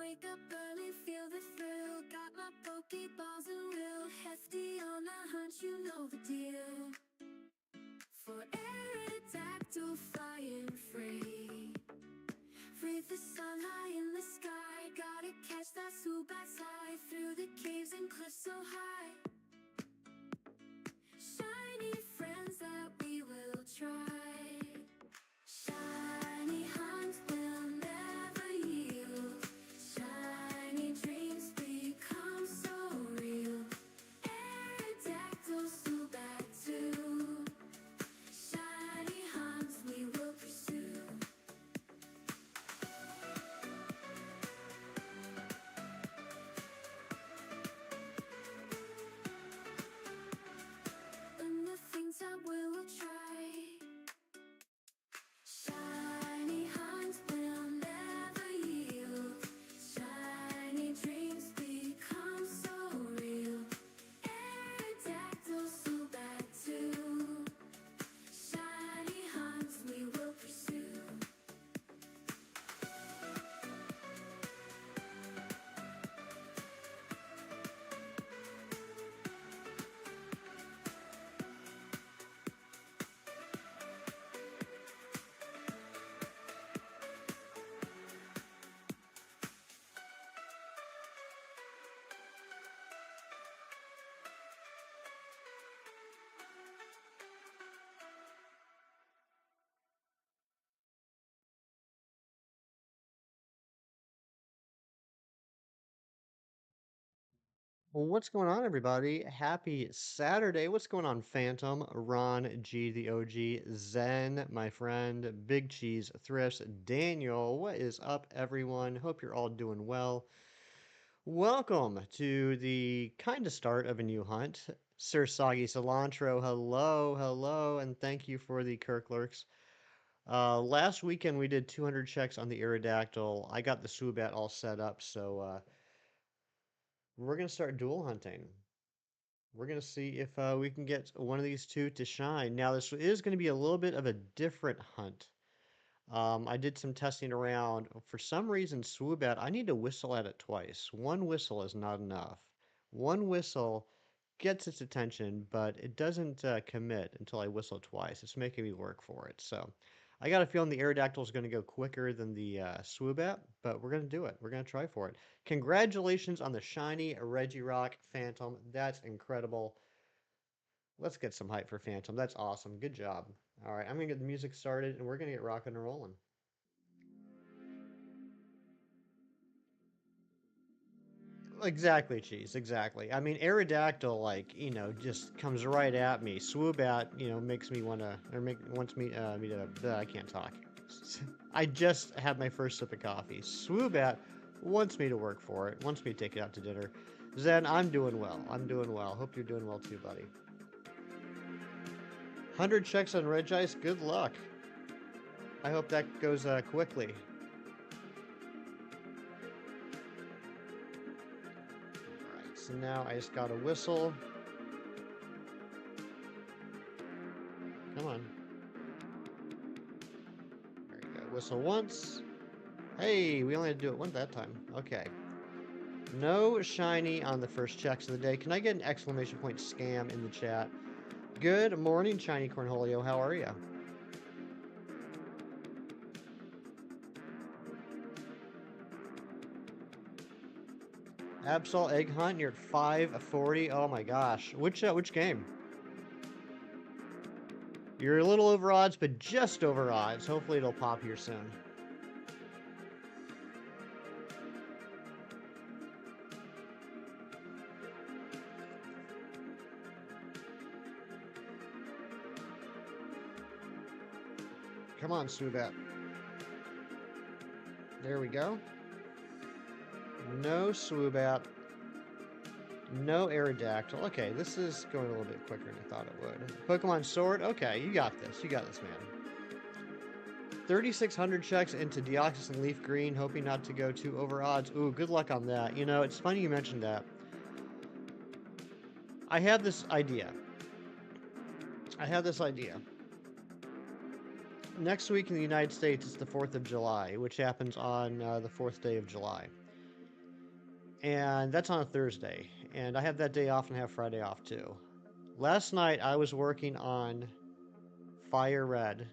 Wake up early, feel the thrill. Got my Pokeballs a real hefty on a hunt, you know the deal. For Aerodactyl flying free. Breathe the sun high in the sky. Gotta catch that Zubat's high through the caves and cliffs so high. Shiny friends that we will try. Shiny hunt will never yield. Shiny dreams become so real. Aerodactyls do back too. Shiny hunts we will pursue. And the things that we will try. Shiny hunt will never yield. Shiny dreams become so real. Aerodactyls do back too. Shiny hunts we will pursue. Well, what's going on, everybody? Happy Saturday. What's going on, Phantom, Ron, G, the OG, Zen, my friend, Big Cheese, Thrifts, Daniel. What is up, everyone? Hope you're all doing well. Welcome to the kind of start of a new hunt. Sir Soggy Cilantro, hello, hello, and thank you for the Kirklurks. Last weekend we did 200 checks on the Aerodactyl. I got the Swoobat all set up, so we're going to start dual hunting. We're going to see if we can get one of these two to shine. Now, this is going to be a little bit of a different hunt. I did some testing around. For some reason, Swoobat, I need to whistle at it twice. One whistle is not enough. One whistle gets its attention, but it doesn't commit until I whistle twice. It's making me work for it. So I got a feeling the Aerodactyl is going to go quicker than the Swoobat, but we're going to do it. We're going to try for it. Congratulations on the shiny Regirock Phantom. That's incredible. Let's get some hype for Phantom. That's awesome. Good job. All right, I'm going to get the music started, and we're going to get rocking and rolling. Exactly, Cheese. Exactly. I mean, Aerodactyl, like, just comes right at me. Swoobat, makes me want to, or wants me to, I can't talk. I just had my first sip of coffee. Swoobat wants me to work for it, wants me to take it out to dinner. Zen, I'm doing well. I'm doing well. Hope you're doing well too, buddy. 100 checks on Regice. Good luck. I hope that goes quickly. Alright, so now I just gotta whistle. Come on. There you go. Whistle once. Hey, we only had to do it one that time. Okay. No shiny on the first checks of the day. Can I get an exclamation point scam in the chat? Good morning, Shiny Cornholio. How are you? Absol Egg Hunt, you're at 540. Oh my gosh. Which game? You're a little over odds, but just over odds. Hopefully it'll pop here soon. Come on, Swoobat. There we go. No Swoobat. No Aerodactyl. Okay, this is going a little bit quicker than I thought it would. Pokemon Sword. Okay, you got this. You got this, man. 3,600 checks into Deoxys and Leaf Green, hoping not to go too over odds. Ooh, good luck on that. You know, it's funny you mentioned that. I have this idea. Next week in the United States, it's the 4th of July, which happens on the 4th day of July. and that's on a Thursday. And I have that day off and have Friday off too. Last night I was working on Fire Red.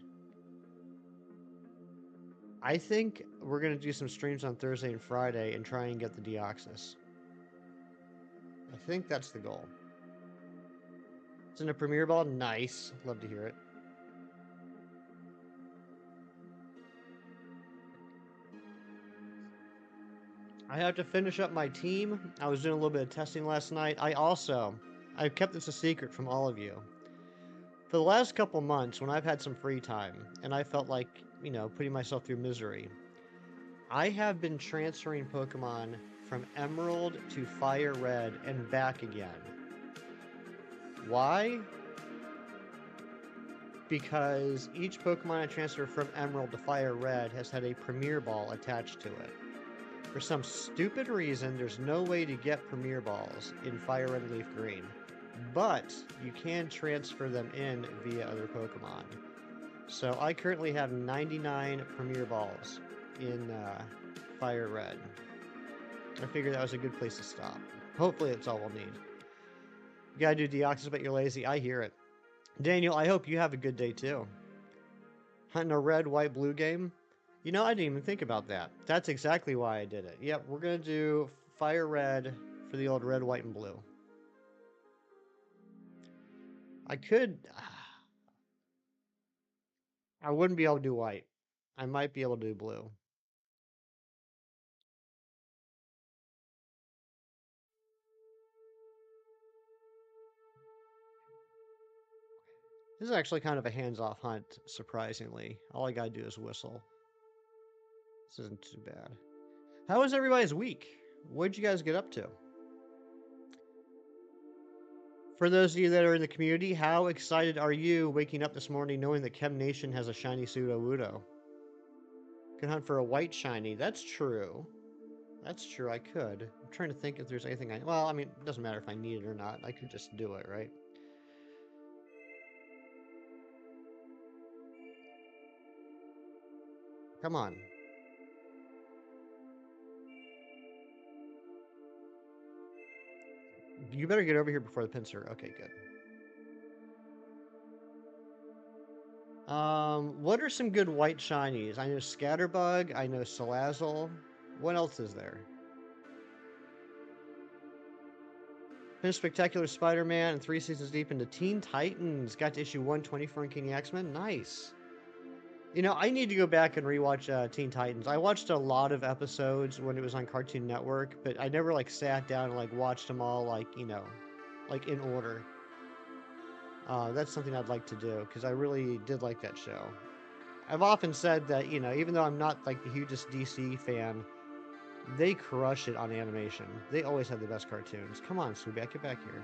I think we're gonna do some streams on Thursday and Friday and try and get the Deoxys. I think that's the goal. It's in a Premiere Ball. Nice. Love to hear it. I have to finish up my team. I was doing a little bit of testing last night. I've kept this a secret from all of you. For the last couple months, when I've had some free time and I felt like, putting myself through misery, I have been transferring Pokemon from Emerald to Fire Red and back again. Why? Because each Pokemon I transfer from Emerald to Fire Red has had a Premier Ball attached to it. For some stupid reason, there's no way to get Premier Balls in Fire Red and Leaf Green, but you can transfer them in via other Pokemon. So I currently have 99 Premier Balls in Fire Red. I figured that was a good place to stop. Hopefully that's all we'll need. You gotta do Deoxys, but you're lazy. I hear it. Daniel, I hope you have a good day too. Hunting a red, white, blue game? I didn't even think about that. That's exactly why I did it. Yep, we're gonna do Fire Red for the old red, white, and blue. I could... I wouldn't be able to do white. I might be able to do blue. This is actually kind of a hands-off hunt, surprisingly. All I gotta do is whistle. This isn't too bad. How was everybody's week? What'd you guys get up to? For those of you that are in the community, how excited are you waking up this morning knowing that Chem Nation has a shiny Sudowoodo? Could hunt for a white shiny. That's true. That's true, I could. I'm trying to think if there's anything I... Well, I mean, it doesn't matter if I need it or not. I could just do it, right? Come on. You better get over here before the pincer. Okay, good. What are some good white shinies? I know Scatterbug. I know Salazzle. What else is there? Finished Spectacular Spider-Man and 3 seasons deep into Teen Titans. Got to issue 120 for Uncanny X-Men. Nice. I need to go back and rewatch Teen Titans. I watched a lot of episodes when it was on Cartoon Network, but I never sat down and watched them all in order. That's something I'd like to do because I really did like that show. I've often said that even though I'm not the hugest DC fan, they crush it on animation. They always have the best cartoons. Come on, Swooback, get back here.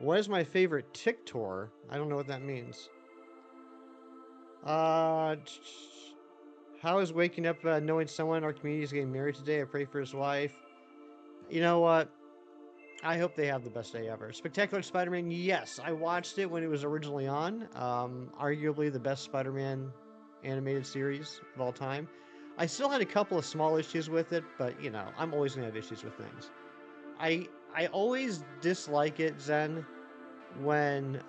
What is my favorite Tictor? I don't know what that means. How is waking up knowing someone in our community is getting married today? I pray for his wife. You know what? I hope they have the best day ever. Spectacular Spider-Man, yes. I watched it when it was originally on. Arguably the best Spider-Man animated series of all time. I still had a couple of small issues with it, but I'm always gonna have issues with things. I always dislike it, Zen, when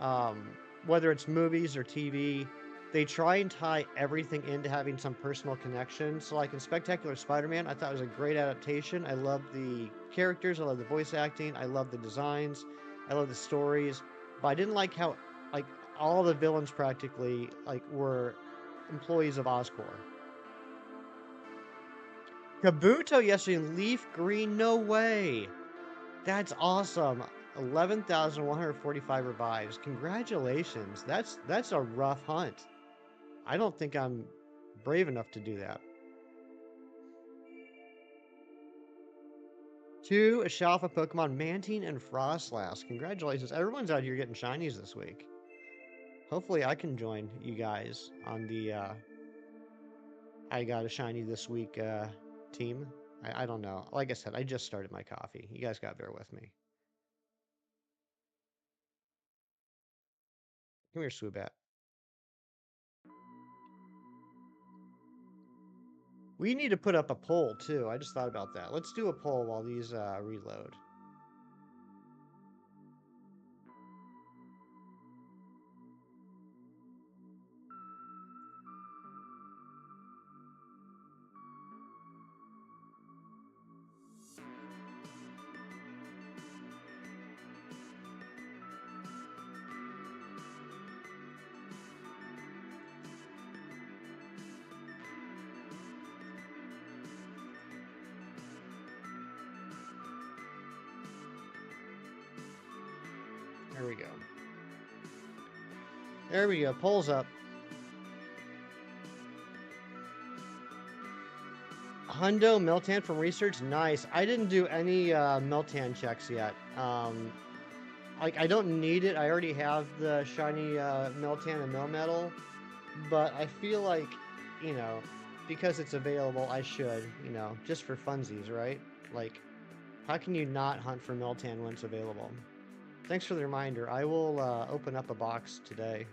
whether it's movies or TV, they try and tie everything into having some personal connection. So, in Spectacular Spider-Man, I thought it was a great adaptation. I love the characters, I love the voice acting, I love the designs, I love the stories. But I didn't like how all the villains practically were employees of Oscorp. Kabuto yesterday in Leaf Green, no way. That's awesome. 11,145 revives. Congratulations. That's a rough hunt. I don't think I'm brave enough to do that. 2 Ashalfa Pokemon, Mantine and Frostlass. Congratulations. Everyone's out here getting shinies this week. Hopefully I can join you guys on the I got a shiny this week team. I don't know. Like I said, I just started my coffee. You guys got to bear with me. Come here, Swoobat. We need to put up a poll too. I just thought about that. Let's do a poll while these reload. There we go. There we go. Polls up. Hundo Meltan from research. Nice. I didn't do any Meltan checks yet. Like I don't need it. I already have the shiny Meltan and Melmetal, but I feel like, you know, because it's available, I should, you know, just for funsies, right? Like, how can you not hunt for Meltan when it's available? Thanks for the reminder. I will open up a box today.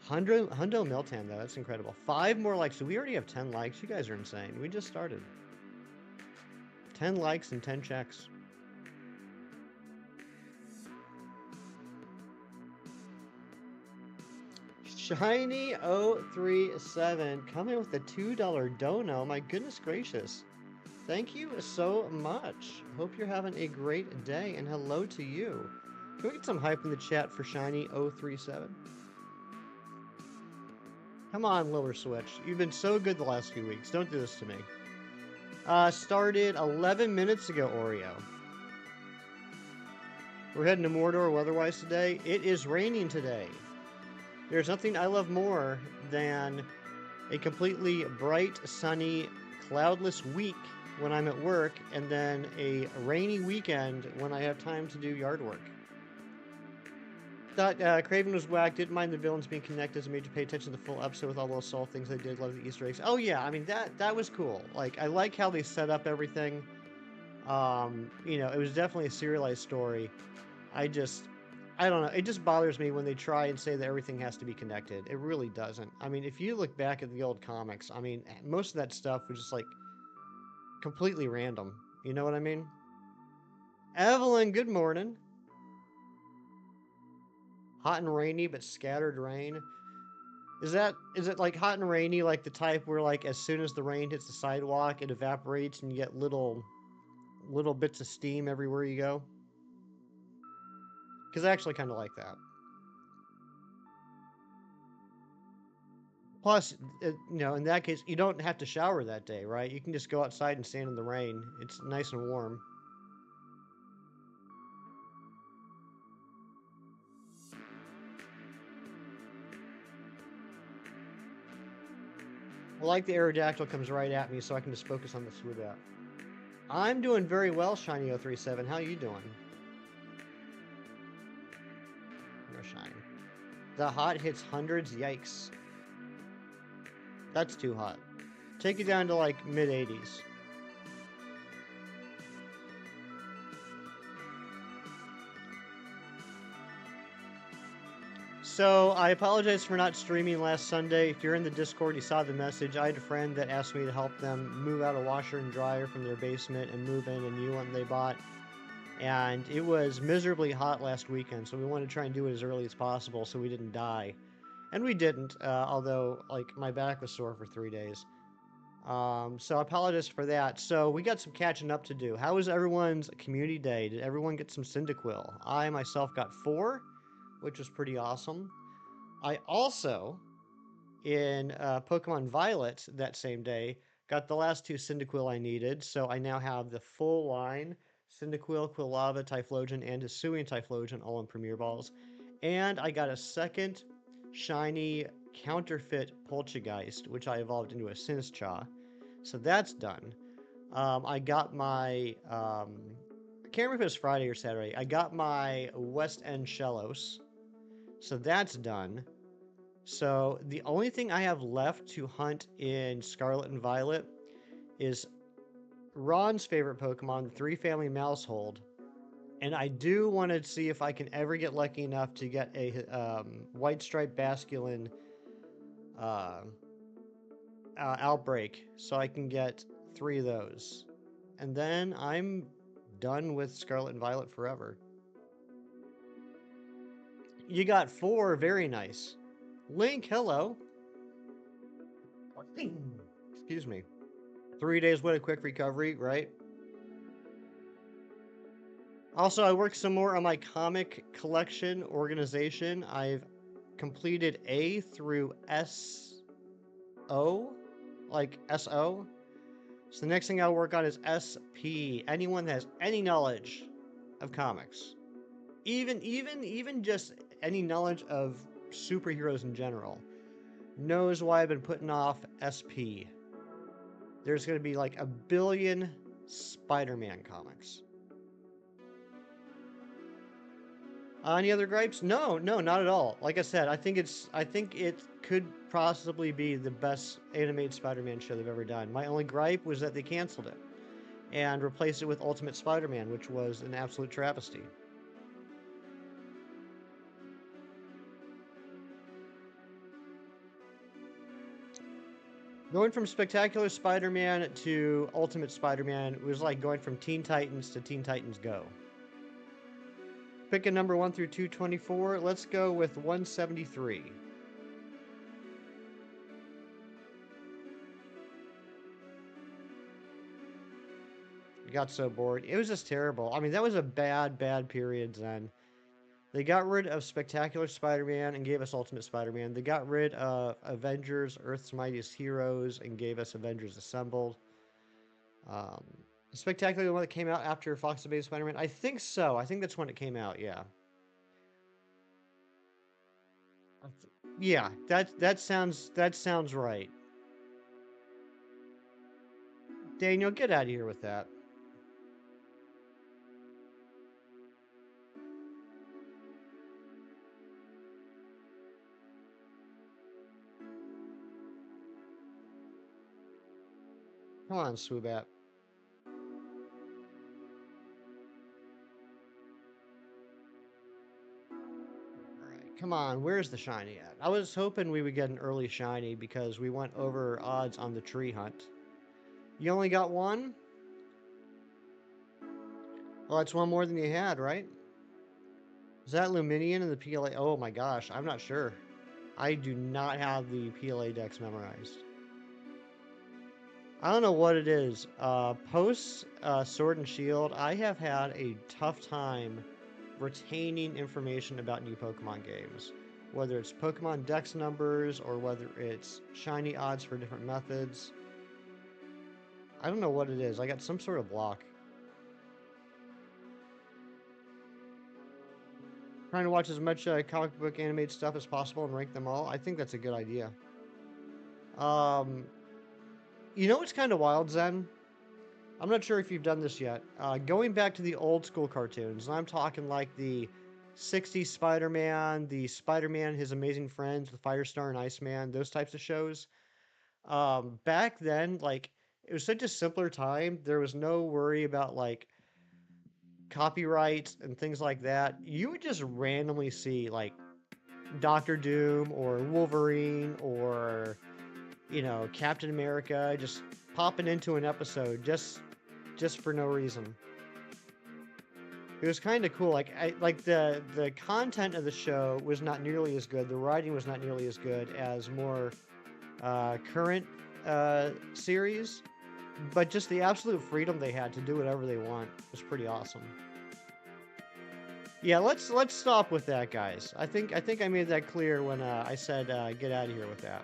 Hundo Meltan, though. That's incredible. 5 more likes. So we already have 10 likes. You guys are insane. We just started. 10 likes and 10 checks. Shiny 037 coming with a $2 dono. My goodness gracious. Thank you so much. Hope you're having a great day, and hello to you. Can we get some hype in the chat for Shiny 037? Come on, Lower Switch. You've been so good the last few weeks. Don't do this to me. Started 11 minutes ago, Oreo. We're heading to Mordor weather-wise today. It is raining today. There's nothing I love more than a completely bright, sunny, cloudless week when I'm at work, and then a rainy weekend when I have time to do yard work. Thought Craven was whack. Didn't mind the villains being connected. As made you pay attention to the full episode with all those soul things they did. Love the Easter eggs. Oh yeah, I mean that was cool. Like I like how they set up everything. You know, it was definitely a serialized story. I don't know. It just bothers me when they try and say that everything has to be connected. It really doesn't. I mean, if you look back at the old comics, I mean, most of that stuff was just like completely random. You know what I mean? Evelyn, good morning. Hot and rainy, but scattered rain. Is it like hot and rainy, like the type where like as soon as the rain hits the sidewalk, it evaporates and you get little bits of steam everywhere you go? Because I actually kind of like that. Plus, you know, in that case, you don't have to shower that day, right? You can just go outside and stand in the rain. It's nice and warm. I like the Aerodactyl comes right at me, so I can just focus on the Swoobat. I'm doing very well, Shiny 037. How you doing? No shine. The hot hits hundreds. Yikes. That's too hot. Take it down to like mid 80s. So I apologize for not streaming last Sunday. If you're in the Discord, you saw the message. I had a friend that asked me to help them move out a washer and dryer from their basement and move in a new one they bought. And it was miserably hot last weekend, so we wanted to try and do it as early as possible so we didn't die. And we didn't, although like my back was sore for 3 days. So I apologize for that. So we got some catching up to do. How was everyone's community day? Did everyone get some Cyndaquil? I myself got 4, which was pretty awesome. I also, in Pokemon Violet that same day, got the last 2 Cyndaquil I needed. So I now have the full line Cyndaquil, Quilava, Typhlosion, and Hisuian Typhlosion all in Premier Balls. And I got a second shiny counterfeit Poltergeist, which I evolved into a Sinistcha. So that's done. I got my, I can't remember if it was Friday or Saturday. I got my West End Shellos. So that's done. So the only thing I have left to hunt in Scarlet and Violet is Ron's favorite Pokemon, the 3 family Mousehold. And I do want to see if I can ever get lucky enough to get a White Stripe Basculin Outbreak, so I can get 3 of those. And then I'm done with Scarlet and Violet forever. You got 4, very nice. Link, hello. Excuse me. 3 days, what a quick recovery, right? Also, I worked some more on my comic collection organization. I've completed A through SO, like SO. So the next thing I'll work on is SP. Anyone that has any knowledge of comics, even just any knowledge of superheroes in general, knows why I've been putting off SP. There's going to be like 1 billion Spider-Man comics. Any other gripes? No, not at all. Like I said, I think it could possibly be the best animated Spider-Man show they've ever done. My only gripe was that they canceled it and replaced it with Ultimate Spider-Man, which was an absolute travesty. Going from Spectacular Spider-Man to Ultimate Spider-Man was like going from Teen Titans to Teen Titans Go. Pick a number 1 through 224. Let's go with 173. I got so bored. It was just terrible. I mean, that was a bad period then. They got rid of Spectacular Spider-Man and gave us Ultimate Spider-Man. They got rid of Avengers, Earth's Mightiest Heroes, and gave us Avengers Assembled. Um, Spectacular, the one that came out after Fox Amazing Spider-Man? I think so. I think that's when it came out, yeah. Yeah, that sounds right. Daniel, get out of here with that. Come on, Swoobat. Alright, come on, where's the shiny at? I was hoping we would get an early shiny because we went over odds on the tree hunt. You only got 1? Well, that's 1 more than you had, right? Is that Luminion in the PLA? Oh my gosh, I'm not sure. I do not have the PLA decks memorized. I don't know what it is. Post Sword and Shield, I have had a tough time retaining information about new Pokemon games. Whether it's Pokemon Dex numbers or whether it's shiny odds for different methods. I don't know what it is. I got some sort of block. Trying to watch as much comic book animated stuff as possible and rank them all. I think that's a good idea. Um, you know what's kind of wild, Zen? I'm not sure if you've done this yet. Going back to the old school cartoons, and I'm talking like the 60s Spider-Man, the Spider-Man, His Amazing Friends, the Firestar and Iceman, those types of shows. Back then, like, it was such a simpler time. There was no worry about, like, copyrights and things like that. You would just randomly see, like, Doctor Doom or Wolverine or, Captain America just popping into an episode just for no reason. It was kind of cool. Like the content of the show was not nearly as good. The writing was not nearly as good as more current series, but just the absolute freedom they had to do whatever they want was pretty awesome. Yeah, let's stop with that, guys. I think I made that clear when I said get out of here with that.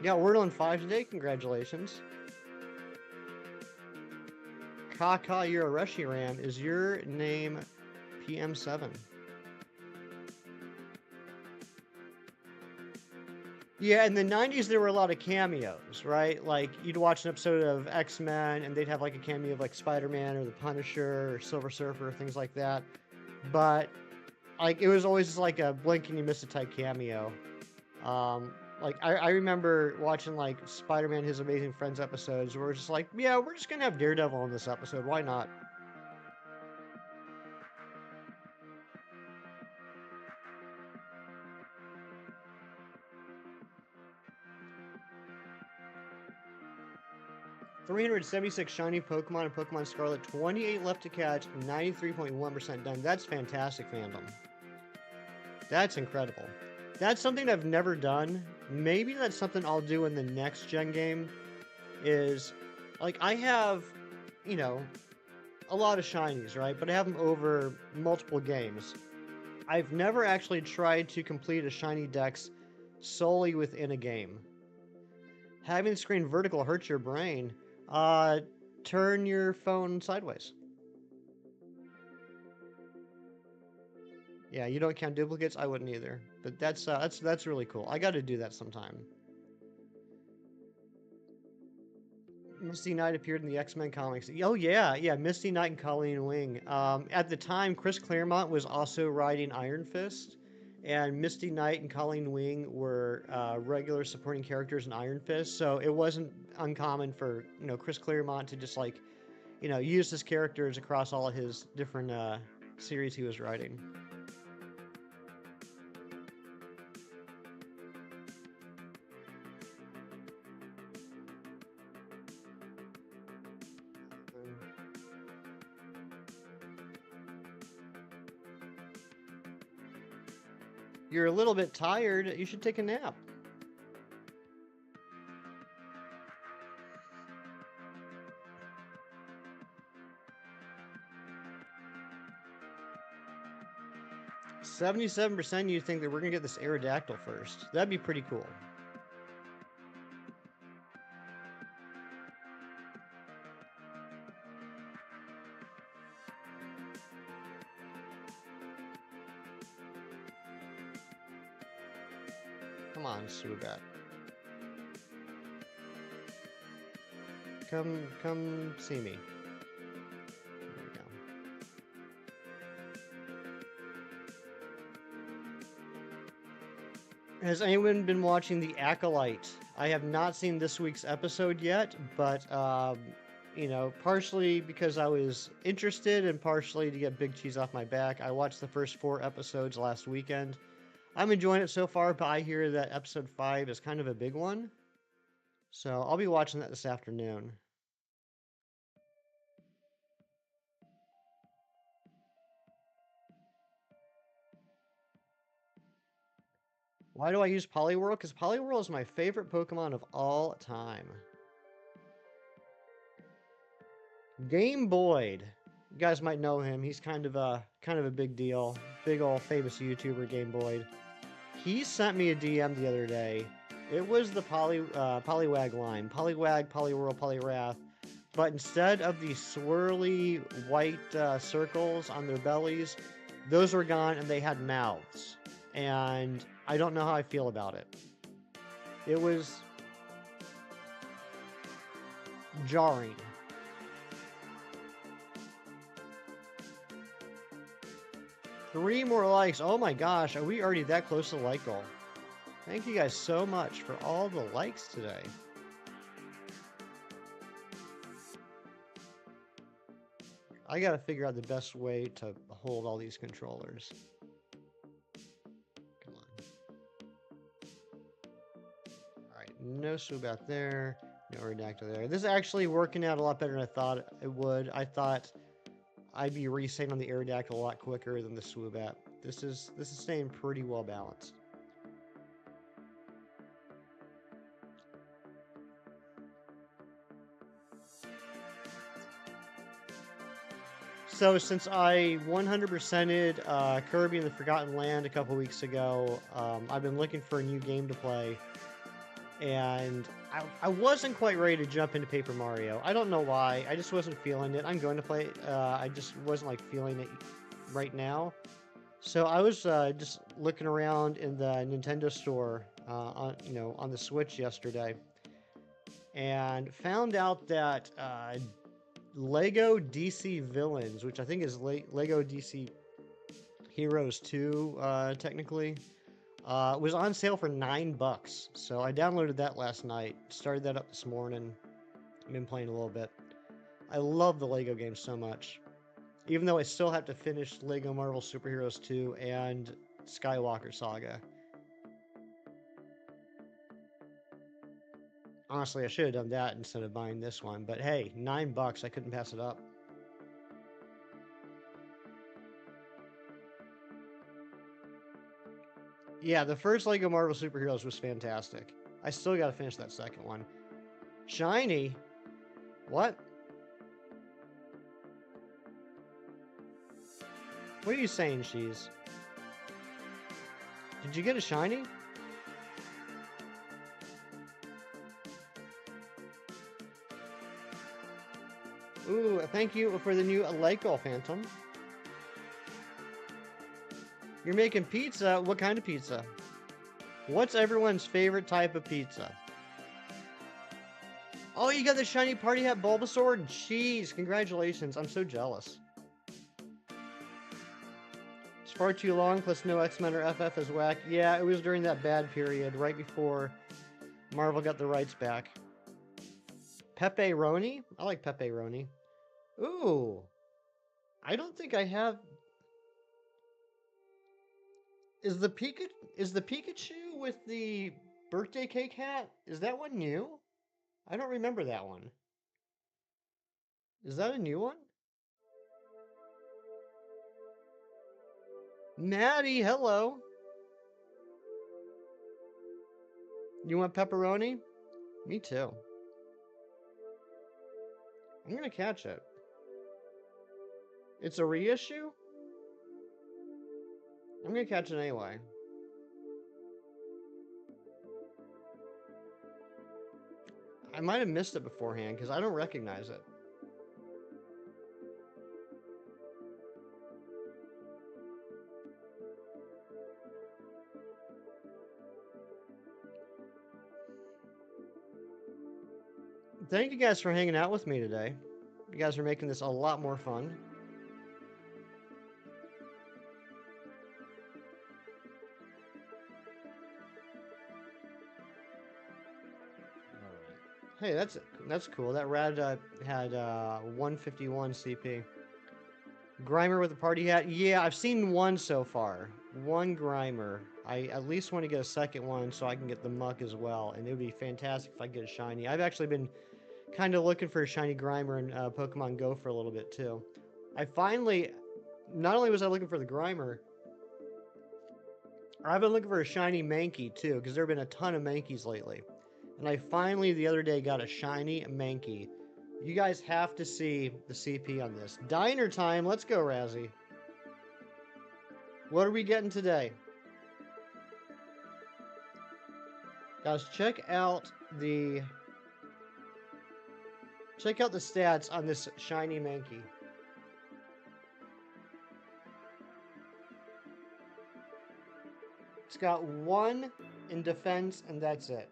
Yeah, Wordle in 5 today. Congratulations. Kaka, you're a Reshiram. Is your name PM7? Yeah, in the 90s, there were a lot of cameos, right? Like, you'd watch an episode of X-Men, and they'd have, like, a cameo of, like, Spider-Man or the Punisher or Silver Surfer, things like that. But, like, it was always just, like, a blink and you miss a type cameo. Like, I remember watching, like, Spider-Man His Amazing Friends episodes where it's just like, yeah, we're just gonna have Daredevil in this episode. Why not? 376 shiny Pokemon in Pokemon Scarlet, 28 left to catch, 93.1% done. That's fantastic, fandom. That's incredible. That's something I've never done. Maybe that's something I'll do in the next gen game. Is like I have, you know, a lot of shinies, right? But I have them over multiple games. I've never actually tried to complete a shiny dex solely within a game. Having the screen vertical hurts your brain. Uh, Turn your phone sideways. Yeah, you don't count duplicates. I wouldn't either. But that's really cool. I got to do that sometime. Misty Knight appeared in the X-Men comics. Oh yeah, yeah, Misty Knight and Colleen Wing. At the time, Chris Claremont was also writing Iron Fist, and Misty Knight and Colleen Wing were regular supporting characters in Iron Fist. So it wasn't uncommon for Chris Claremont to just like use his characters across all of his different series he was writing. You're a little bit tired. You should take a nap. $77% you think that we're gonna get this Aerodactyl first. That'd be pretty cool. Come on, Subat. Come see me. There we go. Has anyone been watching The Acolyte? I have not seen this week's episode yet, but partially because I was interested and partially to get Big Cheese off my back, I watched the first 4 episodes last weekend. I'm enjoying it so far, but I hear that episode 5 is kind of a big one. So I'll be watching that this afternoon. Why do I use Poliwhirl? Because Poliwhirl is my favorite Pokemon of all time. Game Boyd. You guys might know him. He's kind of a big deal. Big old famous YouTuber, Game Boyd. He sent me a DM the other day. It was the Poliwag line. Poliwag, Poliwhirl, Poliwrath. But instead of the swirly white circles on their bellies, those were gone and they had mouths. And I don't know how I feel about it. It was jarring. Three more likes. Oh my gosh, are we already that close to the like goal? Thank you guys so much for all the likes today. I gotta figure out the best way to hold all these controllers. Come on. Alright, no Swoobat there. No Redactor there. This is actually working out a lot better than I thought it would. I thought I'd be resetting on the Aerodactyl a lot quicker than the Swoobat. This is staying pretty well balanced. So since I 100%ed Kirby in the Forgotten Land a couple weeks ago, I've been looking for a new game to play, and I wasn't quite ready to jump into Paper Mario. I don't know why. I just wasn't feeling it. I'm going to play it. I just wasn't like feeling it right now. So I was just looking around in the Nintendo store on the Switch yesterday, and found out that Lego DC Villains, which I think is Lego DC Heroes 2, technically, was on sale for $9. So I downloaded that last night, started that up this morning. I've been playing a little bit. I love the Lego games so much. Even though I still have to finish Lego Marvel Superheroes 2 and Skywalker Saga. Honestly, I should have done that instead of buying this one. But hey, $9, I couldn't pass it up. Yeah, the first Lego Marvel Superheroes was fantastic. I still got to finish that second one. Shiny? What? What are you saying, Cheese? Did you get a shiny? Ooh, thank you for the new Lego Phantom. You're making pizza? What kind of pizza? What's everyone's favorite type of pizza? Oh, you got the shiny party hat Bulbasaur? Jeez, congratulations. I'm so jealous. It's far too long, plus no X-Men or FF is whack. Yeah, it was during that bad period, right before Marvel got the rights back. Pepperoni? I like pepperoni. Ooh. I don't think I have... Is the Pikachu with the birthday cake hat? Is that one new? I don't remember that one. Is that a new one? Maddie, hello. You want pepperoni? Me too. I'm gonna catch it. It's a reissue? I'm gonna catch it anyway. I might have missed it beforehand because I don't recognize it. Thank you guys for hanging out with me today. You guys are making this a lot more fun. Hey, that's cool. That Rad had 151 CP. Grimer with a party hat. Yeah, I've seen one so far. One Grimer. I at least want to get a second one so I can get the Muck as well. And it would be fantastic if I get a shiny. I've actually been kind of looking for a shiny Grimer in Pokemon Go for a little bit too. I finally, not only was I looking for the Grimer, I've been looking for a shiny Mankey too, because there have been a ton of Mankeys lately. And I finally, the other day, got a shiny Mankey. You guys have to see the CP on this. Diner time. Let's go, Razzie. What are we getting today? Guys, check out the stats on this shiny Mankey. It's got 1 in defense, and that's it.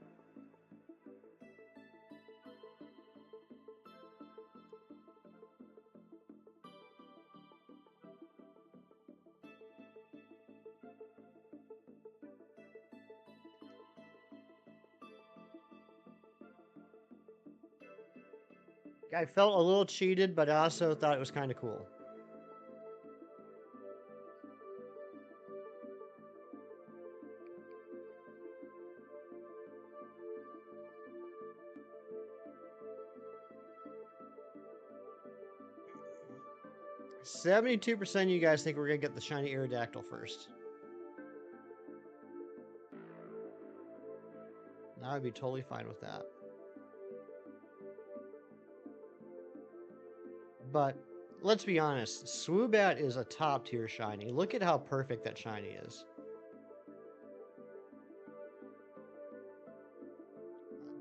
I felt a little cheated, but I also thought it was kind of cool. %72% of you guys think we're going to get the shiny Aerodactyl first. I would be totally fine with that. But let's be honest, Swoobat is a top tier shiny. Look at how perfect that shiny is.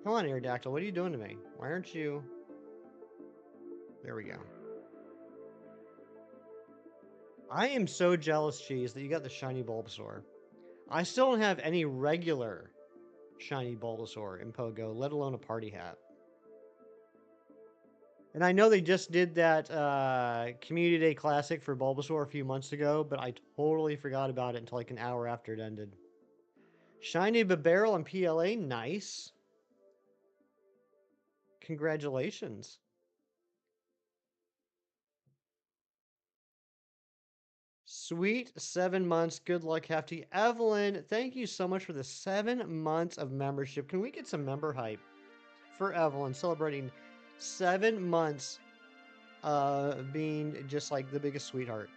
Come on, Aerodactyl, what are you doing to me? Why aren't you... There we go. I am so jealous, Cheese, that you got the shiny Bulbasaur. I still don't have any regular shiny Bulbasaur in Pogo, let alone a party hat. And I know they just did that Community Day Classic for Bulbasaur a few months ago, but I totally forgot about it until like an hour after it ended. Shiny Bibarel and PLA, nice. Congratulations. Sweet 7 months. Good luck, Hefty. Evelyn, thank you so much for the 7 months of membership. Can we get some member hype for Evelyn, celebrating 7 months being just like the biggest sweetheart.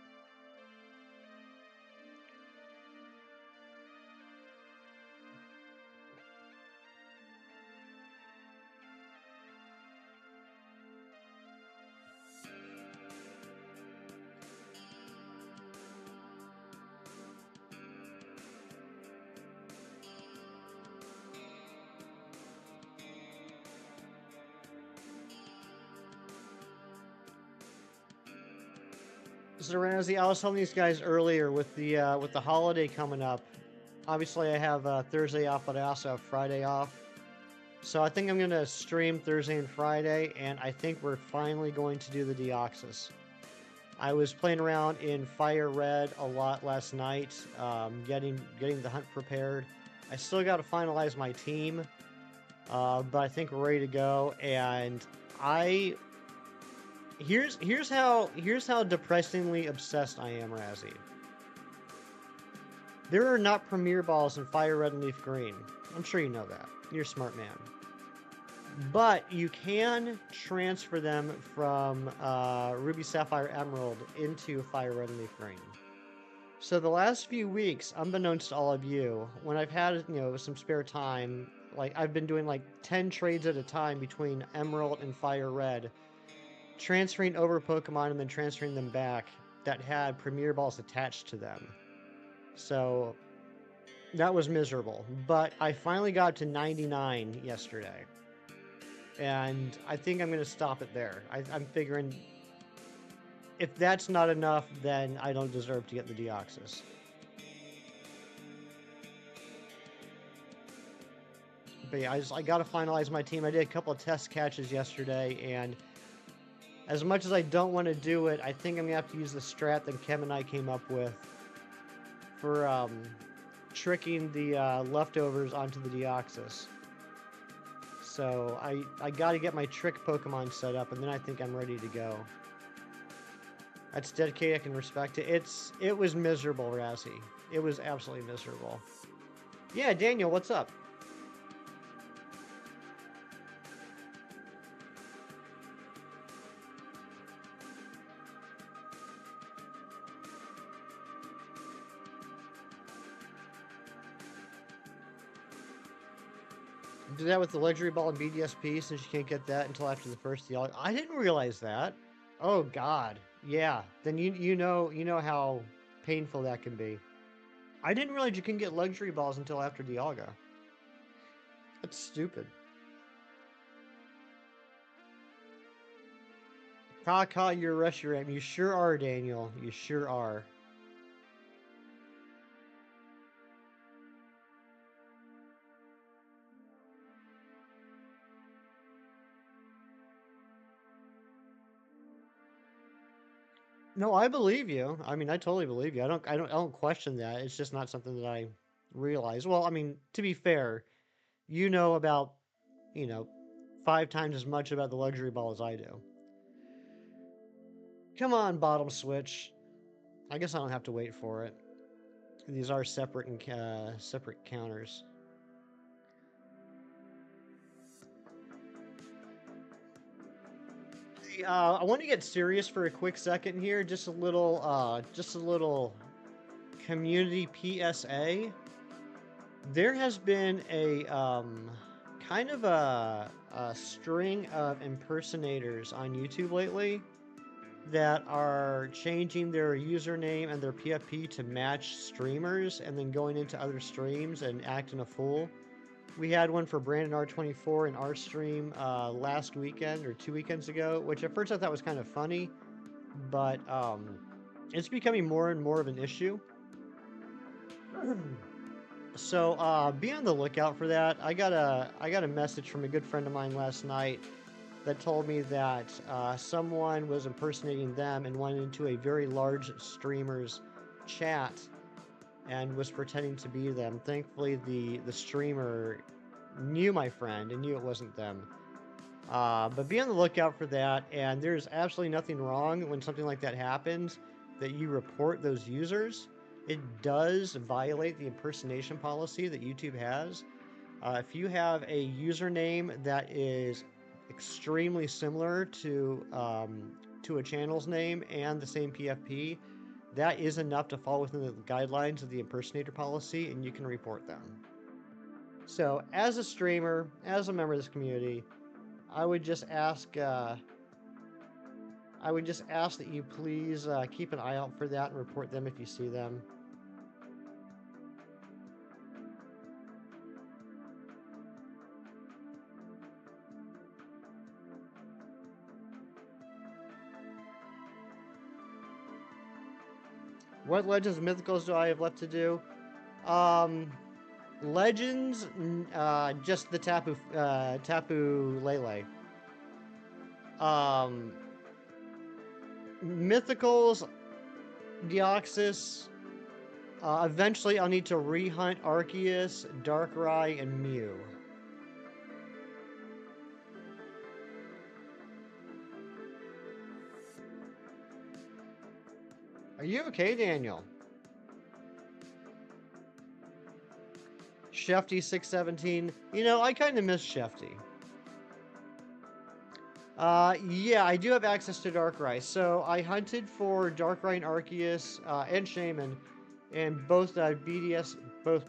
So Ramsey, I was telling these guys earlier with the holiday coming up. Obviously, I have Thursday off, but I also have Friday off. So I think I'm gonna stream Thursday and Friday, and I think we're finally going to do the Deoxys. I was playing around in Fire Red a lot last night, getting the hunt prepared. I still got to finalize my team, but I think we're ready to go. And I here's how depressingly obsessed I am, Razzie. There are not Premier Balls in Fire Red and Leaf Green. I'm sure you know that. You're a smart man. But you can transfer them from Ruby Sapphire Emerald into Fire Red and Leaf Green. So the last few weeks, unbeknownst to all of you, when I've had some spare time, like I've been doing like 10 trades at a time between Emerald and Fire Red, transferring over Pokemon and then transferring them back that had Premier Balls attached to them. So that was miserable. But I finally got to 99 yesterday. And I think I'm going to stop it there. I'm figuring if that's not enough, then I don't deserve to get the Deoxys. But yeah, I got to finalize my team. I did a couple of test catches yesterday, and as much as I don't want to do it, I think I'm going to have to use the strat that Kevin and I came up with for tricking the leftovers onto the Deoxys. So I got to get my trick Pokemon set up, and then I think I'm ready to go. That's dedicated. I can respect it. It was miserable, Razzie. It was absolutely miserable. Yeah, Daniel, what's up? Do that with the luxury ball and BDSP since you can't get that until after the first deal. I didn't realize that. Oh God, yeah. Then you know how painful that can be. I didn't realize you can get luxury balls until after Dialga. That's stupid. Kaka, you're a Reshiram. You sure are, Daniel. You sure are. No, I believe you. I mean, I totally believe you. I don't question that. It's just not something that I realize. Well, I mean, to be fair, you know about, you know, 5 times as much about the luxury ball as I do. Come on, bottom switch. I guess I don't have to wait for it. These are separate and separate counters. Hey, I want to get serious for a quick second here. Just a little community PSA. There has been a kind of a string of impersonators on YouTube lately that are changing their username and their PFP to match streamers and then going into other streams and acting a fool. We had one for Brandon R24 in our stream last weekend or 2 weekends ago, which at first I thought was kind of funny, but it's becoming more and more of an issue. So be on the lookout for that. I got a message from a good friend of mine last night that told me that someone was impersonating them and went into a very large streamer's chat and was pretending to be them. Thankfully, the streamer knew my friend and knew it wasn't them. But be on the lookout for that. And there's absolutely nothing wrong when something like that happens that you report those users. It does violate the impersonation policy that YouTube has. If you have a username that is extremely similar to a channel's name and the same PFP, that is enough to fall within the guidelines of the impersonator policy, and you can report them. So, as a streamer, as a member of this community, I would just ask. I would just ask that you please keep an eye out for that and report them if you see them. What legends and mythicals do I have left to do? Legends, just the Tapu Lele. Um, Mythicals, Deoxys. Eventually, I'll need to rehunt Arceus, Darkrai, and Mew. Are you okay, Daniel? Shefty 617. You know, I kind of miss Shefty. Yeah, I do have access to Darkrai. So I hunted for Darkrai and Arceus and Shaman, and both BDS, both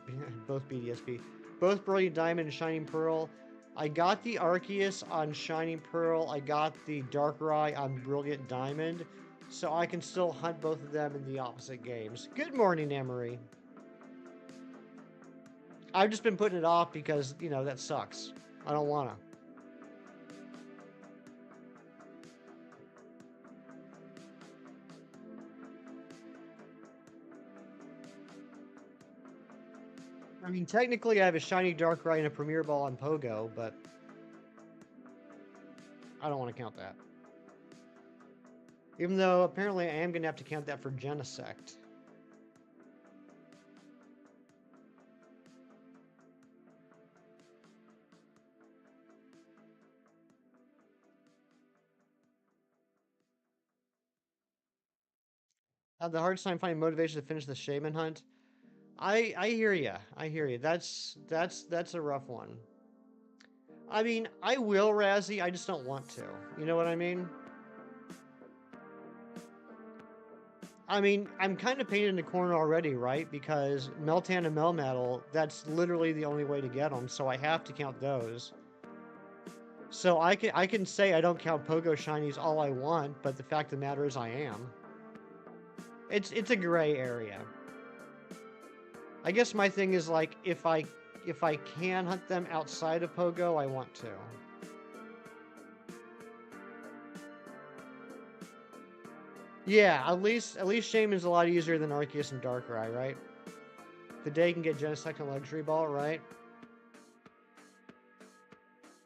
both BDSP, both Brilliant Diamond and Shining Pearl. I got the Arceus on Shining Pearl. I got the Darkrai on Brilliant Diamond, so I can still hunt both of them in the opposite games. Good morning, Emery. I've just been putting it off because, you know, that sucks. I don't want to. I mean, technically, I have a shiny Darkrai and a Premier Ball on Pogo, but I don't want to count that. Even though apparently I am going to have to count that for Genesect. I have the hardest time finding motivation to finish the Shaman hunt. I hear ya. I hear you. That's a rough one. I mean, I will, Razzie. I just don't want to. You know what I mean? I mean, I'm kind of painted in the corner already, right? Because Meltan and Melmetal, that's literally the only way to get them, so I have to count those. So I can say I don't count Pogo Shinies all I want, but the fact of the matter is I am. It's a gray area. I guess my thing is like if I can hunt them outside of Pogo, I want to. Yeah, at least Shaman's a lot easier than Arceus and Darkrai, right? The day can get Genesect and Luxury Ball, right?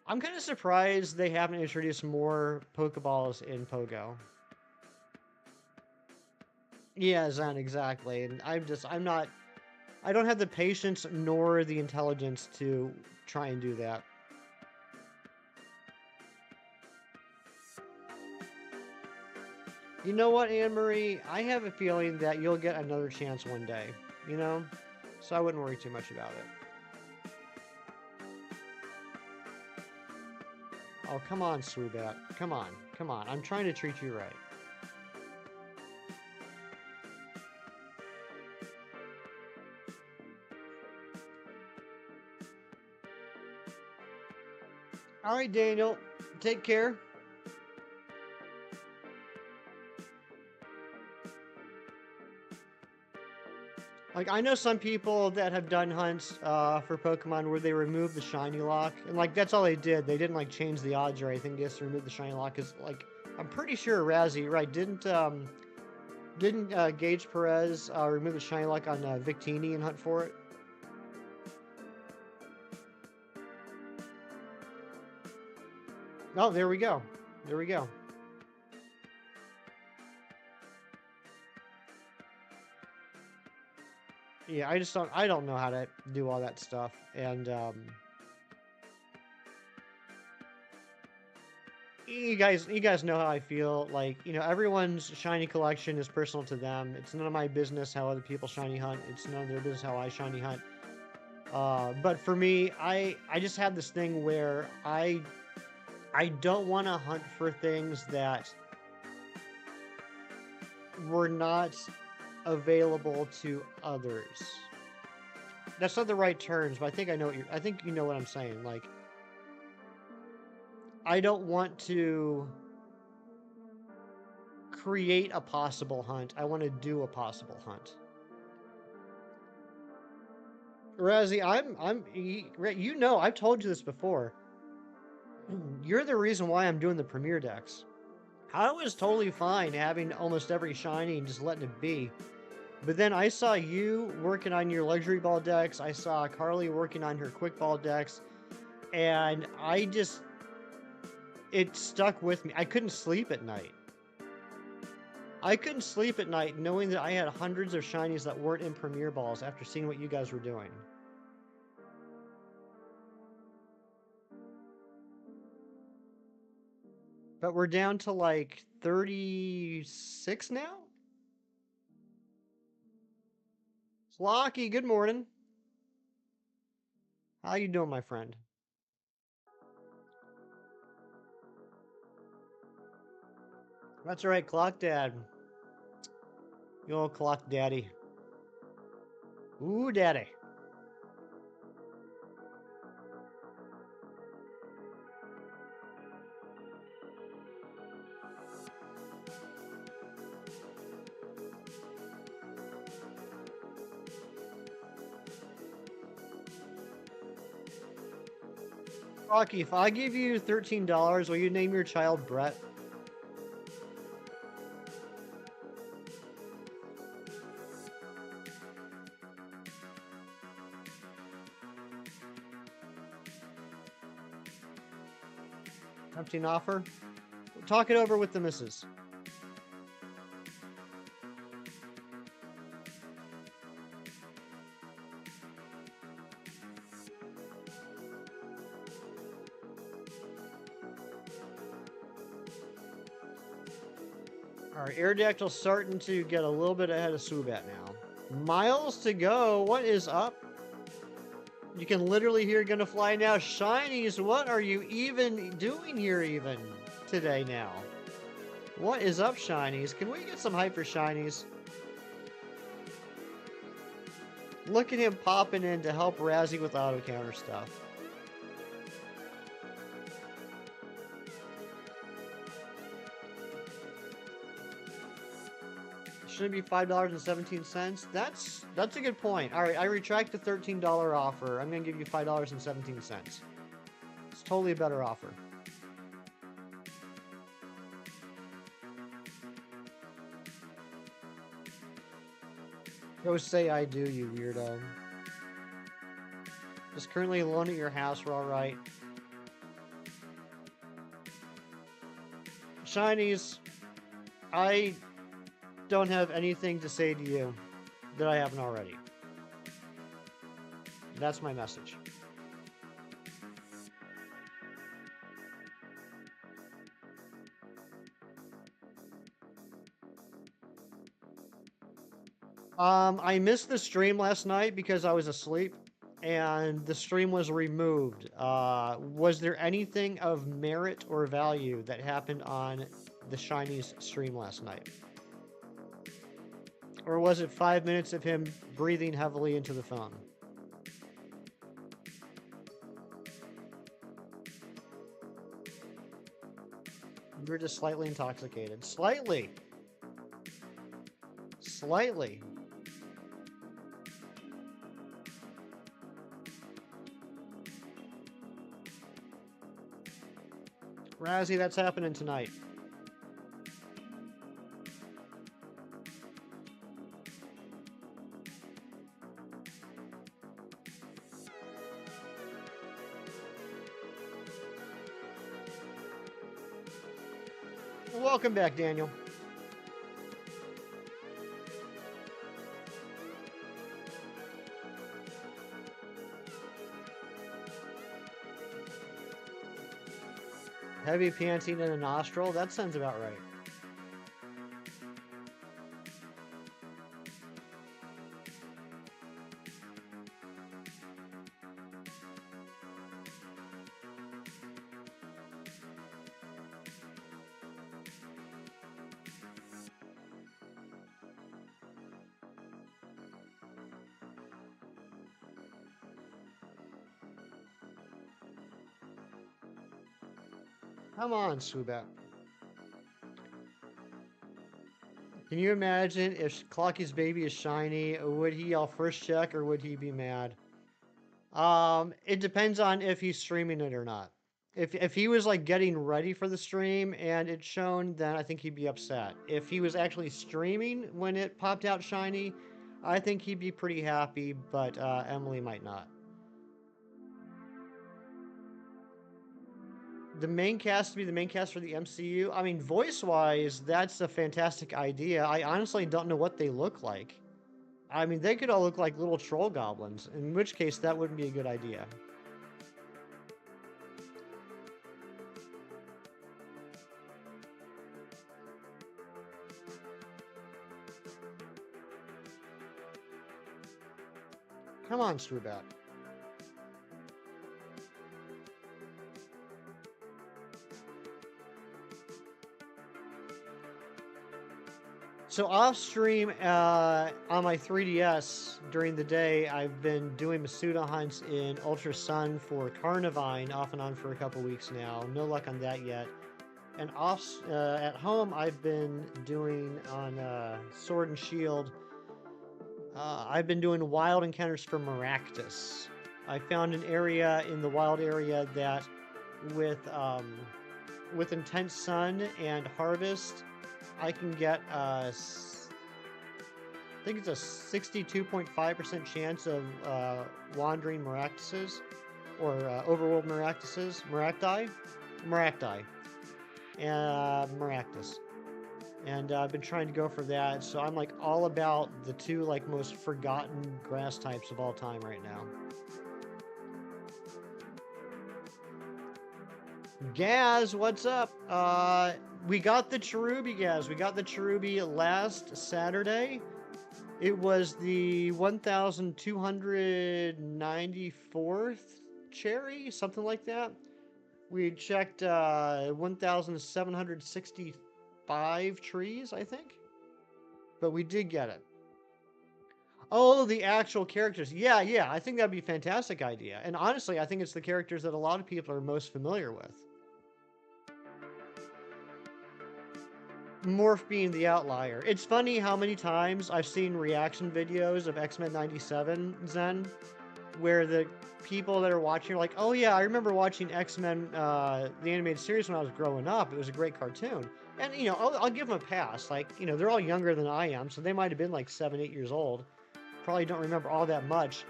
I'm kind of surprised they haven't introduced more Pokeballs in Pogo. Yeah, Zen, exactly. And I don't have the patience nor the intelligence to try and do that. You know what, Anne-Marie? I have a feeling that you'll get another chance one day, you know? So I wouldn't worry too much about it. Oh, come on, Swoobat. Come on. Come on. I'm trying to treat you right. All right, Daniel. Take care. Like, I know some people that have done hunts for Pokemon where they remove the shiny lock, and like that's all they did. They didn't like change the odds or anything. They just removed the shiny lock. Cause like I'm pretty sure Razzie, right? Didn't Gage Perez remove the shiny lock on Victini and hunt for it? Oh, there we go. There we go. Yeah, I don't know how to do all that stuff, and you guys know how I feel. Like, you know, everyone's shiny collection is personal to them. It's none of my business how other people shiny hunt. It's none of their business how I shiny hunt. But for me, I just have this thing where I don't want to hunt for things that were not available to others. That's not the right terms, but I think I think you know what I'm saying. Like, I don't want to create a possible hunt. I want to do a possible hunt. Razzie, you know, I've told you this before. You're the reason why I'm doing the premiere decks. I was totally fine having almost every shiny and just letting it be. But then I saw you working on your luxury ball decks. I saw Carly working on her quick ball decks. And it stuck with me. I couldn't sleep at night. I couldn't sleep at night knowing that I had hundreds of shinies that weren't in Premier Balls after seeing what you guys were doing. But we're down to like 36 now? Slocky, good morning. How you doing, my friend? That's right, Clock Dad. You old Clock Daddy. Ooh, Daddy. Rocky, if I give you $13, will you name your child Brett? Tempting offer? Talk it over with the missus. Alright, Aerodactyl's starting to get a little bit ahead of Swoobat now. Miles to go. What is up? You can literally hear Gonna Fly now. Shinies, what are you even doing here even today now? What is up, Shinies? Can we get some hype for Shinies? Look at him popping in to help Razzie with auto counter stuff. Shouldn't it be $5.17? That's a good point. All right, I retract the $13 offer. I'm gonna give you $5.17. It's totally a better offer. Go say I do, you weirdo. Just currently alone at your house. We're all right. Shinies, I don't have anything to say to you that I haven't already. That's my message. I missed the stream last night because I was asleep and the stream was removed. Was there anything of merit or value that happened on the Shinies stream last night? Or was it 5 minutes of him breathing heavily into the phone? You were just slightly intoxicated. Slightly. Slightly. Razzie, that's happening tonight. Welcome back, Daniel. Heavy panting in a nostril? That sounds about right. Come on, Swoobet. Can you imagine if Clocky's baby is shiny? Would he yell first check or would he be mad? It depends on if he's streaming it or not. If he was like getting ready for the stream and it's shown, then I think he'd be upset. If he was actually streaming when it popped out shiny, I think he'd be pretty happy, but Emily might not. The main cast to be the main cast for the MCU. I mean, voice-wise, that's a fantastic idea. I honestly don't know what they look like. I mean, they could all look like little troll goblins, in which case that wouldn't be a good idea. Come on, Strubat. So off stream on my 3DS during the day, I've been doing Masuda hunts in Ultra Sun for Carnivine off and on for a couple weeks now. No luck on that yet. And off at home, I've been doing on Sword and Shield. I've been doing wild encounters for Maractus. I found an area in the wild area that with intense sun and harvest, I can get I think it's a 62.5% chance of wandering Maractuses or overworld Maractuses, Maracti, Maractus. And I've been trying to go for that, so I'm like all about the two like most forgotten grass types of all time right now. Gaz, what's up? We got the Cherubi, Gaz. We got the Cherubi last Saturday. It was the 1,294th cherry, something like that. We checked 1,765 trees, I think. But we did get it. Oh, the actual characters. Yeah, I think that'd be a fantastic idea. And honestly, I think it's the characters that a lot of people are most familiar with. Morph being the outlier. It's funny how many times I've seen reaction videos of X-Men 97, Zen, where the people that are watching are like, oh yeah, I remember watching X-Men, the animated series when I was growing up. It was a great cartoon. And, you know, I'll give them a pass. Like, you know, they're all younger than I am, so they might have been like 7, 8 years old. Probably don't remember all that much.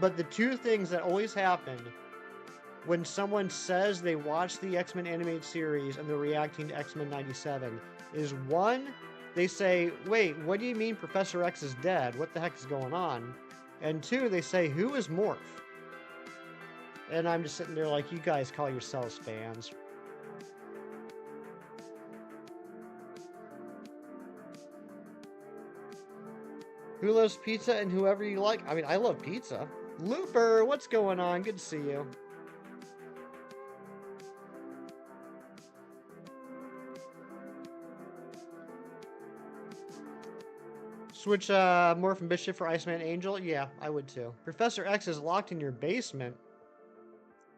But the two things that always happen when someone says they watched the X-Men animated series and they're reacting to X-Men 97 is one, they say, wait, what do you mean Professor X is dead? What the heck is going on? And two, they say, who is Morph? And I'm just sitting there like, you guys call yourselves fans. Who loves pizza and whoever you like? I mean, I love pizza. Looper, what's going on? Good to see you. Switch Morph and Bishop for Iceman Angel? Yeah, I would too. Professor X is locked in your basement.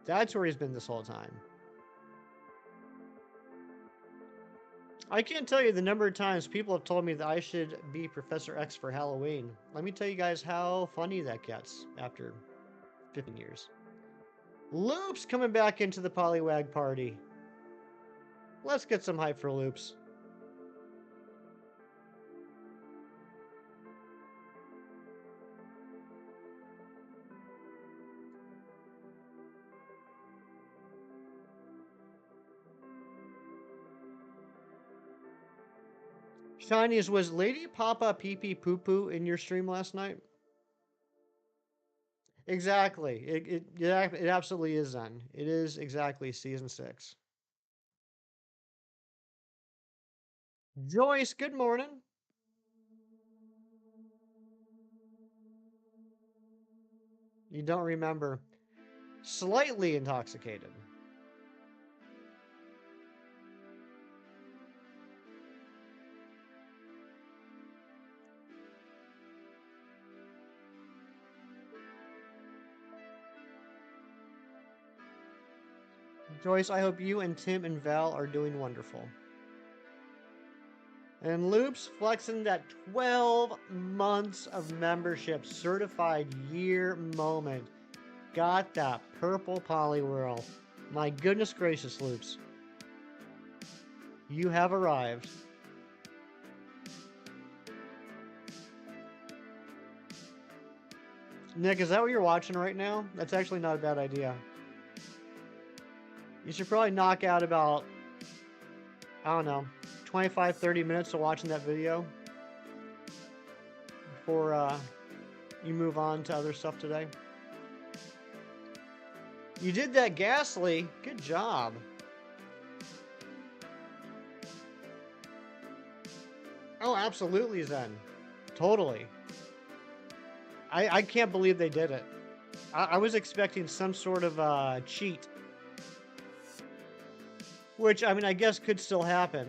That's where he's been this whole time. I can't tell you the number of times people have told me that I should be Professor X for Halloween. Let me tell you guys how funny that gets after 15 years. Loops coming back into the Poliwag party. Let's get some hype for Loops. Shinies, was Lady Papa Pee Pee Poo Poo in your stream last night? Exactly. It absolutely is Zen. It is exactly season 6. Joyce, good morning. You don't remember. Slightly intoxicated. Joyce, I hope you and Tim and Val are doing wonderful. And Loops flexing that 12 months of membership, certified year moment. Got that purple Poliwhirl. My goodness gracious, Loops. You have arrived. Nick, is that what you're watching right now? That's actually not a bad idea. You should probably knock out about, I don't know, 25, 30 minutes of watching that video before you move on to other stuff today. You did that, Ghastly. Good job. Oh, absolutely, Zen. Totally. I can't believe they did it. I was expecting some sort of cheat. Which, I mean, I guess could still happen.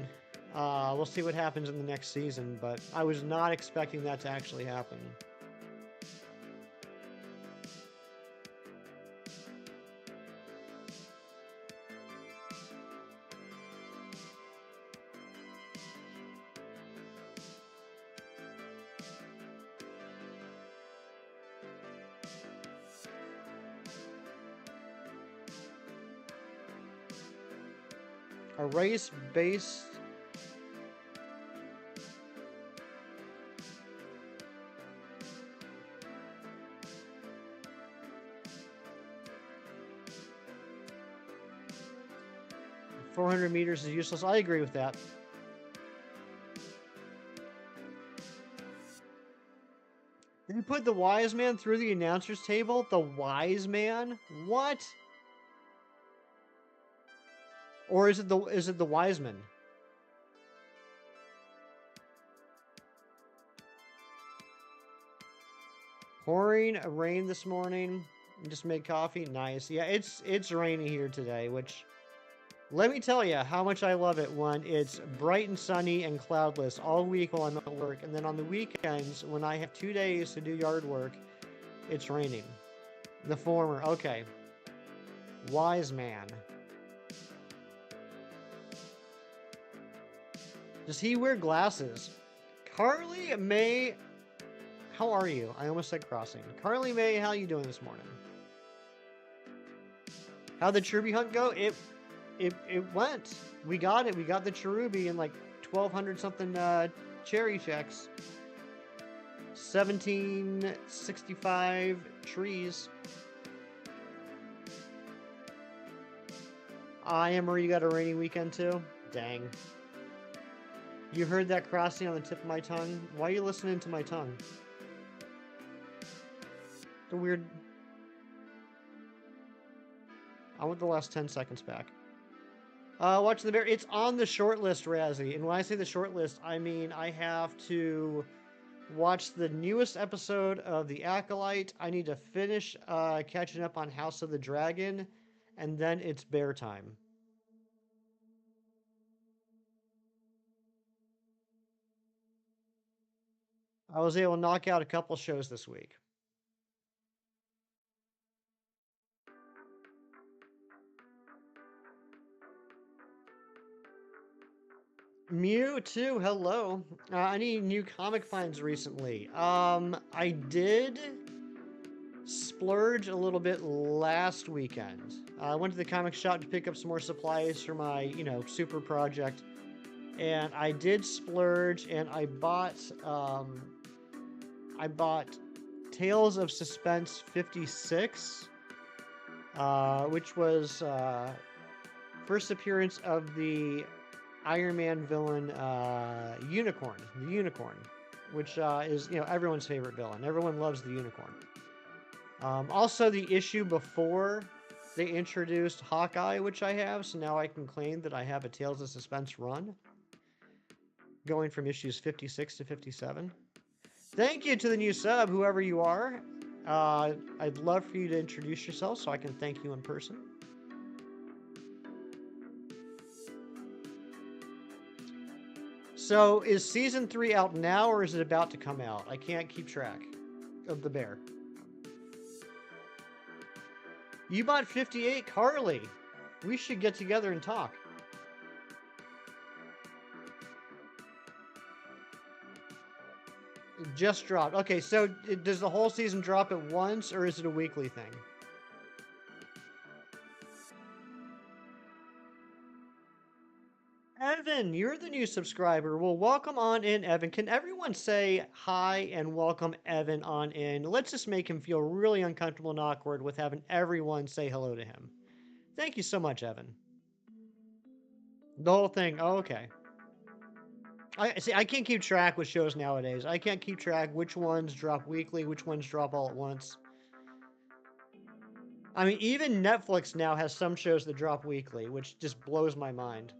We'll see what happens in the next season, but I was not expecting that to actually happen. A race-based... .400 meters is useless. I agree with that. Did you put the wise man through the announcer's table? The wise man? What? Or is it the Wiseman? Pouring rain this morning. Just made coffee. Nice. Yeah, it's rainy here today, which let me tell you how much I love it when it's bright and sunny and cloudless all week while I'm at work, and then on the weekends when I have 2 days to do yard work, it's raining. The former. Okay. Wise man. Does he wear glasses? Carly May, how are you? I almost said crossing. Carly May, how you doing this morning? How'd the Cherubi hunt go? It went. We got it. We got the Cherubi in like 1,200 something cherry checks. 1765 trees. Emery, you got a rainy weekend too? Dang. You heard that crossing on the tip of my tongue? Why are you listening to my tongue? The weird... I want the last 10 seconds back. Watch the bear. It's on the short list, Razzie. And when I say the short list, I mean I have to watch the newest episode of The Acolyte. I need to finish catching up on House of the Dragon. And then it's bear time. I was able to knock out a couple shows this week. Mew too, hello. Any new comic finds recently? I did splurge a little bit last weekend. I went to the comic shop to pick up some more supplies for my, super project. And I did splurge and I bought Tales of Suspense 56, which was first appearance of the Iron Man villain, the Unicorn, which is, everyone's favorite villain. Everyone loves the Unicorn. Also, the issue before they introduced Hawkeye, which I have, so now I can claim that I have a Tales of Suspense run, going from issues 56 to 57. Thank you to the new sub, whoever you are. I'd love for you to introduce yourself so I can thank you in person. So, is Season 3 out now, or is it about to come out? I can't keep track of the bear. You bought 58, Carly. We should get together and talk. It just dropped. Okay, so does the whole season drop at once, or is it a weekly thing? Evan, you're the new subscriber. Well, welcome on in, Evan. Can everyone say hi and welcome Evan on in? Let's just make him feel really uncomfortable and awkward with having everyone say hello to him. Thank you so much, Evan. The whole thing. Oh, okay. I see. I can't keep track with shows nowadays. I can't keep track which ones drop weekly, which ones drop all at once. I mean, even Netflix now has some shows that drop weekly, which just blows my mind.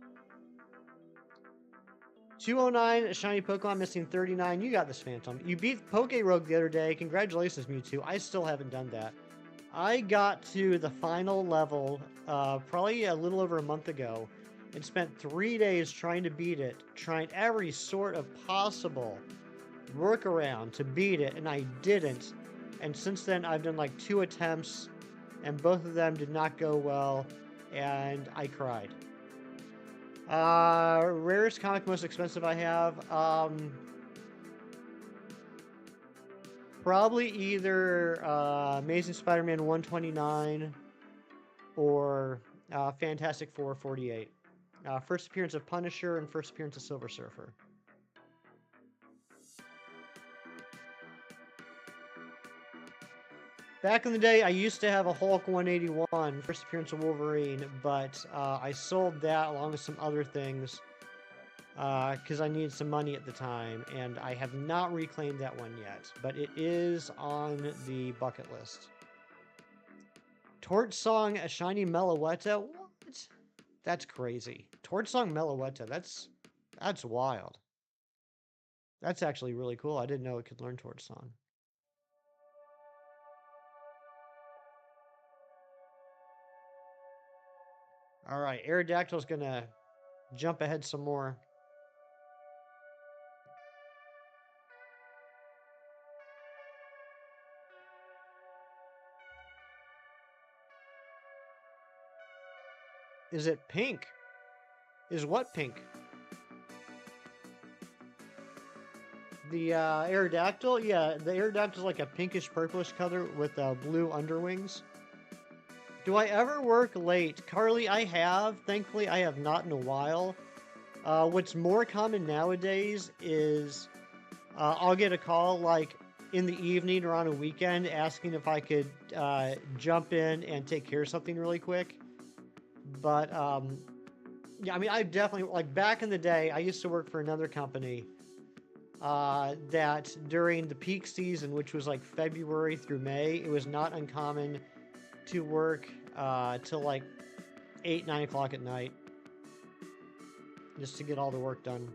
209, Shiny Pokemon missing 39. You got this, Phantom. You beat Rogue the other day. Congratulations, Mewtwo. I still haven't done that. I got to the final level probably a little over a month ago and spent 3 days trying to beat it, trying every sort of possible workaround to beat it, and I didn't. And since then, I've done like 2 attempts, and both of them did not go well, and I cried. Rarest comic, most expensive I have. Probably either Amazing Spider-Man 129 or Fantastic Four 48. First appearance of Punisher and first appearance of Silver Surfer. Back in the day, I used to have a Hulk 181, first appearance of Wolverine, but I sold that along with some other things because I needed some money at the time, and I have not reclaimed that one yet, but it is on the bucket list. Torch Song, a shiny Meloetta? What? That's crazy. Torch Song Meloetta, that's wild. That's actually really cool. I didn't know it could learn Torch Song. All right, Aerodactyl's gonna jump ahead some more. Is it pink? Is what pink? The Aerodactyl? Yeah, the Aerodactyl's like a pinkish purplish color with blue underwings. Do I ever work late? Carly, I have. Thankfully, I have not in a while. What's more common nowadays is I'll get a call like in the evening or on a weekend asking if I could jump in and take care of something really quick. But yeah, I mean, I definitely, like back in the day, I used to work for another company that during the peak season, which was like February through May, it was not uncommon to work till like 8, 9 o'clock at night just to get all the work done.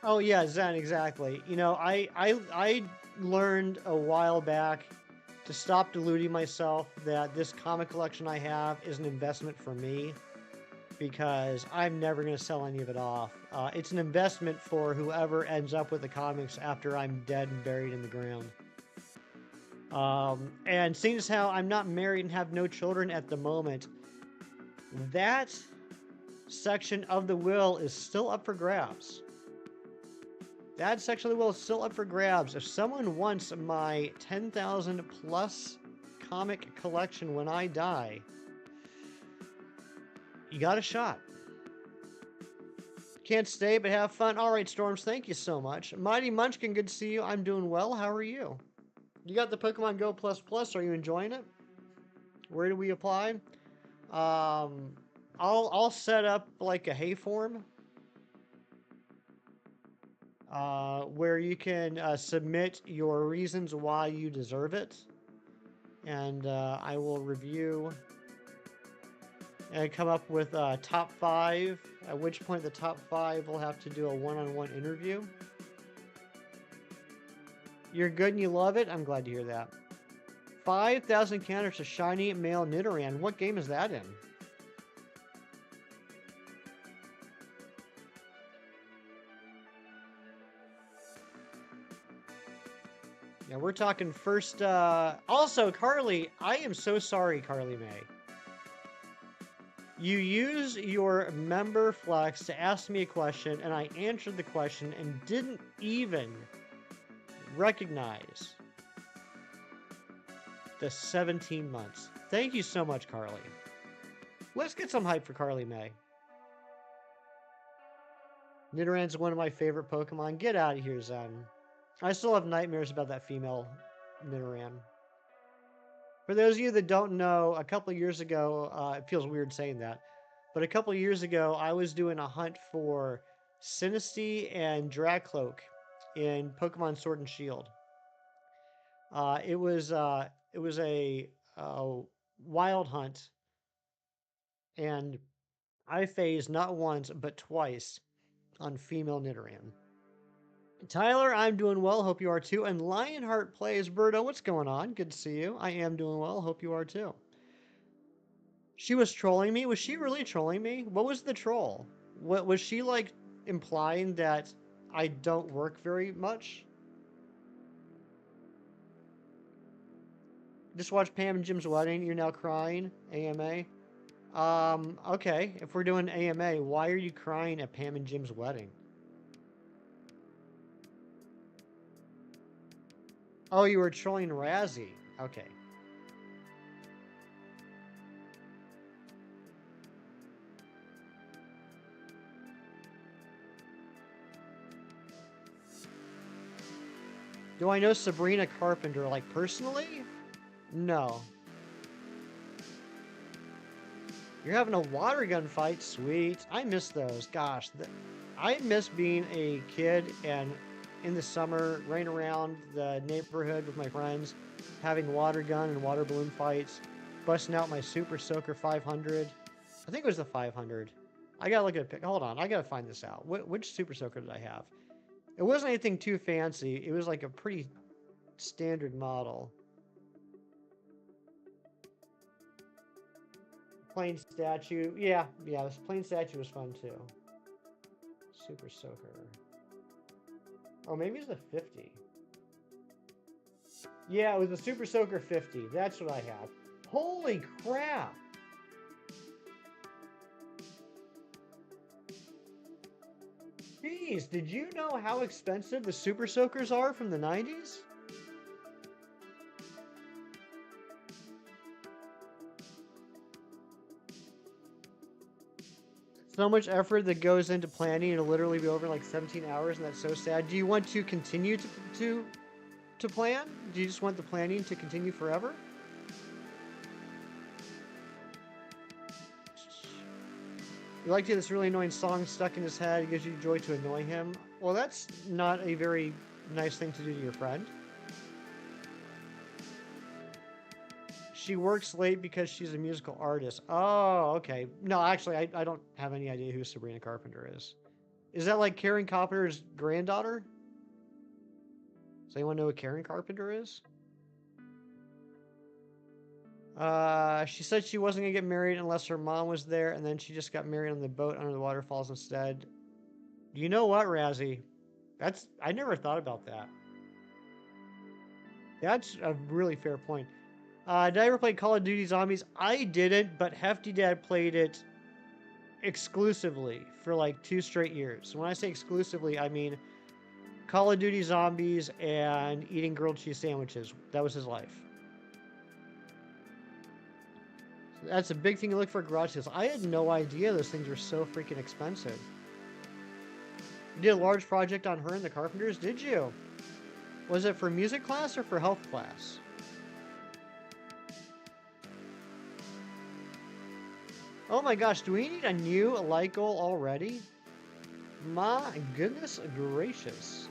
Oh yeah, Zen, exactly. You know, I learned a while back to stop deluding myself that this comic collection I have is an investment for me because I'm never going to sell any of it off. It's an investment for whoever ends up with the comics after I'm dead and buried in the ground. And seeing as how I'm not married and have no children at the moment, that section of the will is still up for grabs. That section of the will is still up for grabs. If someone wants my 10,000 plus comic collection when I die, you got a shot. Can't stay, but have fun. All right, Storms, thank you so much. Mighty Munchkin, good to see you. I'm doing well. How are you? You got the Pokemon Go Plus Plus. Are you enjoying it? Where do we apply? I'll set up like a hay form where you can submit your reasons why you deserve it, and I will review and come up with top 5, at which point the top 5 will have to do a one-on-one interview. You're good and you love it? I'm glad to hear that. 5,000 counters to shiny male Nidoran. What game is that in? Yeah, we're talking first. Also, Carly, I am so sorry, Carly May. You use your member flex to ask me a question, and I answered the question and didn't even recognize the 17 months. Thank you so much, Carly. Let's get some hype for Carly May. Nidorann's one of my favorite Pokemon. Get out of here, Zen. I still have nightmares about that female Nidoran. For those of you that don't know, a couple of years ago, it feels weird saying that, but a couple of years ago, I was doing a hunt for Sinistea and Dracloak in Pokemon Sword and Shield. It was a wild hunt, and I phased not once but twice on female Nidoran. Tyler, I'm doing well. Hope you are too. And Lionheart plays Birdo. What's going on? Good to see you. I am doing well. Hope you are too. She was trolling me. Was she really trolling me? What was the troll? What was she like implying that I don't work very much? Just watch Pam and Jim's wedding. You're now crying. AMA. Okay. If we're doing AMA, why are you crying at Pam and Jim's wedding? Oh, you were trolling Razzie. Okay. Do I know Sabrina Carpenter, like, personally? No. You're having a water gun fight? Sweet. I miss those. Gosh. I miss being a kid and in the summer running around the neighborhood with my friends, having water gun and water balloon fights, busting out my Super Soaker 500. I think it was the 500. I gotta look at a pic. Hold on. I gotta find this out. Which Super Soaker did I have? It wasn't anything too fancy. It was like a pretty standard model. Plain statue. Yeah, this plain statue was fun too. Super Soaker. Oh, maybe it's a 50. Yeah, it was a Super Soaker 50. That's what I have. Holy crap! Jeez, did you know how expensive the Super Soakers are from the 90s? So much effort that goes into planning. It'll literally be over in like 17 hours, and that's so sad. Do you want to continue to plan? Do you just want the planning to continue forever? You like to hear this really annoying song stuck in his head. It gives you joy to annoy him. Well, that's not a very nice thing to do to your friend. She works late because she's a musical artist. Oh, okay. No, actually, I don't have any idea who Sabrina Carpenter is. Is that like Karen Carpenter's granddaughter? Does anyone know who Karen Carpenter is? She said she wasn't gonna get married unless her mom was there, and then she just got married on the boat under the waterfalls instead. You know what, Razzie? I never thought about that. That's a really fair point. Did I ever play Call of Duty Zombies? I didn't, but Hefty Dad played it exclusively for like 2 straight years. When I say exclusively, I mean Call of Duty Zombies and eating grilled cheese sandwiches. That was his life. That's a big thing to look for at garage sales. I had no idea those things were so freaking expensive. You did a large project on her and the Carpenters, did you? Was it for music class or for health class? Oh my gosh, do we need a new light goal already? My goodness gracious.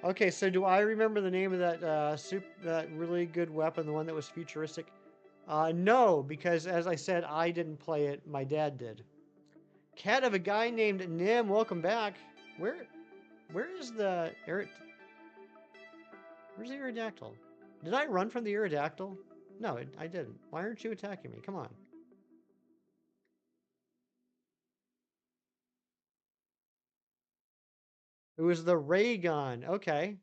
Okay, so do I remember the name of that that really good weapon, the one that was futuristic? No, because as I said, I didn't play it. My dad did. Cat of a guy named Nim. Welcome back. Where is the Where's the Aerodactyl? Did I run from the Aerodactyl? No, I didn't. Why aren't you attacking me? Come on. It was the ray gun. Okay.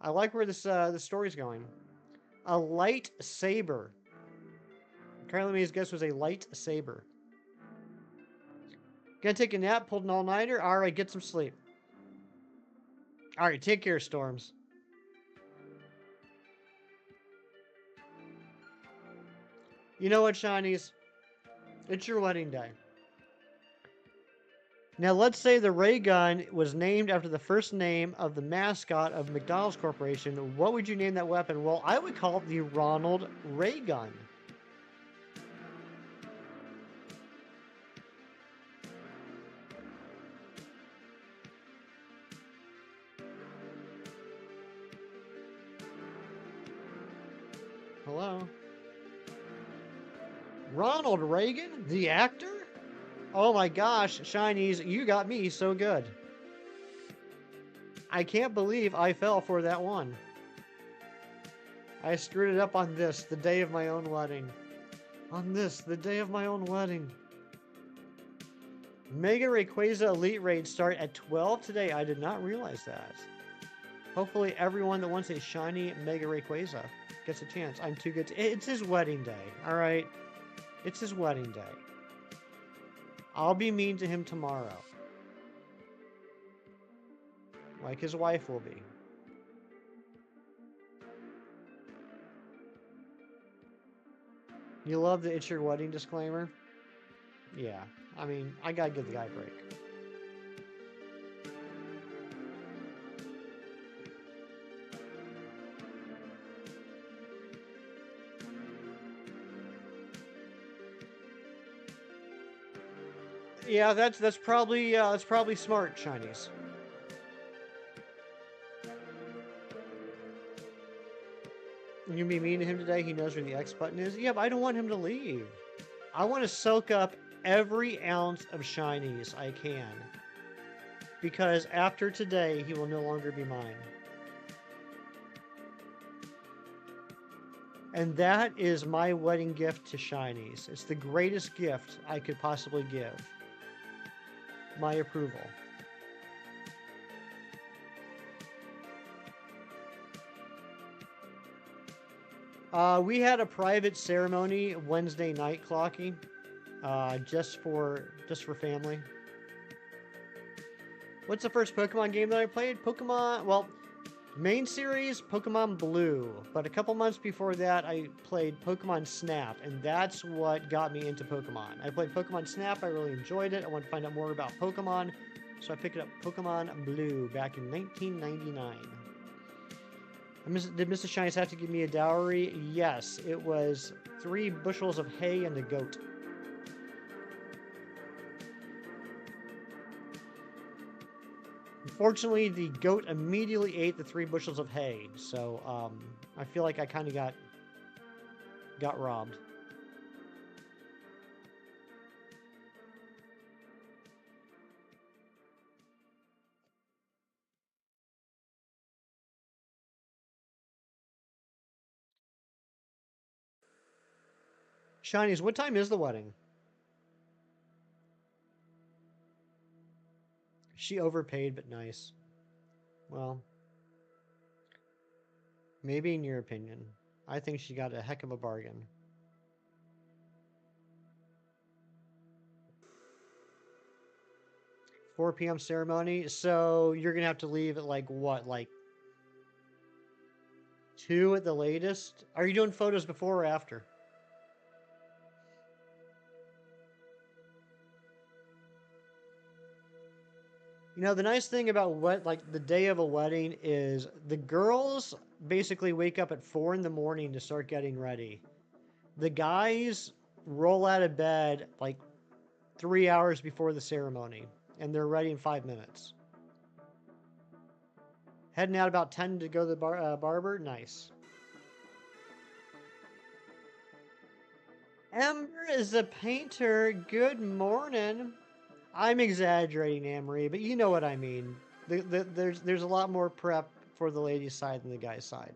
I like where the story's going. A lightsaber. Apparently his guess was a lightsaber. Gonna take a nap, pulled an all-nighter. Alright, get some sleep. Alright, take care, Storms. You know what, Shinies? It's your wedding day. Now, let's say the ray gun was named after the first name of the mascot of McDonald's Corporation. What would you name that weapon? Well, I would call it the Ronald Ray Gun. Hello? Ronald Reagan? The actor? Oh my gosh, Shinies, you got me so good. I can't believe I fell for that one. I screwed it up on this, the day of my own wedding. On this, the day of my own wedding. Mega Rayquaza Elite Raids start at 12 today. I did not realize that. Hopefully everyone that wants a shiny Mega Rayquaza gets a chance. I'm too good to... It's his wedding day, alright? It's his wedding day. I'll be mean to him tomorrow. Like his wife will be. You love the it's your wedding disclaimer? Yeah. I mean, I gotta give the guy a break. Yeah, that's probably smart, Chinese. You be mean to him today? He knows where the X button is? Yeah, but I don't want him to leave. I want to soak up every ounce of shinies I can. Because after today, he will no longer be mine. And that is my wedding gift to shinies. It's the greatest gift I could possibly give. My approval. We had a private ceremony Wednesday night, Clocky, just for family. What's the first Pokemon game that I played? Pokemon, well, main series, Pokemon Blue. But a couple months before that, I played Pokemon Snap, and that's what got me into Pokemon. I played Pokemon Snap, I really enjoyed it. I wanted to find out more about Pokemon, so I picked up Pokemon Blue back in 1999. Did Mr. Shinies have to give me a dowry? Yes, it was 3 bushels of hay and a goat. Unfortunately, the goat immediately ate the 3 bushels of hay, so I feel like I kind of got robbed. Shinies, what time is the wedding? She overpaid, but nice. Well, maybe in your opinion. I think she got a heck of a bargain. $4 p.m. ceremony, so you're gonna have to leave at like what, like 2 at the latest? Are you doing photos before or after? You know, the nice thing about the day of a wedding is the girls basically wake up at 4 in the morning to start getting ready. The guys roll out of bed like 3 hours before the ceremony, and they're ready in 5 minutes. Heading out about 10 to go to the barber? Nice. Ember is a painter. Good morning. I'm exaggerating, Anne-Marie, but you know what I mean. There's a lot more prep for the ladies' side than the guys' side.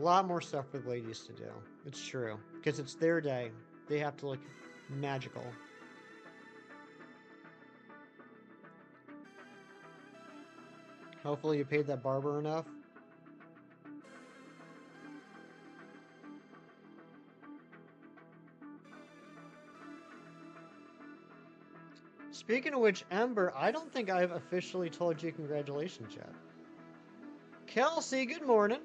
lot more stuff for the ladies to do. It's true. Because it's their day. They have to look magical. Hopefully you paid that barber enough. Speaking of which, Ember, I don't think I've officially told you congratulations yet. Kelsey, good morning.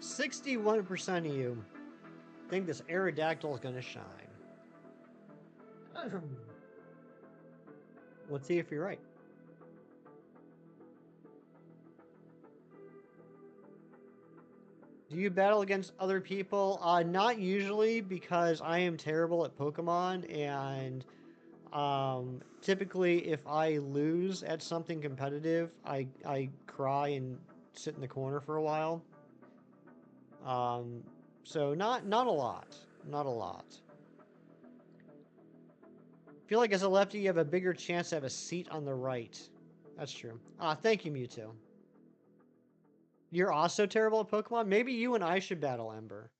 "61% of you think this Aerodactyl is going to shine." Let's see if you're right. Do you battle against other people? Not usually, because I am terrible at Pokemon, and typically if I lose at something competitive, I cry and sit in the corner for a while. So not a lot. Not a lot. I feel like as a lefty, you have a bigger chance to have a seat on the right. That's true. Thank you, Mewtwo. You're also terrible at Pokemon? Maybe you and I should battle, Ember.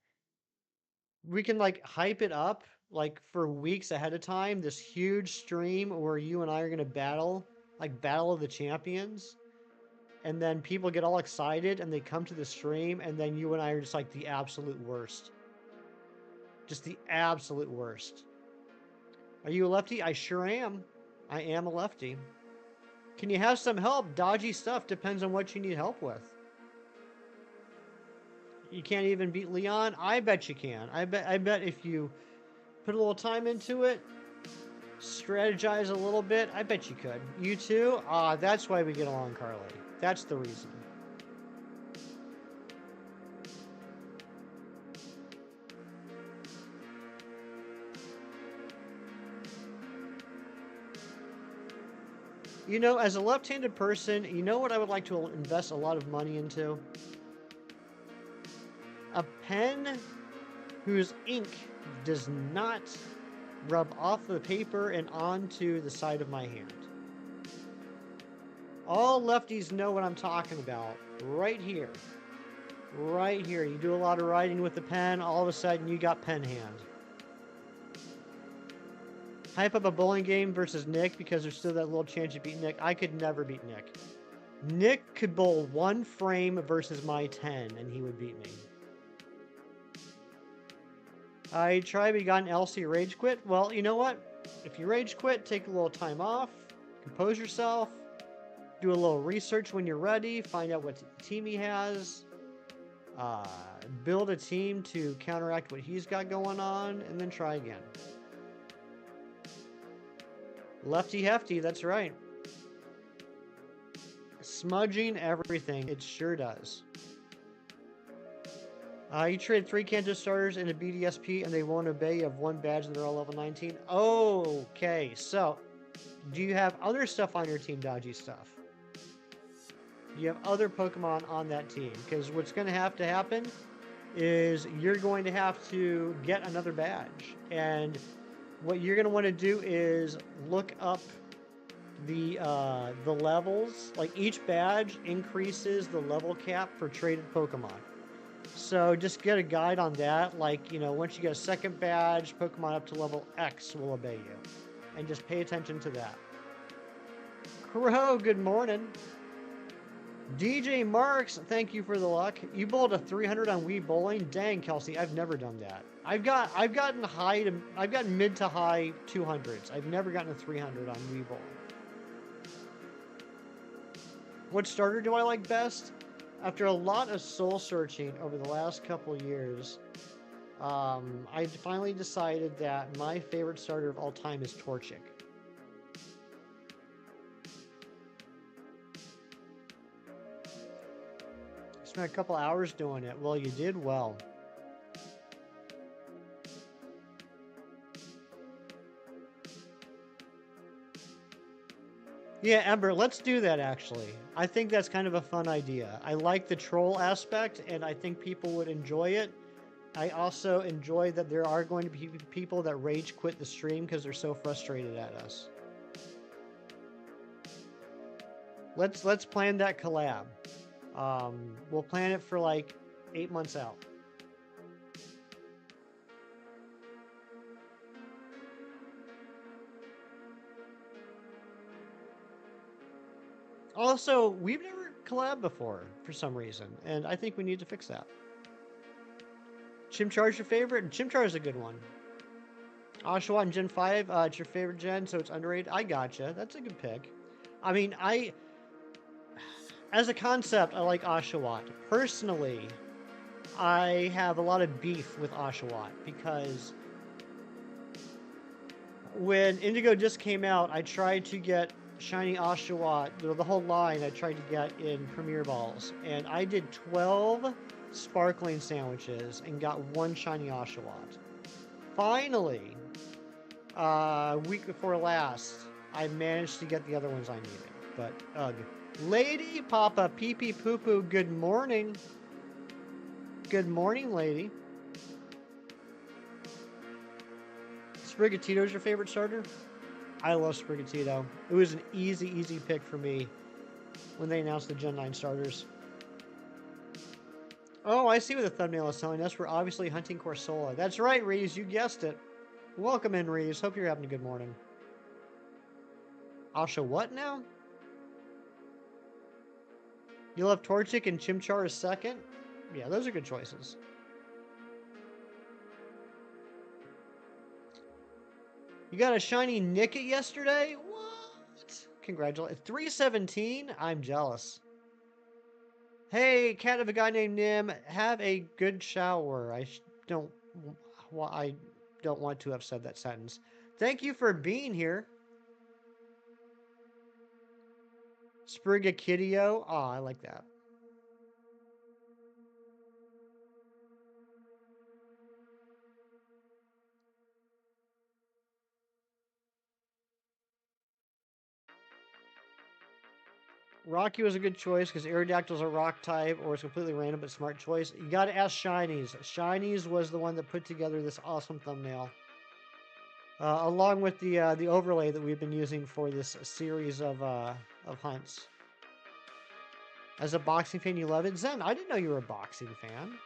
We can, like, hype it up, like, for weeks ahead of time, this huge stream where you and I are going to battle, like, Battle of the Champions. And then people get all excited and they come to the stream, and then you and I are just, like, the absolute worst. Just the absolute worst. Are you a lefty? I sure am. I am a lefty. Can you have some help? Dodgy stuff depends on what you need help with. You can't even beat Leon? I bet you can. I bet if you put a little time into it, strategize a little bit, I bet you could. You too? That's why we get along, Carly. That's the reason. You know, as a left-handed person, you know what I would like to invest a lot of money into? A pen whose ink does not rub off the paper and onto the side of my hand. All lefties know what I'm talking about. Right here. Right here. You do a lot of writing with the pen, all of a sudden you got pen hand. Hype up a bowling game versus Nick because there's still that little chance you beat Nick. I could never beat Nick. Nick could bowl one frame versus my 10 and he would beat me. I tried, but you got an LC rage quit. Well, you know what? If you rage quit, take a little time off, compose yourself, do a little research when you're ready, find out what team he has, build a team to counteract what he's got going on, and then try again. Lefty hefty, that's right. Smudging everything, it sure does. You trade 3 Kanto starters in a BDSP and they won't obey. You have 1 badge and they're all level 19. Okay, so do you have other stuff on your team, dodgy stuff? You have other Pokemon on that team, because what's going to happen is you're going to have to get another badge. And what you're going to want to do is look up the levels. Like, each badge increases the level cap for traded Pokemon. So just get a guide on that. Like, you know, once you get a 2nd badge, Pokemon up to level X will obey you. And just pay attention to that. Crow, good morning. DJ Marks, thank you for the luck. You bowled a 300 on Wii Bowling? Dang, Kelsey, I've never done that. I've gotten mid to high 200s. I've never gotten a 300 on Wii Bowling. What starter do I like best? After a lot of soul searching over the last couple years, I finally decided that my favorite starter of all time is Torchic. Spent a couple hours doing it. Well, you did well. Yeah, Ember, let's do that actually. I think that's kind of a fun idea. I like the troll aspect, and I think people would enjoy it. I also enjoy that there are going to be people that rage quit the stream because they're so frustrated at us. Let's plan that collab. We'll plan it for like 8 months out. Also, we've never collabed before for some reason, and I think we need to fix that. Chimchar's your favorite? Chimchar is a good one. Oshawott in Gen 5, it's your favorite gen, so it's underrated. I gotcha. That's a good pick. I mean, as a concept, I like Oshawott. Personally, I have a lot of beef with Oshawott because when Indigo just came out, I tried to get Shiny Oshawott, the whole line I tried to get in Premier Balls, and I did 12 sparkling sandwiches and got one Shiny Oshawott. Finally, week before last, I managed to get the other ones I needed. But, ugh. Lady Papa Pee Pee Poo Poo, good morning. Good morning, lady. Sprigatito's your favorite starter? I love Sprigatito. It was an easy pick for me when they announced the Gen 9 starters. Oh, I see what the thumbnail is telling us. We're obviously hunting Corsola. That's right, Reese. You guessed it. Welcome in, Reese. Hope you're having a good morning. Asha what now? You love Torchic and Chimchar as second? Yeah, those are good choices. You got a shiny Nickit yesterday? What? Congratulations. 317? I'm jealous. Hey, cat of a guy named Nim, have a good shower. I don't want to have said that sentence. Thank you for being here. Sprigatito. Oh, I like that. Rocky was a good choice because Aerodactyl's a rock type, or it's completely random but smart choice. You gotta ask Shinies. Shinies was the one that put together this awesome thumbnail. Along with the overlay that we've been using for this series of hunts. As a boxing fan, you love it? Zen, I didn't know you were a boxing fan.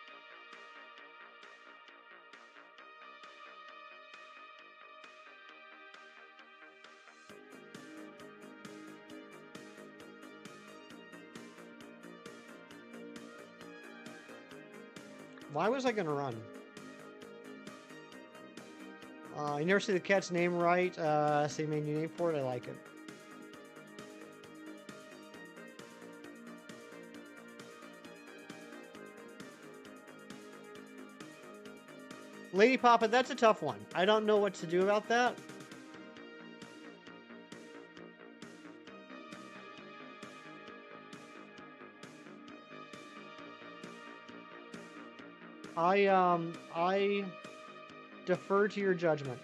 Why was I gonna run? You never see the cat's name right. So you made a new name for it. I like it. Lady Papa, that's a tough one. I don't know what to do about that. I defer to your judgment.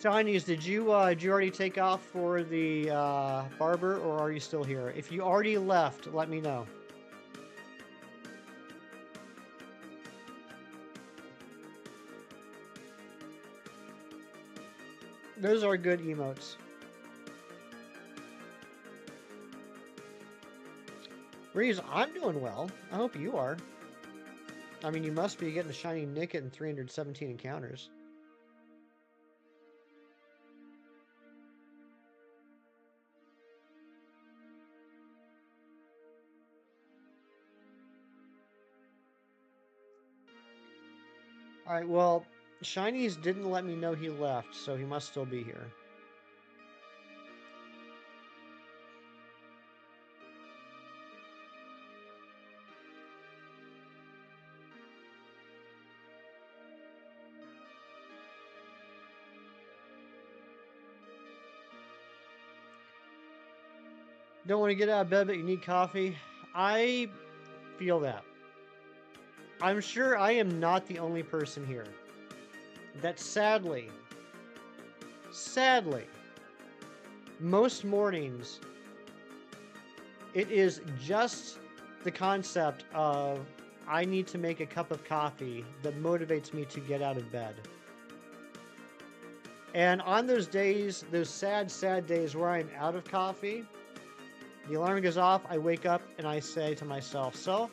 Chinese, did you already take off for the barber, or are you still here? If you already left, let me know. Those are good emotes. Reese, I'm doing well. I hope you are. I mean, you must be getting a shiny Nickit in 317 encounters. Alright, well, Shinies didn't let me know he left, so he must still be here. Don't want to get out of bed, but you need coffee. I feel that. I'm sure I am not the only person here that sadly, most mornings, it is just the concept of I need to make a cup of coffee that motivates me to get out of bed. And on those days, those sad, sad days where I'm out of coffee, the alarm goes off, I wake up and I say to myself, so,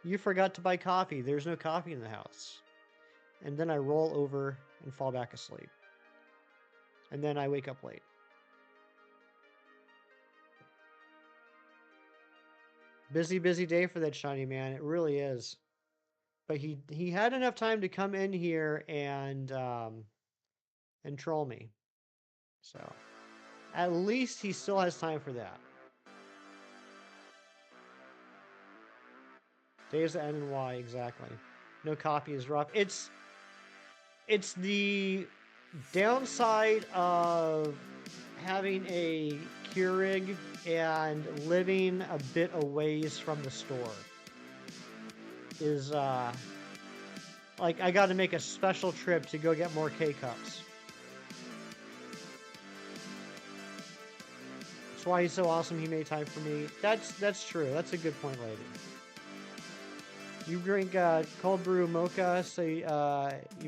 you forgot to buy coffee. There's no coffee in the house. And then I roll over and fall back asleep. And then I wake up late. Busy, busy day for that shiny man. It really is. But he had enough time to come in here and troll me. So at least he still has time for that. Days that end in Y, exactly. No copy is rough. It's the downside of having a Keurig and living a bit a ways from the store. Is like I got to make a special trip to go get more K-Cups. That's why he's so awesome. He made time for me. That's true. That's a good point, lady. You drink cold brew mocha, so you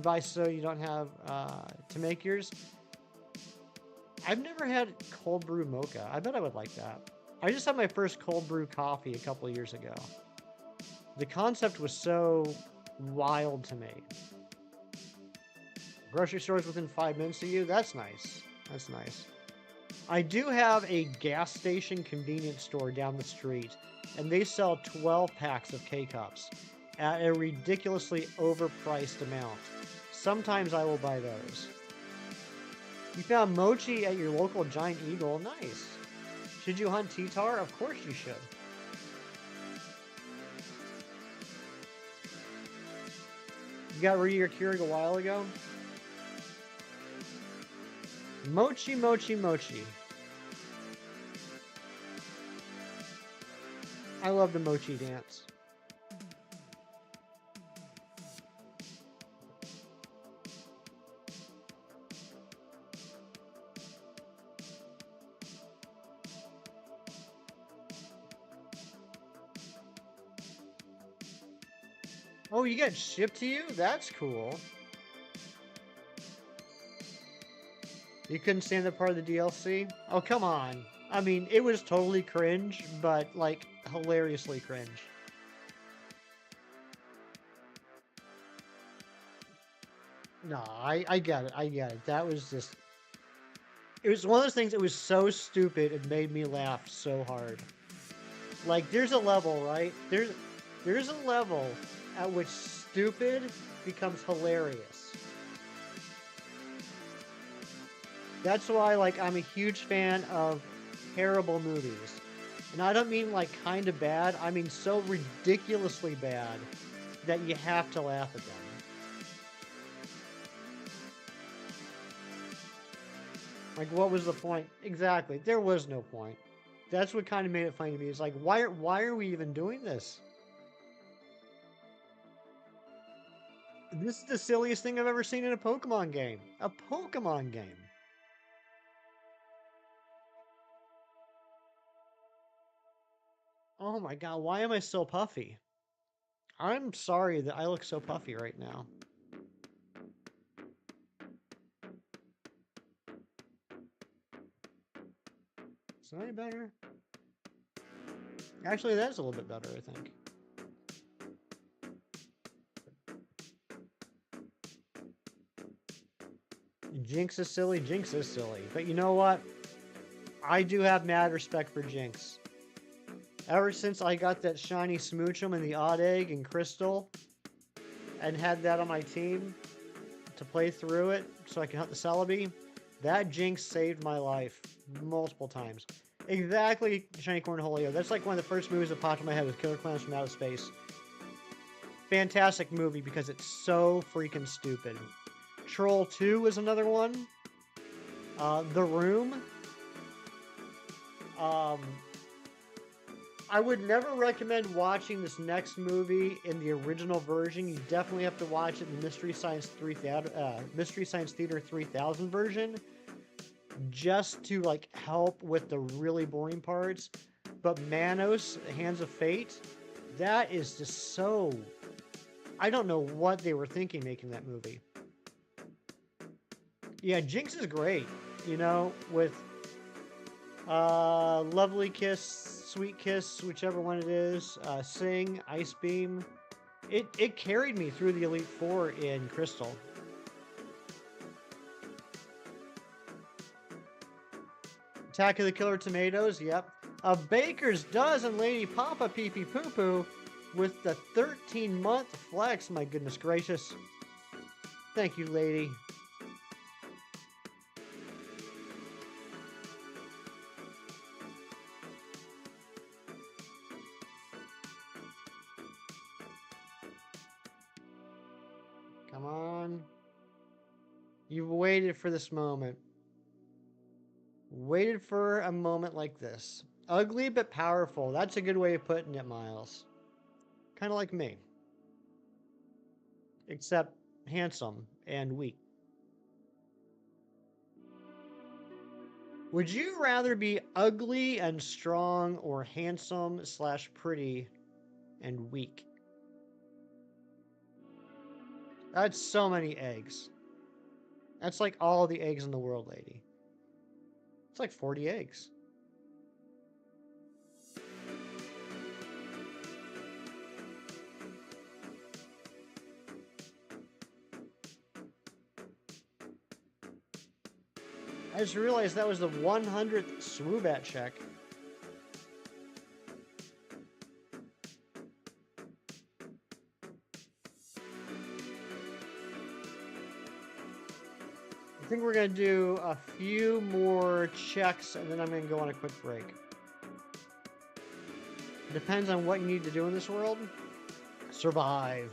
buy so you don't have to make yours. I've never had cold brew mocha. I bet I would like that. I just had my first cold brew coffee a couple of years ago. The concept was so wild to me. Grocery stores within 5 minutes of you? That's nice. That's nice. I do have a gas station convenience store down the street, and they sell 12 packs of K-Cups at a ridiculously overpriced amount. Sometimes I will buy those. You found mochi at your local Giant Eagle. Nice. Should you hunt T-Tar? Of course you should. You got rid of your Keurig a while ago? Mochi, mochi, mochi. I love the mochi dance. Oh, you got shipped to you? That's cool. You couldn't stand that part of the DLC? Oh, come on. I mean, it was totally cringe, but, like, hilariously cringe. No, I get it. I get it. That was just... It was one of those things that was so stupid it made me laugh so hard. Like, there's a level, right? There's a level at which stupid becomes hilarious. That's why, like, I'm a huge fan of terrible movies. And I don't mean, like, kind of bad. I mean so ridiculously bad that you have to laugh at them. Like, what was the point? Exactly. There was no point. That's what kind of made it funny to me. It's like, why are we even doing this? This is the silliest thing I've ever seen in a Pokemon game. A Pokemon game. Oh my god, why am I so puffy? I'm sorry that I look so puffy right now. Is that any better? Actually, that is a little bit better, I think. Jinx is silly, Jinx is silly. But you know what? I do have mad respect for Jinx. Ever since I got that shiny Smoochum and the Odd Egg and Crystal, and had that on my team to play through it so I can hunt the Celebi, that Jinx saved my life multiple times. Exactly, Shiny Cornholio. That's like one of the first movies that popped in my head was Killer Clowns from Outer Space. Fantastic movie because it's so freaking stupid. Troll 2 was another one. The Room. Um, I would never recommend watching this next movie in the original version. You definitely have to watch it in the Mystery Science Theater 3000 version, just to like help with the really boring parts. But Manos, Hands of Fate, that is just so. I don't know what they were thinking making that movie. Yeah, Jinx is great. You know, with Lovely Kiss, Sweet Kiss, whichever one it is, Sing, Ice Beam. It carried me through the Elite Four in Crystal. Attack of the Killer Tomatoes, yep. A Baker's Dozen Lady Papa Pee Pee Poo Poo with the 13-month flex. My goodness gracious. Thank you, lady. Come on. You've waited for this moment. Waited for a moment like this. Ugly but powerful. That's a good way of putting it, Miles. Kind of like me. Except handsome and weak. Would you rather be ugly and strong or handsome slash pretty and weak? That's so many eggs. That's like all the eggs in the world, lady. It's like 40 eggs. I just realized that was the 100th Swoobat check. I think we're going to do a few more checks and then I'm going to go on a quick break. Depends on what you need to do in this world. Survive.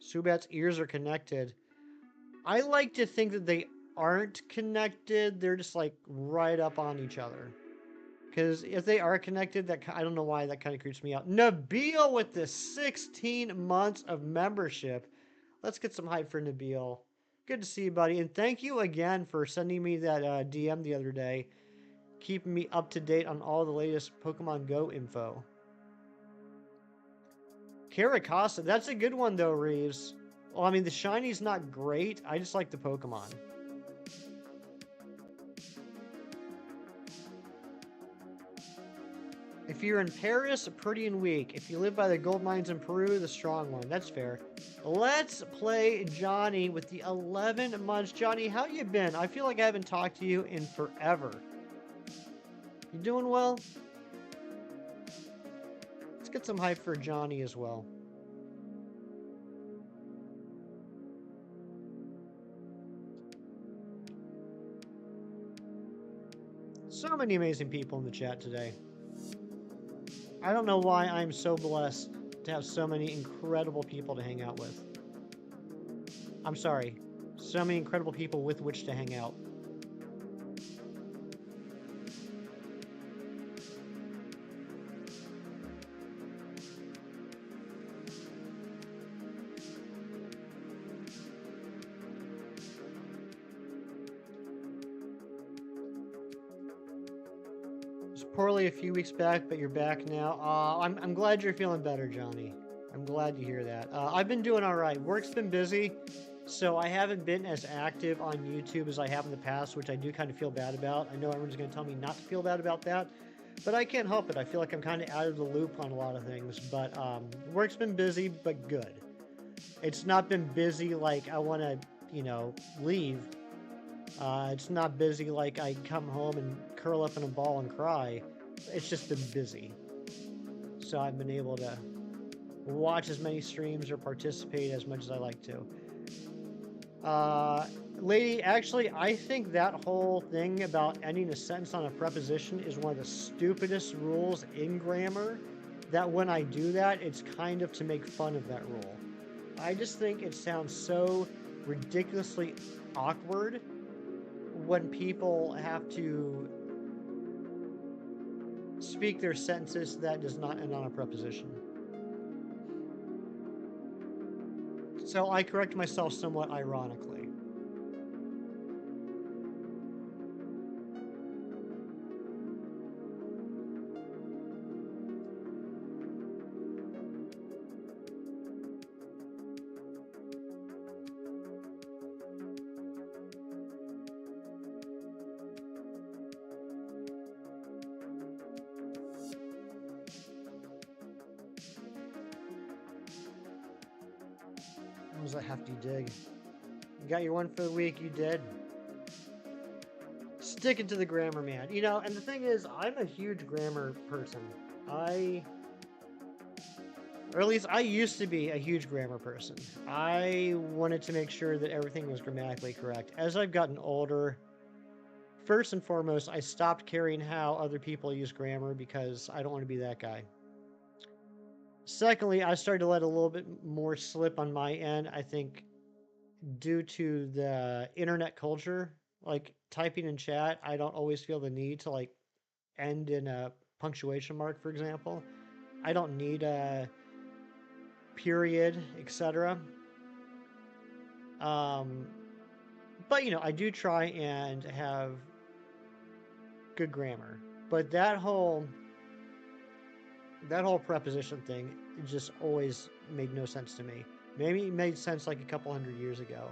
Subat's ears are connected. I like to think that they aren't connected. They're just like right up on each other. Because if they are connected, I don't know why that kind of creeps me out. Nabil with the 16 months of membership. Let's get some hype for Nabil. Good to see you, buddy. And thank you again for sending me that DM the other day. Keeping me up to date on all the latest Pokemon Go info. Caracasa, that's a good one though, Reeves. Well, I mean, the shiny's not great. I just like the Pokemon. If you're in Paris, pretty and weak. If you live by the gold mines in Peru, the strong one. That's fair. Let's play Johnny with the 11 months. Johnny, how you been? I feel like I haven't talked to you in forever. You doing well? Let's get some hype for Johnny as well. So many amazing people in the chat today. I don't know why I'm so blessed to have so many incredible people to hang out with. I'm sorry. So many incredible people with which to hang out. Poorly a few weeks back, but you're back now. I'm glad you're feeling better, Johnny. I'm glad to hear that. I've been doing all right. Work's been busy, so I haven't been as active on YouTube as I have in the past, which I do kind of feel bad about. I know everyone's going to tell me not to feel bad about that, but I can't help it. I feel like I'm kind of out of the loop on a lot of things, but work's been busy, but good. It's not been busy like I want to, leave. It's not busy like I come home and curl up in a ball and cry. It's just been busy. So I've been able to watch as many streams or participate as much as I like to. Lady, actually, I think that whole thing about ending a sentence on a preposition is one of the stupidest rules in grammar. That when I do that, it's kind of to make fun of that rule. I just think it sounds so ridiculously awkward when people have to speak their sentences that does not end on a preposition. So I correct myself somewhat ironically. That was a hefty dig. You got your one for the week, you did. Sticking to the grammar, man. You know, and the thing is, I'm a huge grammar person. Or at least I used to be a huge grammar person. I wanted to make sure that everything was grammatically correct. As I've gotten older, first and foremost, I stopped caring how other people use grammar because I don't want to be that guy. Secondly, I started to let a little bit more slip on my end, I think, due to the internet culture. Like typing in chat, I don't always feel the need to like end in a punctuation mark, for example. I don't need a period, etc. Um, but you know, I do try and have good grammar. But that whole preposition thing just always made no sense to me. Maybe it made sense like a couple hundred years ago.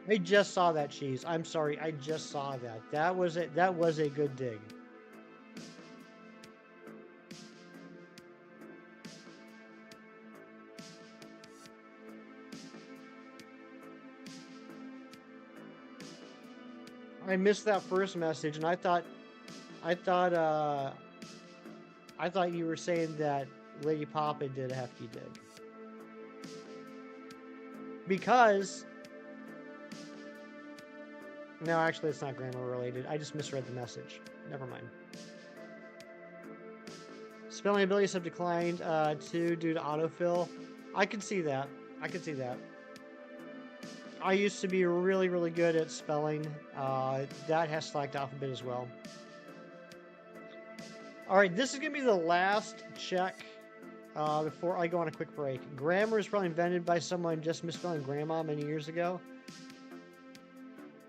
I just saw that, cheese. I'm sorry, I just saw that. That was it. That was a good dig. I missed that first message, and I thought, uh, I thought you were saying that Lady Papa did a hefty dig. Because, no, actually, it's not grammar related. I just misread the message. Never mind. Spelling abilities have declined too due to autofill. I can see that. I can see that. I used to be really, really good at spelling. That has slacked off a bit as well. All right, this is going to be the last check before I go on a quick break. Grammar is probably invented by someone just misspelling grandma many years ago.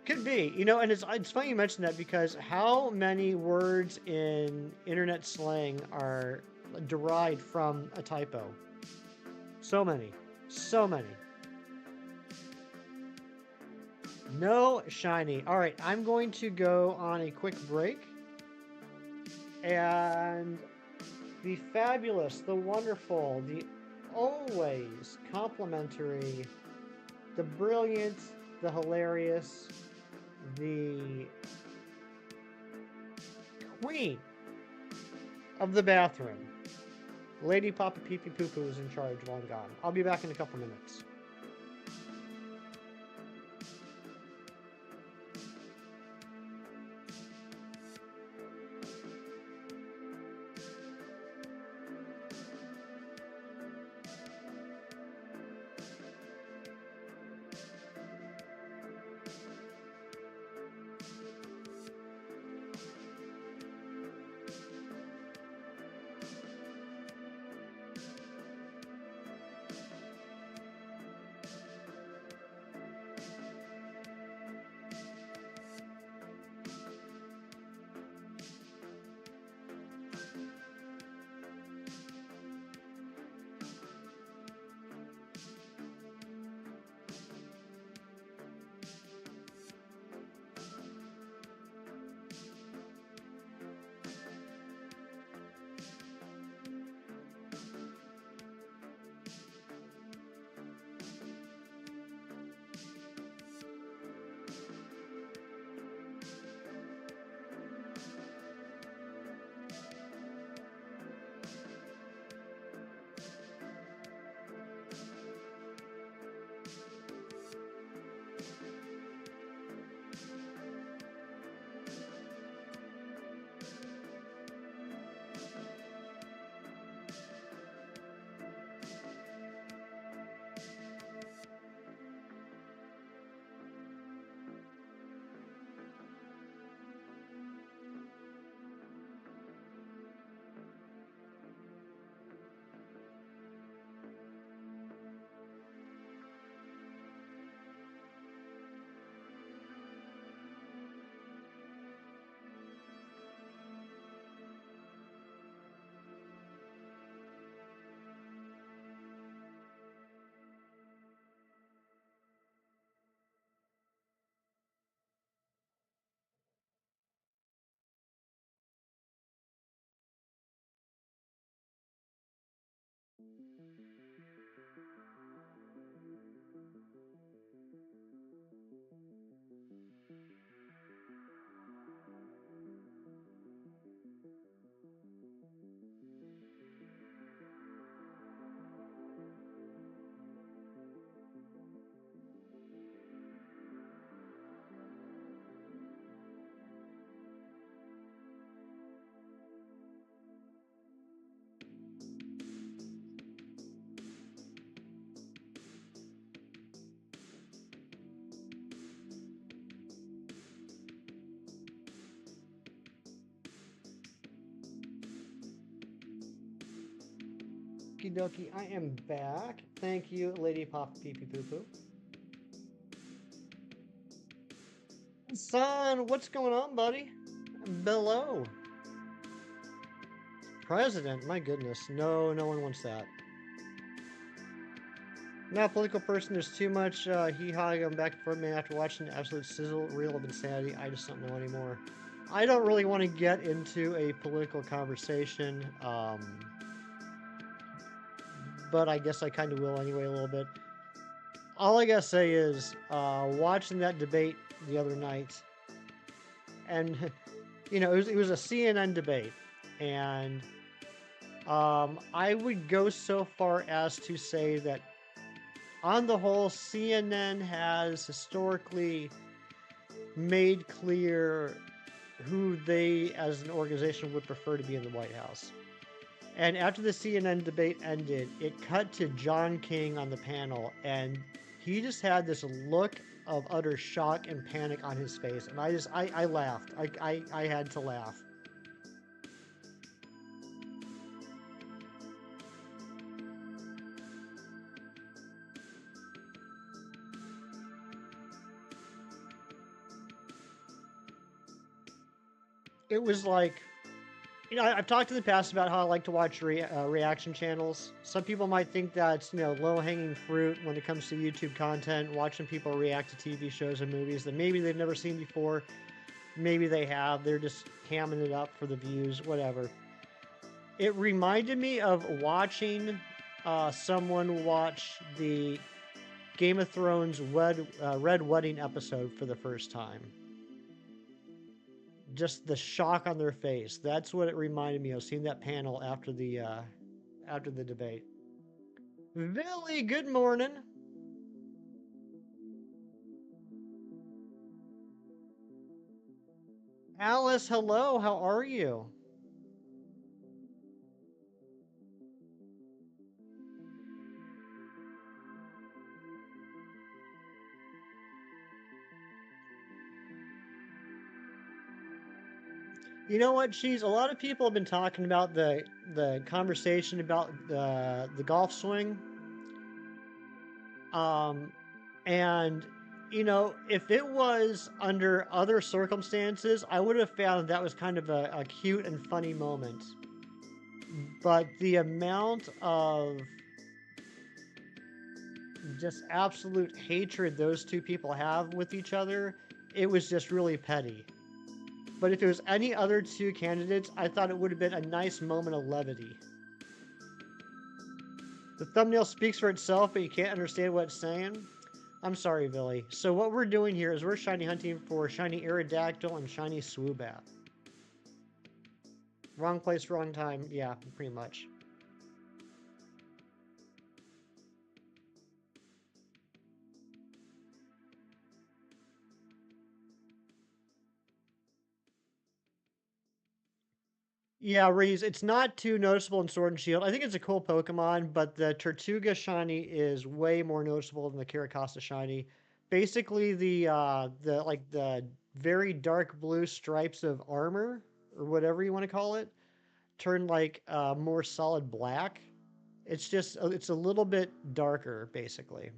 Could be, you know, and it's funny you mention that because how many words in internet slang are derived from a typo? So many. So many. No shiny. All right, I'm going to go on a quick break. And the fabulous, the wonderful, the always complimentary, the brilliant, the hilarious, the queen of the bathroom, Lady Papa Pee Pee Poo Poo is in charge while I'm gone. I'll be back in a couple minutes. Okie dokie, I am back. Thank you, Lady Pop Pee Pee Poo Poo. Son, what's going on, buddy? Below. President, my goodness. No, no one wants that. Not a political person, there's too much hee-haw going back and forth, man. After watching the absolute sizzle reel of insanity, I just don't know anymore. I don't really want to get into a political conversation, but I guess I kind of will anyway a little bit. All I gotta say is, watching that debate the other night, and you know, it was a CNN debate, and I would go so far as to say that, on the whole, CNN has historically made clear who they, as an organization, would prefer to be in the White House. And after the CNN debate ended, it cut to John King on the panel, and he just had this look of utter shock and panic on his face, and I laughed. I had to laugh. It was like, you know, I've talked in the past about how I like to watch reaction channels. Some people might think that's, you know, low-hanging fruit when it comes to YouTube content, watching people react to TV shows and movies that maybe they've never seen before. Maybe they have. They're just hamming it up for the views, whatever. It reminded me of watching someone watch the Game of Thrones Red Wedding episode for the first time. Just the shock on their face. That's what it reminded me of, seeing that panel after the debate. Billy, good morning. Alice, hello. How are you? You know what, Cheese? A lot of people have been talking about the conversation about the golf swing. Um, and you know, if it was under other circumstances, I would have found that was kind of a cute and funny moment. But the amount of just absolute hatred those two people have with each other, it was just really petty. But if it was any other two candidates, I thought it would have been a nice moment of levity. The thumbnail speaks for itself, but you can't understand what it's saying. I'm sorry, Billy. So what we're doing here is we're shiny hunting for shiny Aerodactyl and shiny Swoobat. Wrong place, wrong time. Yeah, pretty much. Yeah, Reese, it's not too noticeable in Sword and Shield. I think it's a cool Pokemon, but the Tortuga shiny is way more noticeable than the Kirikasa shiny. Basically, the very dark blue stripes of armor, or whatever you want to call it, turn like more solid black. It's just it's a little bit darker, basically.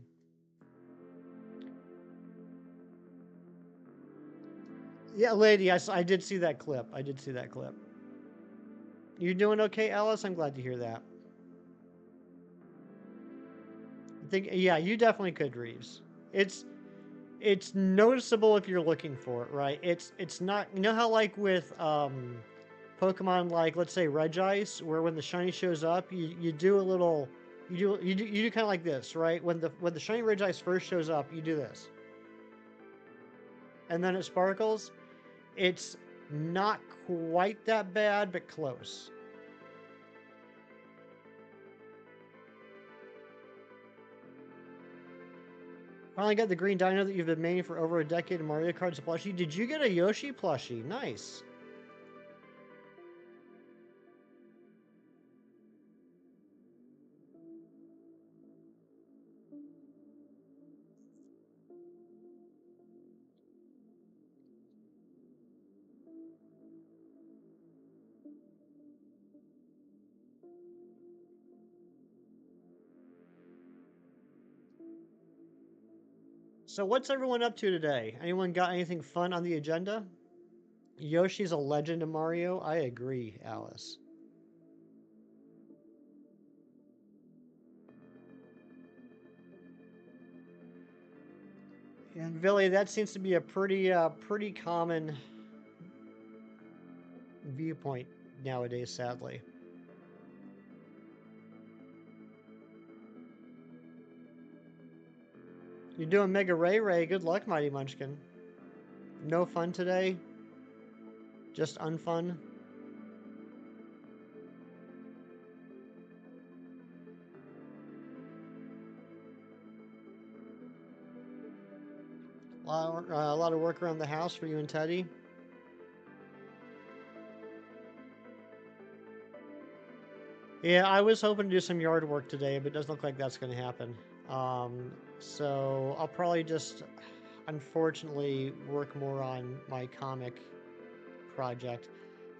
Yeah, lady, I did see that clip. I did see that clip. You're doing okay, Alice? I'm glad to hear that. I think, yeah, you definitely could, Reeves. It's noticeable if you're looking for it, right? It's not, you know how like with Pokemon like, let's say Regice, where when the shiny shows up, you do a little You do kind of like this, right? When the shiny ridge ice first shows up, you do this, and then it sparkles. It's not quite that bad, but close. Finally got the green dino that you've been making for over a decade in Mario Kart's plushie. Did you get a Yoshi plushie? Nice. So what's everyone up to today? Anyone got anything fun on the agenda? Yoshi's a legend of Mario. I agree, Alice. And Billy, that seems to be a pretty common viewpoint nowadays, sadly. You're doing Mega Ray Ray. Good luck, Mighty Munchkin. No fun today? Just unfun? A lot of work around the house for you and Teddy. Yeah, I was hoping to do some yard work today, but it doesn't look like that's going to happen. So I'll probably just, unfortunately, work more on my comic project.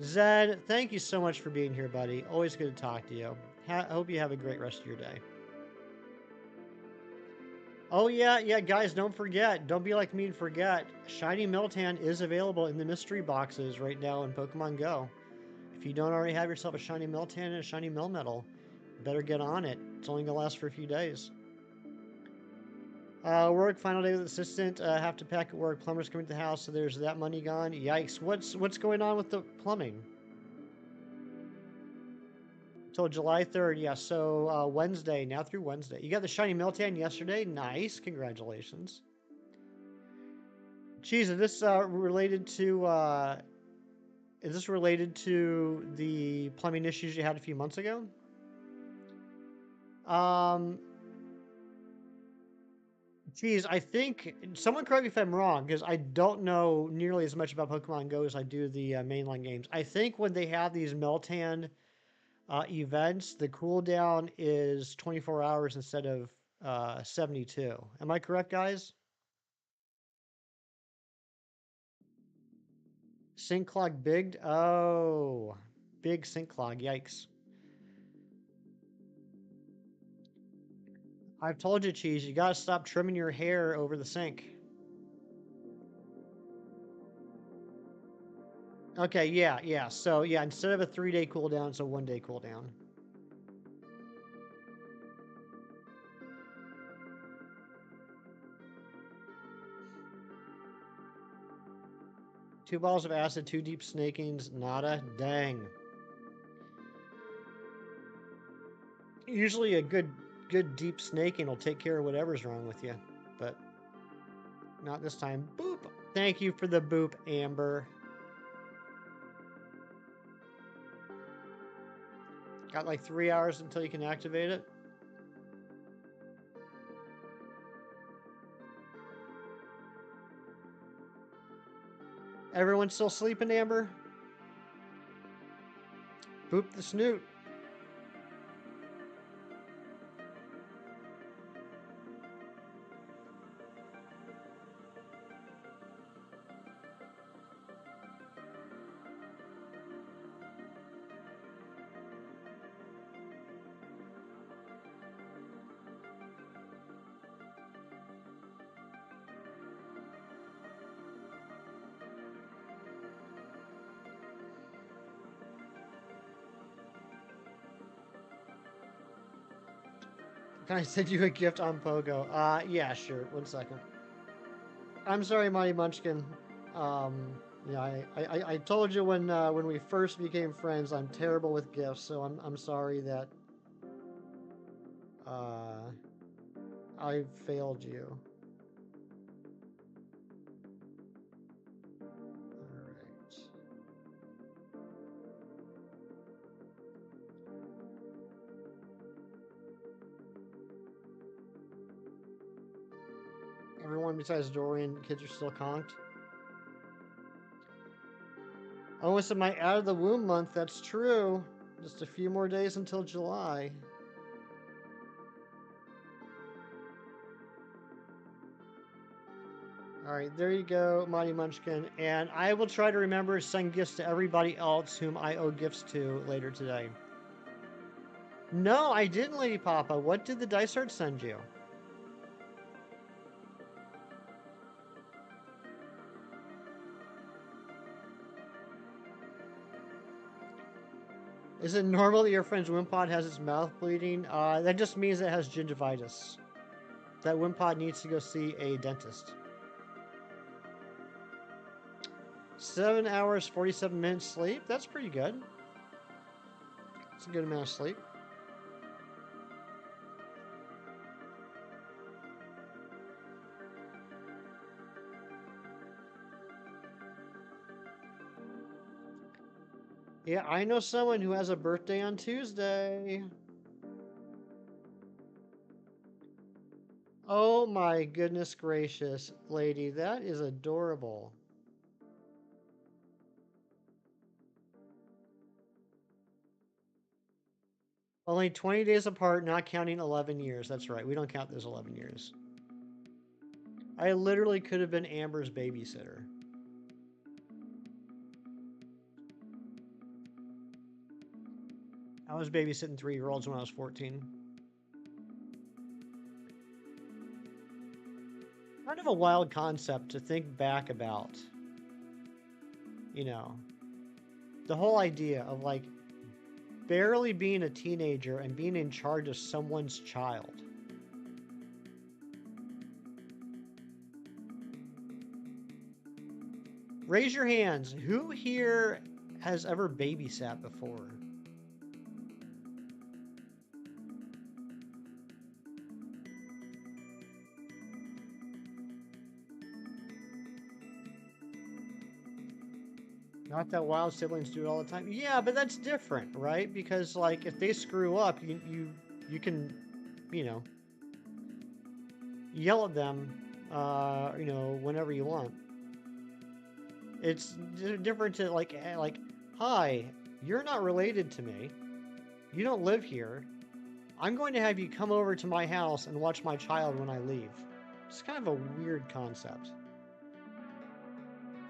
Zed, thank you so much for being here, buddy. Always good to talk to you. Hope you have a great rest of your day. Oh yeah, guys, don't forget. Don't be like me and forget. Shiny Miltank is available in the mystery boxes right now in Pokemon Go. If you don't already have yourself a shiny Miltank and a shiny Melmetal, better get on it. It's only gonna last for a few days. Work, final day with assistant. Have to pack at work. Plumber's coming to the house, so there's that money gone. Yikes! What's going on with the plumbing? Till July 3rd, yeah. So Wednesday, now through Wednesday. You got the shiny Miltank yesterday. Nice, congratulations. Geez, is this related to? Is this related to the plumbing issues you had a few months ago? Um, Geez, I think someone correct me if I'm wrong because I don't know nearly as much about Pokemon Go as I do the mainline games. I think when they have these Meltan events, the cooldown is 24 hours instead of 72. Am I correct, guys? Sync clog big? Oh, big sync clog. Yikes. I've told you, Cheese, you gotta stop trimming your hair over the sink. Okay, yeah. So, yeah, instead of a 3-day cooldown, it's a 1-day cooldown. 2 balls of acid, 2 deep snakings, nada. Dang. Usually a good deep snaking will take care of whatever's wrong with you, but not this time. Boop. Thank you for the boop, Amber. Got like 3 hours until you can activate it. Everyone's still sleeping, Amber? Boop the snoot. Can I send you a gift on Pogo? Yeah, sure. 1 second. I'm sorry, Mighty Munchkin. Um, yeah, I told you when we first became friends, I'm terrible with gifts, so I'm sorry that I failed you. Alright. Everyone besides Dorian, kids are still conked. Oh, it's my out of the womb month. That's true. Just a few more days until July. Alright, there you go, Mighty Munchkin. And I will try to remember to send gifts to everybody else whom I owe gifts to later today. No, I didn't, Lady Papa. What did the Dice Art send you? Is it normal that your friend's Wimpod has its mouth bleeding? That just means it has gingivitis. That Wimpod needs to go see a dentist. 7 hours, 47 minutes sleep? That's pretty good. It's a good amount of sleep. Yeah, I know someone who has a birthday on Tuesday. Oh my goodness gracious, lady, that is adorable. Only 20 days apart, not counting 11 years. That's right, we don't count those 11 years. I literally could have been Amber's babysitter. I was babysitting 3-year-olds when I was 14. Kind of a wild concept to think back about. You know, the whole idea of like barely being a teenager and being in charge of someone's child. Raise your hands. Who here has ever babysat before? Not that wild siblings do it all the time. Yeah, but that's different, right? Because like if they screw up, you can, you know, yell at them, you know, whenever you want. It's different to like, hi, you're not related to me. You don't live here. I'm going to have you come over to my house and watch my child when I leave. It's kind of a weird concept.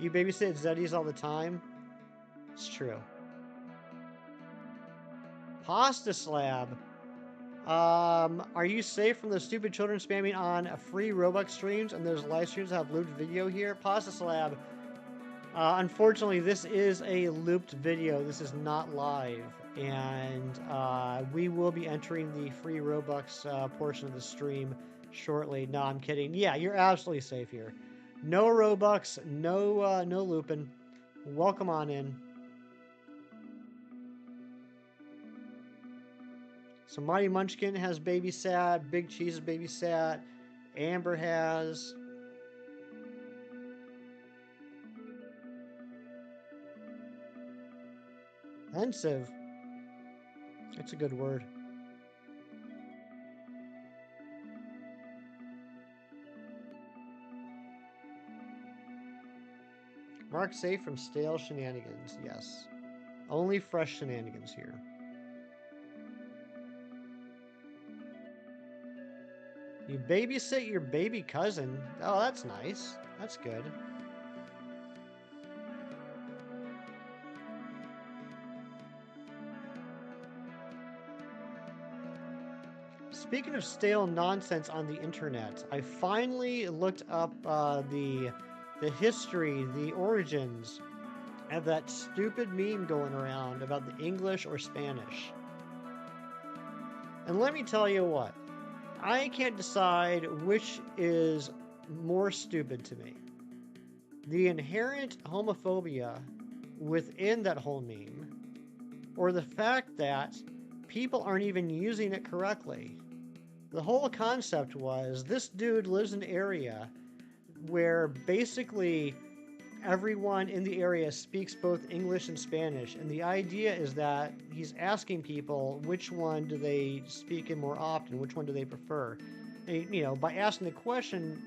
You babysit Zeddies all the time? It's true. Pasta Slab. Are you safe from the stupid children spamming on free Robux streams and those live streams that have looped video here? Pasta Slab. Unfortunately, this is a looped video. This is not live. And we will be entering the free Robux portion of the stream shortly. No, I'm kidding. Yeah, you're absolutely safe here. No Robux, no looping. Welcome on in. So Mighty Munchkin has babysat, Big Cheese has babysat, Amber has. Pensive. That's a good word. Mark safe from stale shenanigans. Yes. Only fresh shenanigans here. You babysit your baby cousin. Oh, that's nice. That's good. Speaking of stale nonsense on the internet, I finally looked up the history, the origins of that stupid meme going around about the English or Spanish. And let me tell you what, I can't decide which is more stupid to me. The inherent homophobia within that whole meme, or the fact that people aren't even using it correctly. The whole concept was this dude lives in an area where basically everyone in the area speaks both English and Spanish. And the idea is that he's asking people which one do they speak in more often, which one do they prefer. And, by asking the question,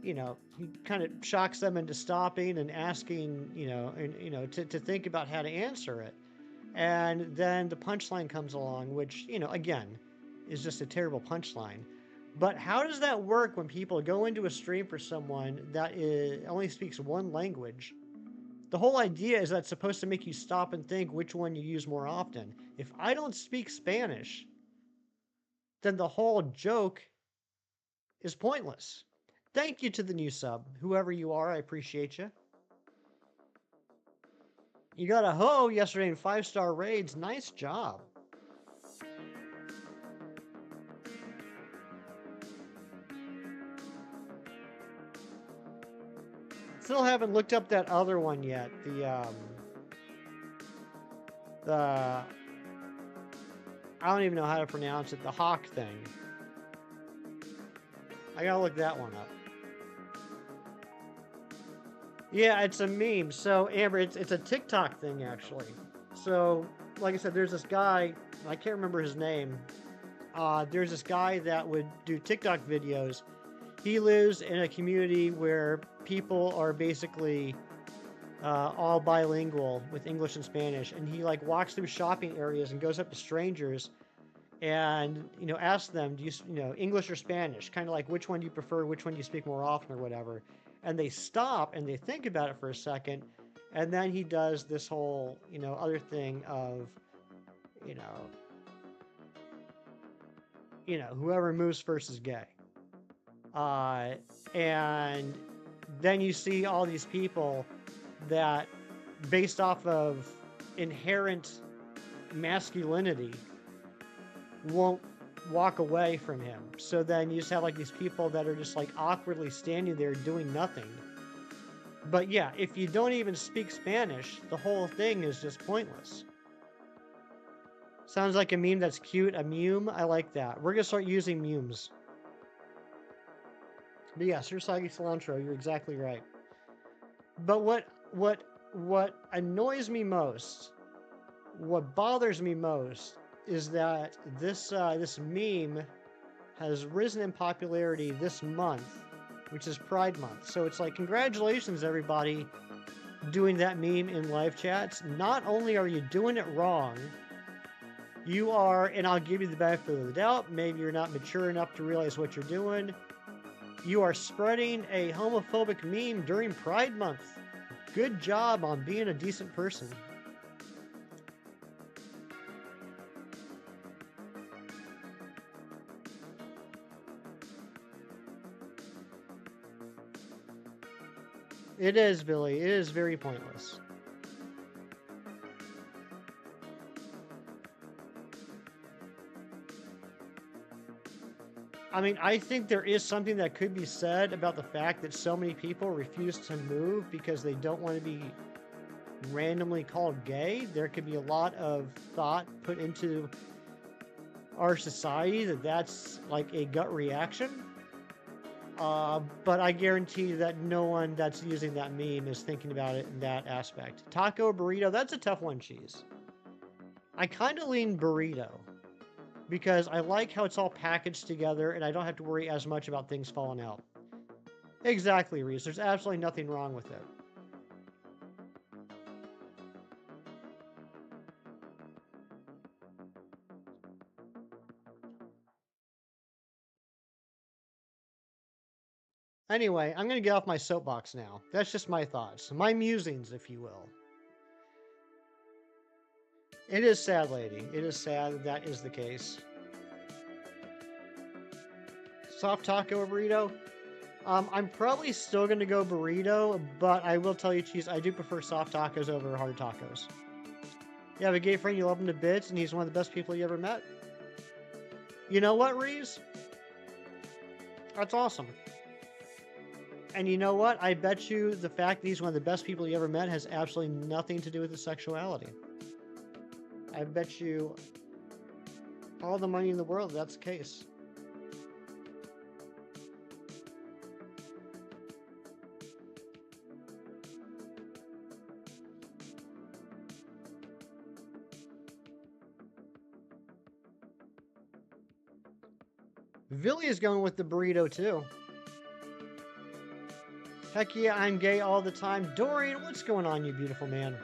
he kind of shocks them into stopping and asking, to think about how to answer it. And then the punchline comes along, which, again, is just a terrible punchline. But how does that work when people go into a stream for someone that only speaks one language? The whole idea is that it's supposed to make you stop and think which one you use more often. If I don't speak Spanish, then the whole joke is pointless. Thank you to the new sub. Whoever you are, I appreciate you. You got a hoe yesterday in 5-star raids. Nice job. Still haven't looked up that other one yet. The I don't even know how to pronounce it. The hawk thing. I gotta look that one up. Yeah, it's a meme. So, Amber, it's a TikTok thing, actually. So, like I said, there's this guy, I can't remember his name. There's this guy that would do TikTok videos. He lives in a community where people are basically all bilingual with English and Spanish. And he, like, walks through shopping areas and goes up to strangers and, asks them, do you, English or Spanish? Kind of like, which one do you prefer? Which one do you speak more often or whatever? And they stop and they think about it for a second, and then he does this whole, other thing of, whoever moves first is gay. And then you see all these people that, based off of inherent masculinity, won't walk away from him. So then you just have like these people that are just like awkwardly standing there doing nothing. But yeah, if you don't even speak Spanish, the whole thing is just pointless. Sounds like a meme that's cute. A meme? I like that. We're gonna start using memes. But yeah, Sursagi Cilantro, you're exactly right. But what annoys me most, what bothers me most, is that this meme has risen in popularity this month, which is Pride Month. So it's like, congratulations everybody doing that meme in live chats. Not only are you doing it wrong, you are, and I'll give you the benefit of the doubt, maybe you're not mature enough to realize what you're doing, you are spreading a homophobic meme during Pride Month. Good job on being a decent person. It is, Billy. It is very pointless. I mean, I think there is something that could be said about the fact that so many people refuse to move because they don't want to be randomly called gay. There could be a lot of thought put into our society that that's like a gut reaction. But I guarantee that no one that's using that meme is thinking about it in that aspect. Taco, burrito, that's a tough one, Cheese. I kind of lean burrito because I like how it's all packaged together and I don't have to worry as much about things falling out. Exactly, Reese. There's absolutely nothing wrong with it. Anyway, I'm going to get off my soapbox now. That's just my thoughts. My musings, if you will. It is sad, lady. It is sad that is the case. Soft taco or burrito? I'm probably still going to go burrito, but I will tell you, Cheese, I do prefer soft tacos over hard tacos. You have a gay friend, you love him to bits, and he's one of the best people you ever met? You know what, Reese? That's awesome. And you know what? I bet you the fact that he's one of the best people you ever met has absolutely nothing to do with his sexuality. I bet you all the money in the world that's the case. Villy is going with the burrito too. Heck yeah, I'm gay all the time. Dorian, what's going on, you beautiful man?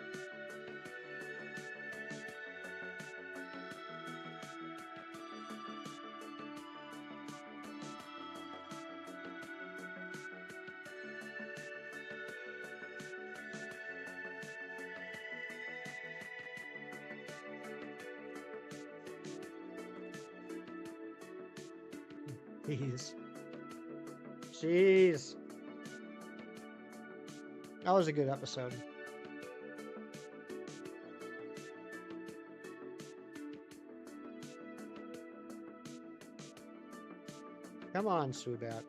Jeez. Jeez. That was a good episode. Come on, Swoobat.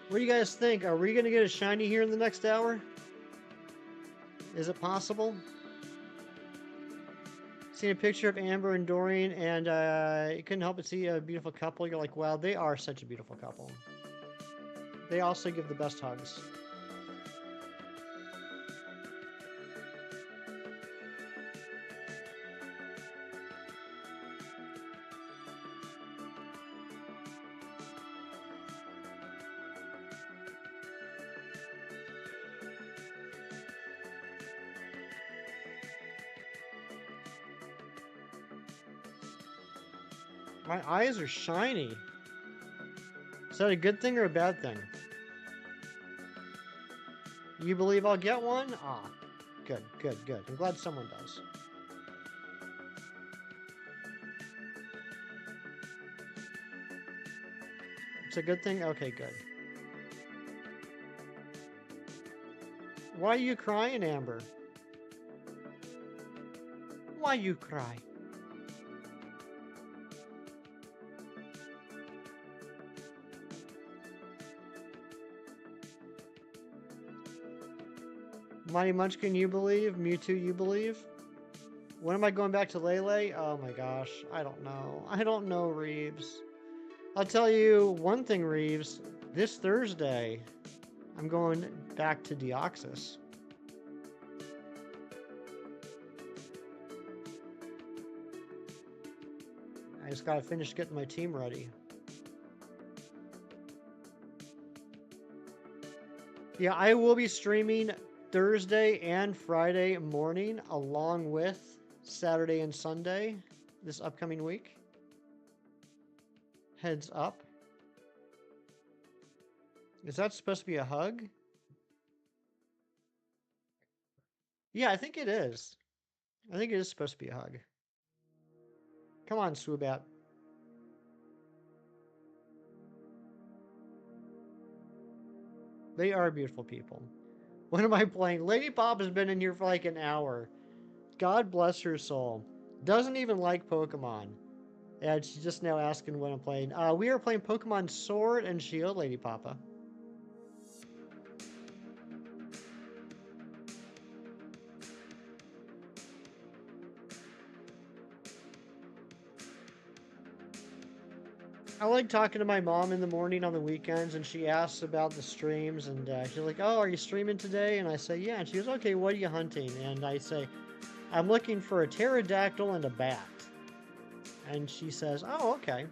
What do you guys think? Are we going to get a shiny here in the next hour? Is it possible? Seen a picture of Amber and Dorian, and you couldn't help but see a beautiful couple. You're like, wow, they are such a beautiful couple. They also give the best hugs. My eyes are shiny. Is that a good thing or a bad thing? You believe I'll get one? Ah, good, good, good. I'm glad someone does. It's a good thing? Okay, good. Why are you crying, Amber? Why you cry? Mighty Munchkin, you believe? Mewtwo, you believe? When am I going back to Lele? Oh my gosh, I don't know. I don't know, Reeves. I'll tell you one thing, Reeves. This Thursday, I'm going back to Deoxys. I just gotta finish getting my team ready. Yeah, I will be streaming Thursday and Friday morning along with Saturday and Sunday this upcoming week. Heads up. Is that supposed to be a hug? Yeah, I think it is. I think it is supposed to be a hug. Come on, Swoobat. They are beautiful people. What am I playing? Lady Pop has been in here for like an hour. God bless her soul. Doesn't even like Pokemon. And she's just now asking what I'm playing. We are playing Pokemon Sword and Shield, Lady Papa. I like talking to my mom in the morning on the weekends, and she asks about the streams, and she's like, "Oh, are you streaming today?" And I say, "Yeah." And she goes, "Okay, what are you hunting?" And I say, "I'm looking for a pterodactyl and a bat." And she says, "Oh, okay."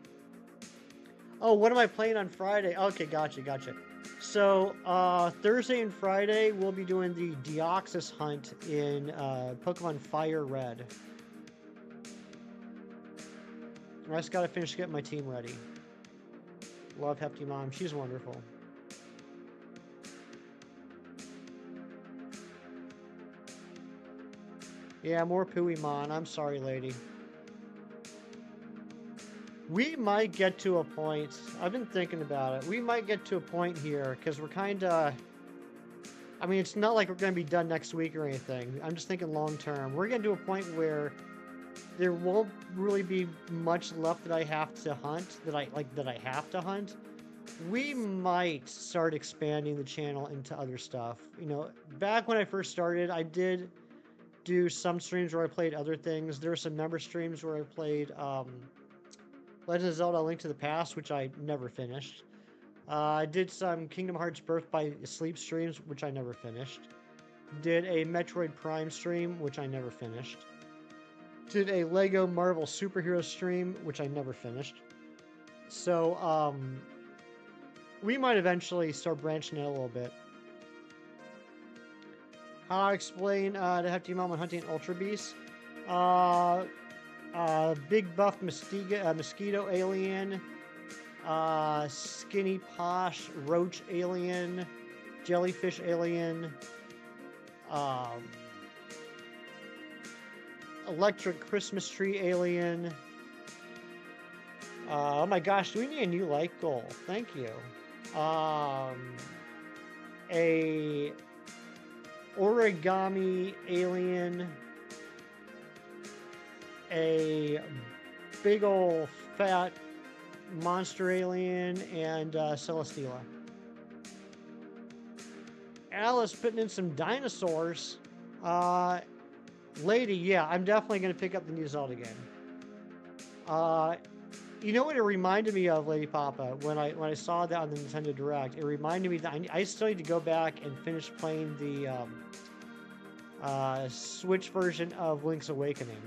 Oh, what am I playing on Friday? Okay, gotcha, gotcha. So Thursday and Friday we'll be doing the Deoxys hunt in Pokemon Fire Red. I just gotta finish getting my team ready. Love Hefty Mom, she's wonderful. Yeah, more Pooey-mon. I'm sorry, lady. We might get to a point, I've been thinking about it, we might get to a point here, because we're kind of, I mean, it's not like we're going to be done next week or anything. I'm just thinking long term. We're getting to a point where there won't really be much left that I have to hunt, that I have to hunt. We might start expanding the channel into other stuff. You know, back when I first started, I did do some streams where I played other things. There were some member streams where I played Legend of Zelda: Link to the Past, which I never finished. I did some Kingdom Hearts Birth by Sleep streams, which I never finished. Did a Metroid Prime stream, which I never finished. Did a Lego Marvel superhero stream, which I never finished. So, we might eventually start branching out a little bit. How I explain the Hefty Mom when hunting Ultra Beasts. Big buff mosquito alien, skinny posh roach alien, jellyfish alien, um, electric Christmas tree alien. Oh my gosh, do we need a new light goal? Thank you. A origami alien, a big ol' fat monster alien, and Celesteela. Alice putting in some dinosaurs. Lady, yeah, I'm definitely going to pick up the new Zelda game. You know what it reminded me of, Lady Papa, when I saw that on the Nintendo Direct? It reminded me that I still need to go back and finish playing the Switch version of Link's Awakening.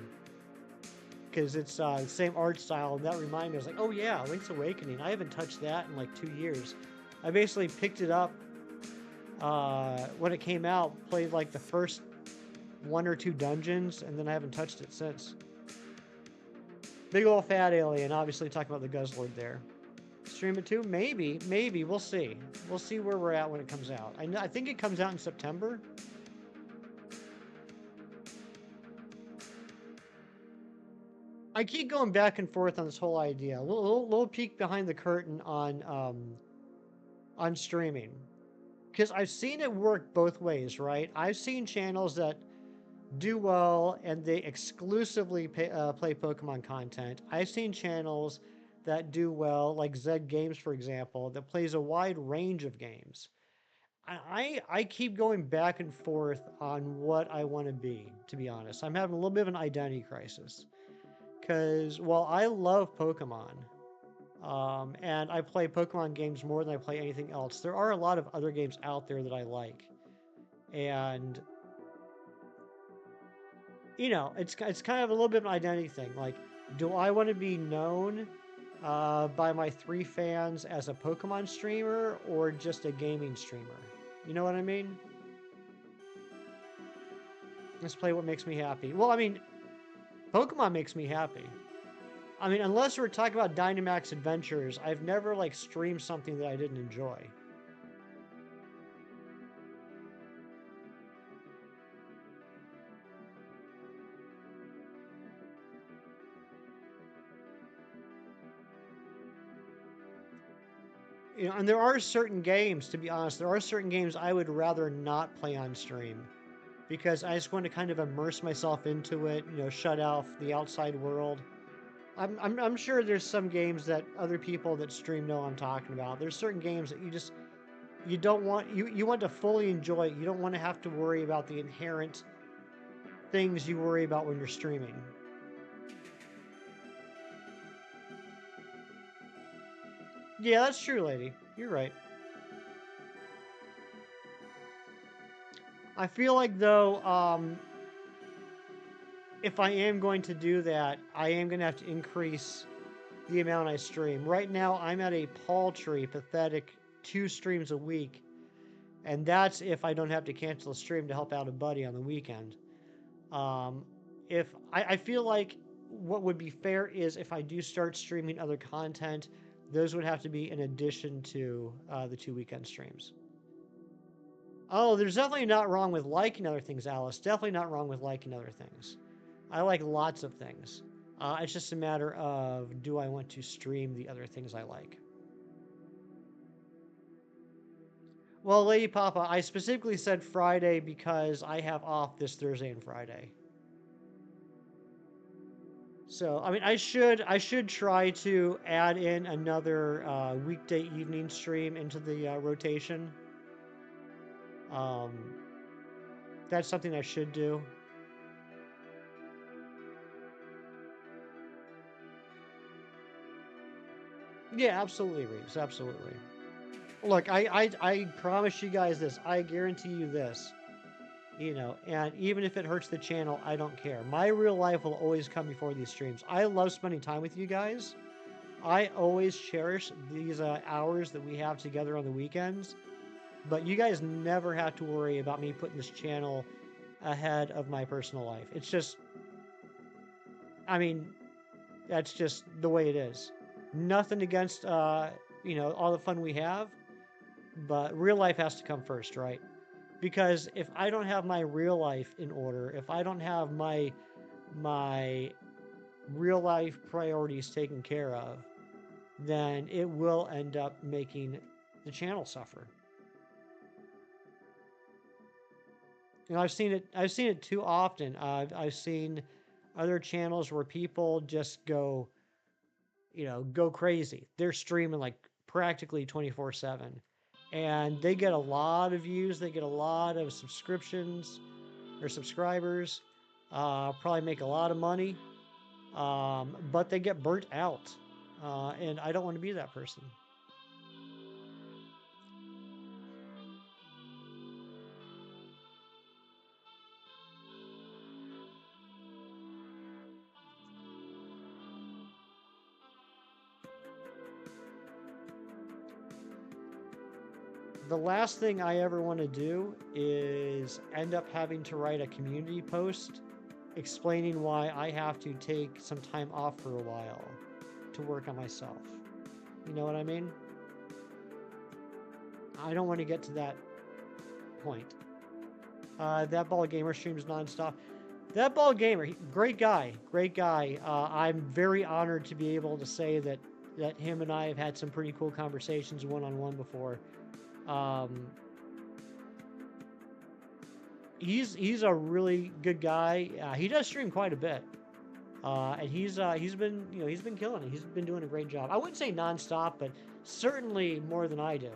Because it's the same art style, and that reminded me, I was like, oh yeah, Link's Awakening. I haven't touched that in like 2 years. I basically picked it up when it came out, played like the first 1 or 2 dungeons, and then I haven't touched it since. Big old fat alien, obviously talking about the Guzzlord there. Stream it too? Maybe, we'll see. We'll see where we're at when it comes out. I think it comes out in September. I keep going back and forth on this whole idea. A little peek behind the curtain on streaming. Because I've seen it work both ways, right? I've seen channels that do well and they exclusively play Pokemon content. I've seen channels that do well, like Zed Games, for example, that plays a wide range of games. I keep going back and forth on what I want to be honest. I'm having a little bit of an identity crisis. Because while I love Pokemon, and I play Pokemon games more than I play anything else, there are a lot of other games out there that I like. And you know, it's kind of a little bit of an identity thing. Like, do I want to be known by my 3 fans as a Pokemon streamer or just a gaming streamer? You know what I mean? Let's play what makes me happy. Well, I mean, Pokemon makes me happy. I mean, unless we're talking about Dynamax Adventures, I've never like streamed something that I didn't enjoy. You know, and there are certain games, to be honest, there are certain games I would rather not play on stream because I just want to kind of immerse myself into it, you know, shut off the outside world. I'm sure there's some games that other people that stream know I'm talking about. There's certain games that you don't want you want to fully enjoy it. You don't want to have to worry about the inherent things you worry about when you're streaming. Yeah, that's true, lady. You're right. I feel like though, if I am going to do that, I am going to have to increase the amount I stream. Right now, I'm at a paltry, pathetic 2 streams a week, and that's if I don't have to cancel a stream to help out a buddy on the weekend. Um, if I feel like what would be fair is if I do start streaming other content, those would have to be in addition to the 2 weekend streams. Oh, there's definitely not wrong with liking other things, Alice. Definitely not wrong with liking other things. I like lots of things. It's just a matter of, do I want to stream the other things I like? Well, Lady Papa, I specifically said Friday because I have off this Thursday and Friday. So, I mean, I should try to add in another weekday evening stream into the rotation. Um, that's something I should do. Yeah, absolutely, Reeves. Absolutely. Look, I promise you guys this. I guarantee you this. You know, and even if it hurts the channel, I don't care. My real life will always come before these streams. I love spending time with you guys. I always cherish these hours that we have together on the weekends. But you guys never have to worry about me putting this channel ahead of my personal life. It's just, I mean, that's just the way it is. Nothing against, all the fun we have, but real life has to come first, right? Because if I don't have my real life in order, if I don't have my real life priorities taken care of, then it will end up making the channel suffer. You know, I've seen it too often. I've seen other channels where people just go crazy. They're streaming like practically 24/7. And they get a lot of views, they get a lot of subscriptions or subscribers, probably make a lot of money, but they get burnt out. And I don't want to be that person. The last thing I ever want to do is end up having to write a community post explaining why I have to take some time off for a while to work on myself. You know what I mean? I don't want to get to that point. That ball gamer streams nonstop. That ball gamer, great guy, great guy. I'm very honored to be able to say that him and I have had some pretty cool conversations one on one before. Um, he's a really good guy. He does stream quite a bit, and he's been killing it. He's been doing a great job. I wouldn't say nonstop, but certainly more than I do.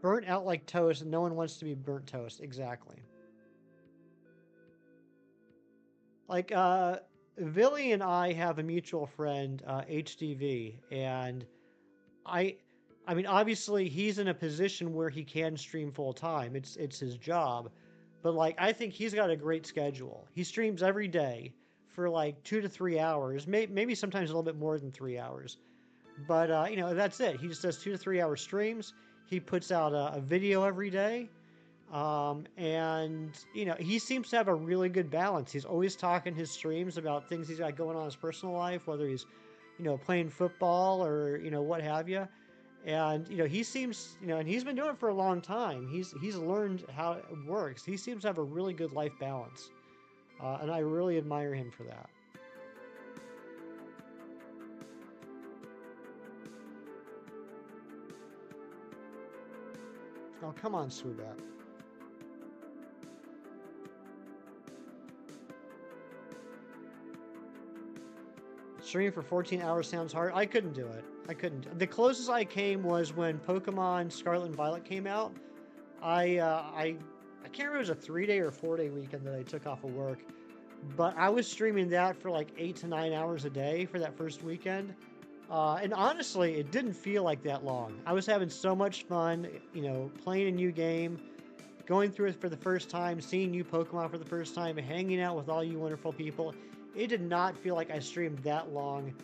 Burnt out like toast, and no one wants to be burnt toast. Exactly. Like Villy and I have a mutual friend, HDV, and I I mean obviously he's in a position where he can stream full time. It's his job. But like I think he's got a great schedule. He streams every day for like 2 to 3 hours, maybe sometimes a little bit more than 3 hours. But that's it. He just does 2 to 3 hour streams. He puts out a video every day. And he seems to have a really good balance. He's always talking his streams about things he's got going on in his personal life, whether he's playing football or what have you. And he seems and he's been doing it for a long time. He's learned how it works. He seems to have a really good life balance, and I really admire him for that. Oh, come on, Swoobat. Streaming for 14 hours sounds hard. I couldn't do it. I couldn't. The closest I came was when Pokemon Scarlet and Violet came out. I can't remember if it was a 3-day or 4-day weekend that I took off of work, but I was streaming that for like 8 to 9 hours a day for that first weekend. And honestly, it didn't feel like that long. I was having so much fun, playing a new game, going through it for the first time, seeing new Pokemon for the first time, hanging out with all you wonderful people. It did not feel like I streamed that long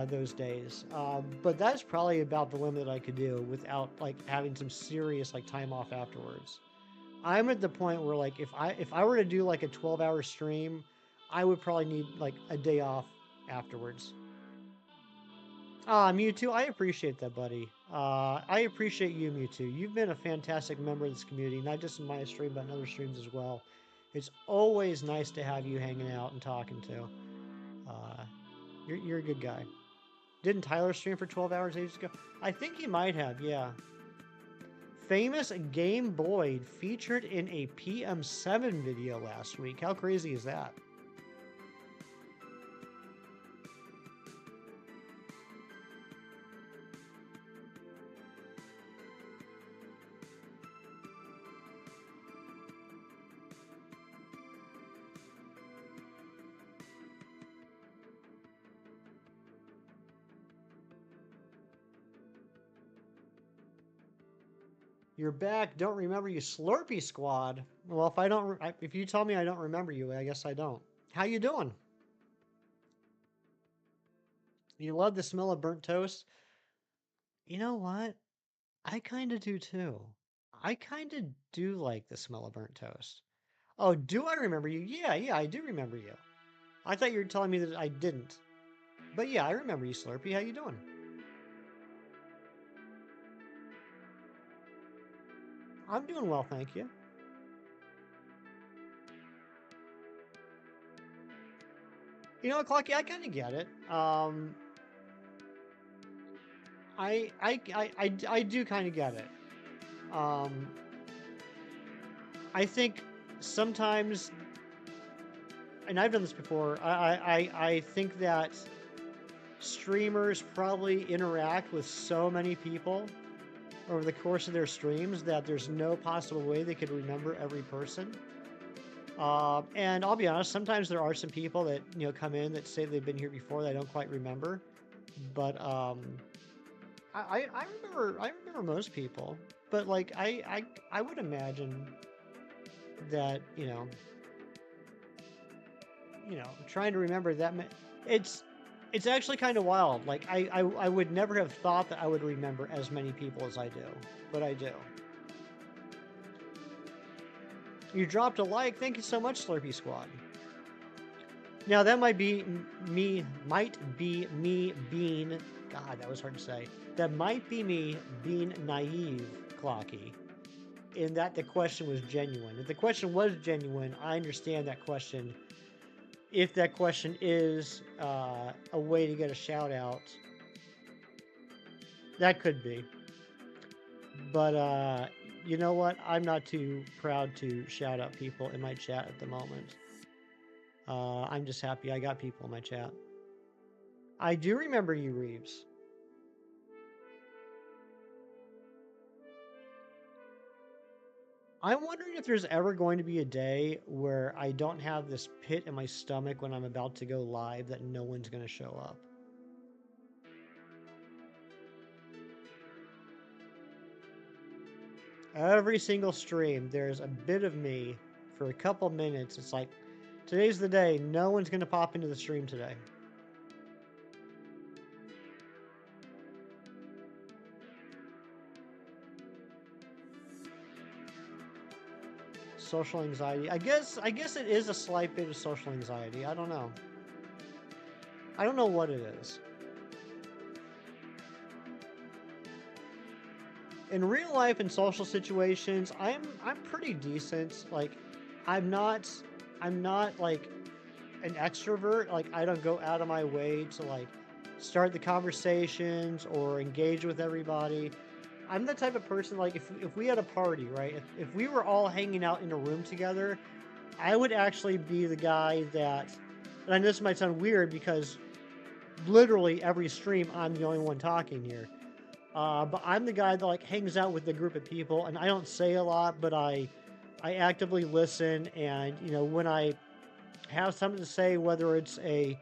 those days. But that's probably about the limit that I could do without like having some serious like time off afterwards. I'm at the point where like if I were to do like a 12-hour stream, I would probably need like a day off afterwards. Mewtwo, I appreciate that, buddy. I appreciate you, Mewtwo. You've been a fantastic member of this community, not just in my stream, but in other streams as well. It's always nice to have you hanging out and talking to. Uh, you're a good guy. Didn't Tyler stream for 12 hours ages ago? I think he might have, yeah. famous Game Boy featured in a PM7 video last week. How crazy is that? You're back. Don't remember you, Slurpee Squad. Well, if you tell me I don't remember you, I guess I don't. How you doing? You love the smell of burnt toast? You know what? I kind of do too. I kind of do like the smell of burnt toast. Oh, do I remember you? Yeah, yeah, I do remember you. I thought you were telling me that I didn't. But yeah, I remember you, Slurpee. How you doing? I'm doing well, thank you. You know, Clocky, I kind of get it. I do kind of get it. Um, I think sometimes, and I've done this before. I think that streamers probably interact with so many people over the course of their streams that there's no possible way they could remember every person. And I'll be honest, sometimes there are some people that come in that say they've been here before that I don't quite remember. But I remember most people. But like I would imagine that trying to remember that it's it's actually kind of wild. Like I would never have thought that I would remember as many people as I do, but I do. You dropped a like. Thank you so much, Slurpee Squad. Now that might be me being, God, that was hard to say. That might be me being naive, Clocky, in that the question was genuine. If the question was genuine, I understand that question. If that question is a way to get a shout out, that could be. But you know what? I'm not too proud to shout out people in my chat at the moment. I'm just happy I got people in my chat. I do remember you, Reeves. I'm wondering if there's ever going to be a day where I don't have this pit in my stomach when I'm about to go live that no one's going to show up. Every single stream, there's a bit of me for a couple minutes. It's like, today's the day. No one's going to pop into the stream today. Social anxiety. I guess it is a slight bit of social anxiety. I don't know. I don't know what it is. In real life and social situations, I'm pretty decent. Like I'm not like an extrovert. Like I don't go out of my way to like start the conversations or engage with everybody. I'm the type of person like if we had a party, right? If we were all hanging out in a room together, I would actually be the guy that, and I know this might sound weird because literally every stream I'm the only one talking here. But I'm the guy that like hangs out with the group of people, and I don't say a lot, but I actively listen, and when I have something to say, whether it's a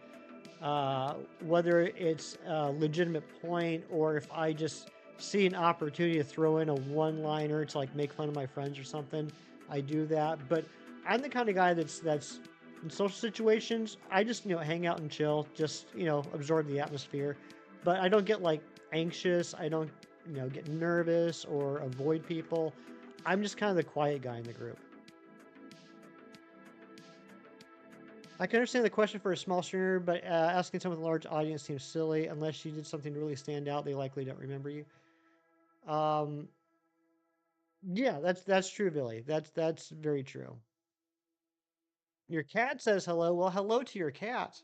legitimate point or if I just see an opportunity to throw in a one-liner to like make fun of my friends or something, I do that. But I'm the kind of guy that's in social situations, I just hang out and chill, just absorb the atmosphere. But I don't get like anxious. I don't get nervous or avoid people. I'm just kind of the quiet guy in the group. I can understand the question for a small streamer, but asking someone with a large audience seems silly. Unless you did something to really stand out, they likely don't remember you. Um, yeah, that's true, Billy. That's very true. Your cat says hello. Well, hello to your cat.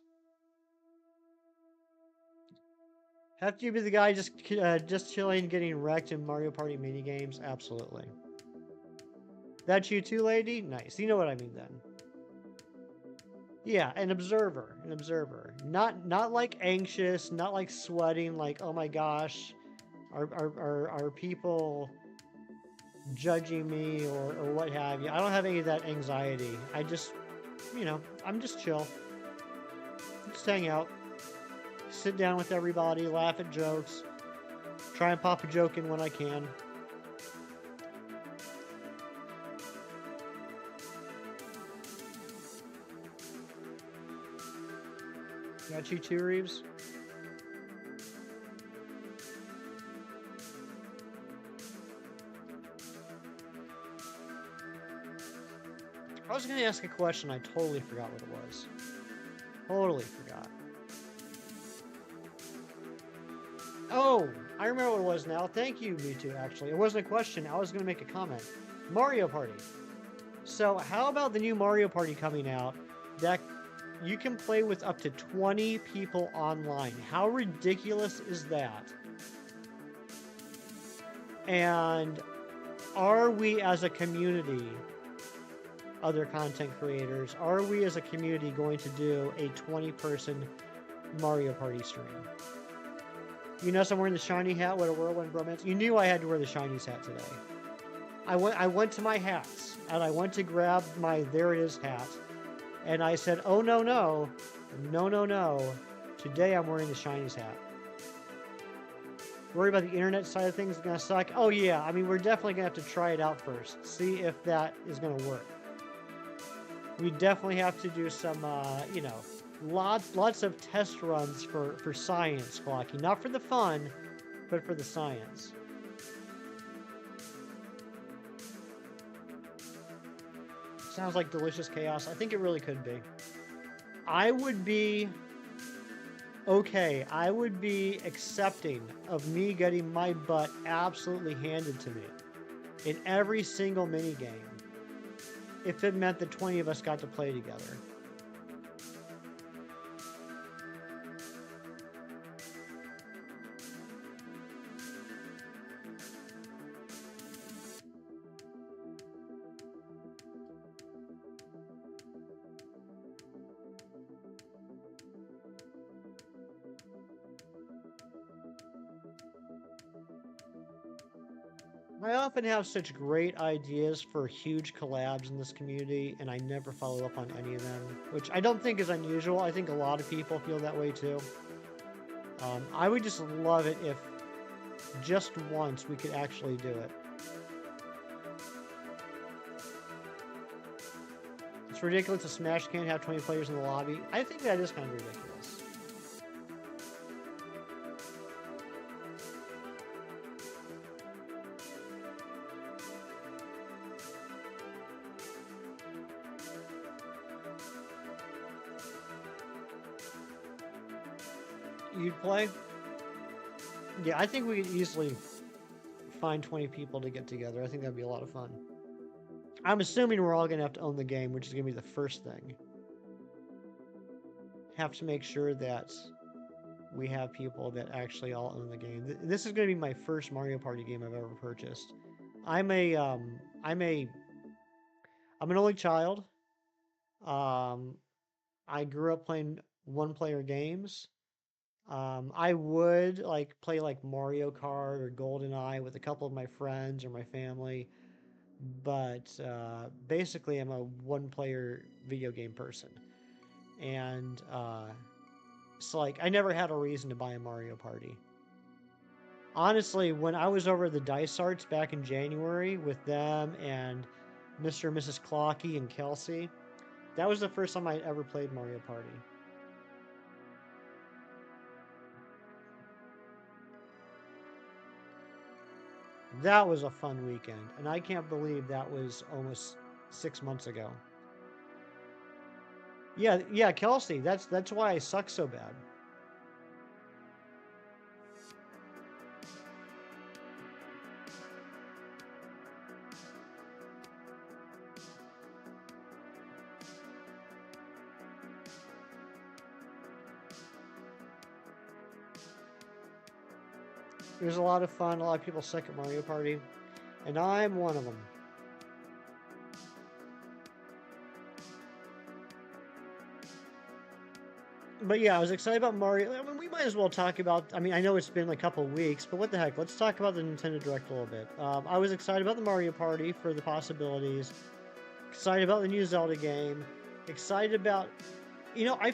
Have you be the guy just chilling, getting wrecked in Mario Party mini games? Absolutely. That you too, lady? Nice. You know what I mean then. Yeah, an observer. An observer. Not like anxious, not like sweating, like, oh my gosh, are people judging me or what have you. I don't have any of that anxiety. I just, I'm just chill. Just hang out. Sit down with everybody, laugh at jokes, try and pop a joke in when I can. Got you too, Reeves? I was going to ask a question. I totally forgot what it was. Totally forgot. Oh, I remember what it was now. Thank you, me too, actually. It wasn't a question. I was going to make a comment. Mario Party. So, how about the new Mario Party coming out that you can play with up to 20 people online? How ridiculous is that? And are we as a community, other content creators, are we as a community going to do a 20-person Mario Party stream? You notice I'm wearing the shiny hat with a whirlwind bromance. You knew I had to wear the shinies hat today. I went to my hats and I went to grab my there it is hat, and I said, oh no no, no no no, today I'm wearing the shinies hat. Worry about the internet side of things is gonna suck. Oh yeah, I mean we're definitely gonna have to try it out first, see if that is gonna work. We definitely have to do some, lots of test runs for science, Clocky. Not for the fun, but for the science. Sounds like delicious chaos. I think it really could be. I would be okay. I would be accepting of me getting my butt absolutely handed to me in every single mini game if it meant that 20 of us got to play together. I often have such great ideas for huge collabs in this community, and I never follow up on any of them, which I don't think is unusual. I think a lot of people feel that way too. I would just love it if just once we could actually do it. It's ridiculous a Smash can't have 20 players in the lobby. I think that is kind of ridiculous. You'd play? Yeah, I think we could easily find 20 people to get together. I think that'd be a lot of fun. I'm assuming we're all going to have to own the game, which is going to be the first thing. Have to make sure that we have people that actually all own the game. This is going to be my first Mario Party game I've ever purchased. I'm an only child. I grew up playing one-player games. I would play like Mario Kart or GoldenEye with a couple of my friends or my family, but basically I'm a one-player video game person, and so I never had a reason to buy a Mario Party. Honestly, when I was over at the Dice Arts back in January with them and Mr. and Mrs. Clocky and Kelsey, that was the first time I'd ever played Mario Party. That was a fun weekend, and I can't believe that was almost 6 months ago. Yeah, Kelsey, that's why I suck so bad. It was a lot of fun. A lot of people suck at Mario Party, and I'm one of them. But yeah, I was excited about Mario. I mean, we might as well talk about. I mean, I know it's been a couple weeks, but what the heck? Let's talk about the Nintendo Direct a little bit. I was excited about the Mario Party for the possibilities. Excited about the new Zelda game. Excited about. I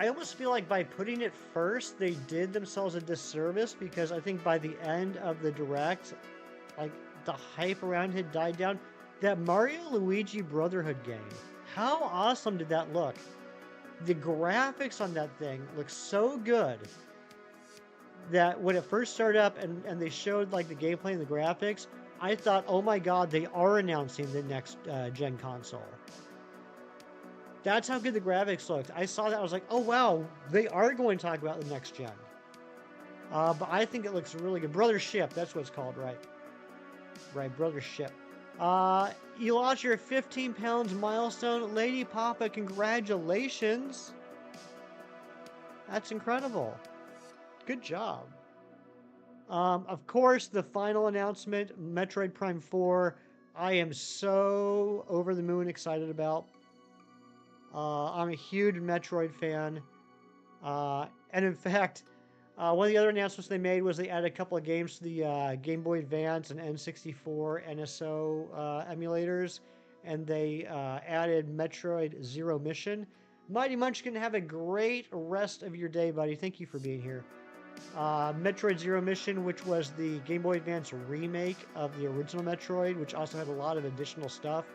almost feel like by putting it first, they did themselves a disservice because I think by the end of the Direct, like the hype around it died down. That Mario Luigi Brotherhood game. How awesome did that look? The graphics on that thing look so good that when it first started up and they showed like the gameplay and the graphics, I thought, oh my god, they are announcing the next gen console. That's how good the graphics looked. I saw that, I was like, oh wow, they are going to talk about the next gen. But I think it looks really good. Brothership, that's what it's called, right? Right, Brothership. You lost your 15 pounds milestone. Lady Papa, congratulations. That's incredible. Good job. Of course, the final announcement, Metroid Prime 4, I am so over the moon excited about. I'm a huge Metroid fan. And in fact, one of the other announcements they made was they added a couple of games to the Game Boy Advance and N64 NSO emulators, and they added Metroid Zero Mission. Mighty Munchkin, have a great rest of your day, buddy. Thank you for being here. Metroid Zero Mission, which was the Game Boy Advance remake of the original Metroid, which also had a lot of additional stuff.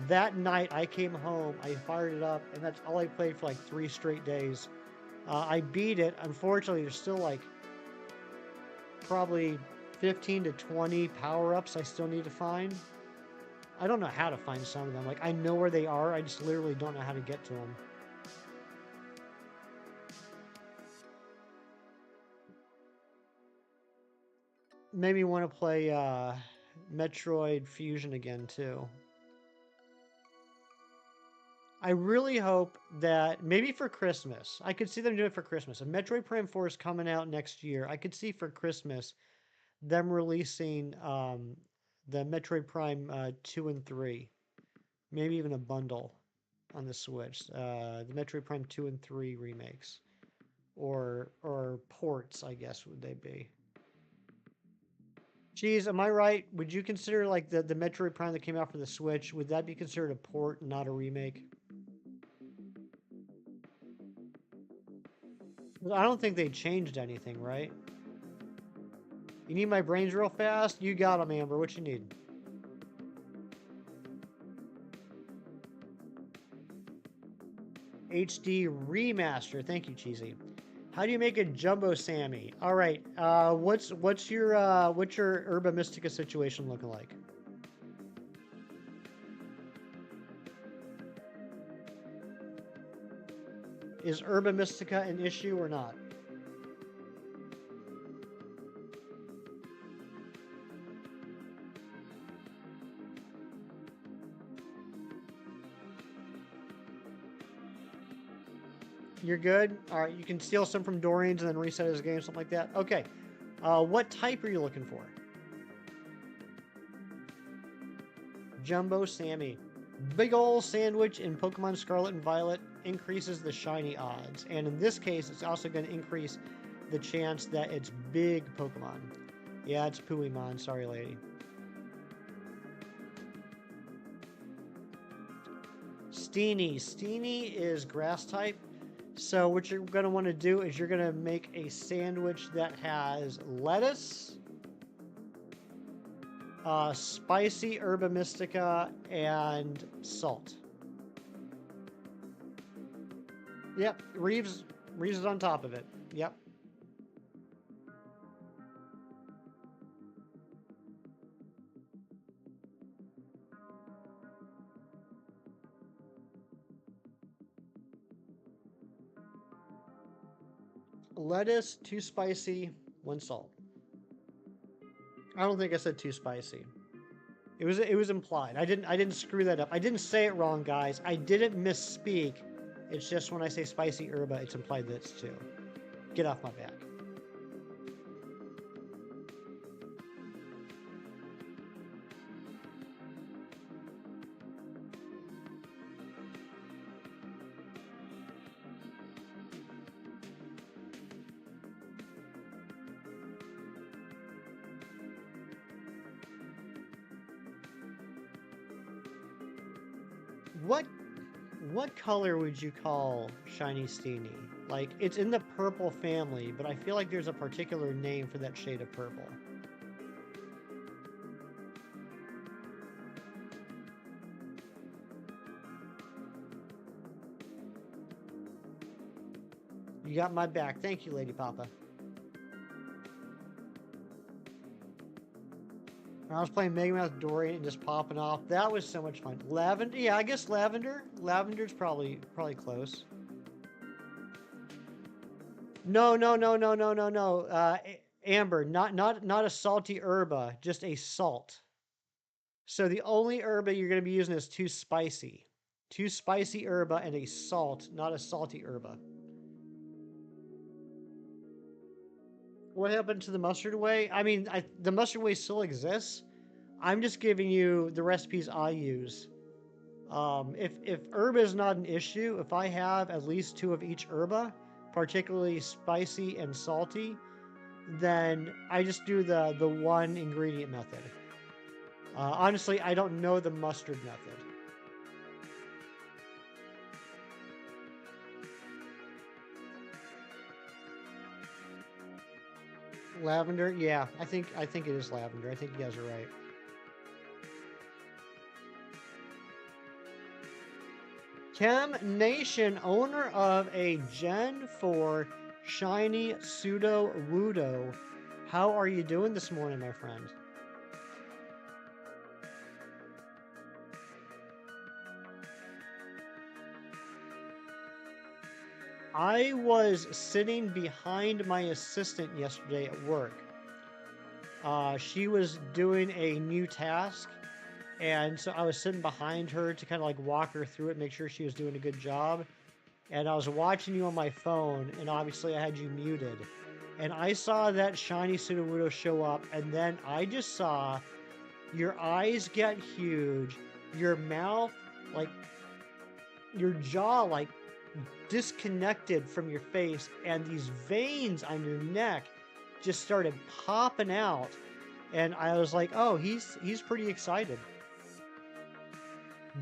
That night, I came home, I fired it up, and that's all I played for like 3 straight days. I beat it. Unfortunately, there's still like probably 15 to 20 power-ups I still need to find. I don't know how to find some of them. Like, I know where they are, I just literally don't know how to get to them. Maybe want to play Metroid Fusion again, too. I really hope that maybe for Christmas, I could see them doing it for Christmas. If Metroid Prime 4 is coming out next year, I could see for Christmas them releasing the Metroid Prime 2 and 3. Maybe even a bundle on the Switch. The Metroid Prime 2 and 3 remakes. Or ports, I guess, would they be. Geez, am I right? Would you consider like the Metroid Prime that came out for the Switch, would that be considered a port, not a remake? I don't think they changed anything, right? You need my brains real fast? You got them, Amber. What you need? HD remaster. Thank you, Cheesy. How do you make a Jumbo Sammy? All right. What's your Herba Mystica situation looking like? Is Herba Mystica an issue or not? You're good? All right, you can steal some from Dorian's and then reset his game, something like that. Okay. What type are you looking for? Jumbo Sammy. Big ol' sandwich in Pokemon Scarlet and Violet increases the shiny odds. And in this case, it's also going to increase the chance that it's big Pokemon. Yeah, it's Puimon. Sorry, lady. Steenie. Steenie is grass type. So what you're going to want to do is you're going to make a sandwich that has lettuce, spicy Herba Mystica, and salt. Yep, Reeves is on top of it. Yep. Lettuce, 2 spicy, 1 salt. I don't think I said 2 spicy. It was implied. I didn't screw that up. I didn't say it wrong, guys. I didn't misspeak. It's just when I say spicy herba, it's implied that it's 2. Get off my back. What what color would you call Shiny Steenie? Like, it's in the purple family, but I feel like there's a particular name for that shade of purple. You got my back. Thank you, Lady Papa. When I was playing Mega Man with Dorian and just popping off, that was so much fun. Lavender, yeah, I guess lavender. Lavender's probably close. No, no, no, no, no, no, no. Amber, not a salty herba, just a salt. So the only herba you're going to be using is too spicy. Too spicy herba and a salt, not a salty herba. What happened to the mustard whey? I mean, the mustard whey still exists. I'm just giving you the recipes I use. If herba is not an issue, if I have at least two of each herba, particularly spicy and salty, then I just do the one ingredient method. Honestly, I don't know the mustard method. Lavender, yeah, I think it is lavender. I think you guys are right. Chem Nation, owner of a Gen 4 Shiny Pseudo Wudo. How are you doing this morning, my friend? I was sitting behind my assistant yesterday at work. She was doing a new task, and so I was sitting behind her to kind of like walk her through it, make sure she was doing a good job. And I was watching you on my phone, and obviously I had you muted. And I saw that shiny Sudowoodo show up, and then I just saw your eyes get huge, your mouth, like, your jaw, like, disconnected from your face, and these veins on your neck just started popping out. And I was like, oh, he's pretty excited.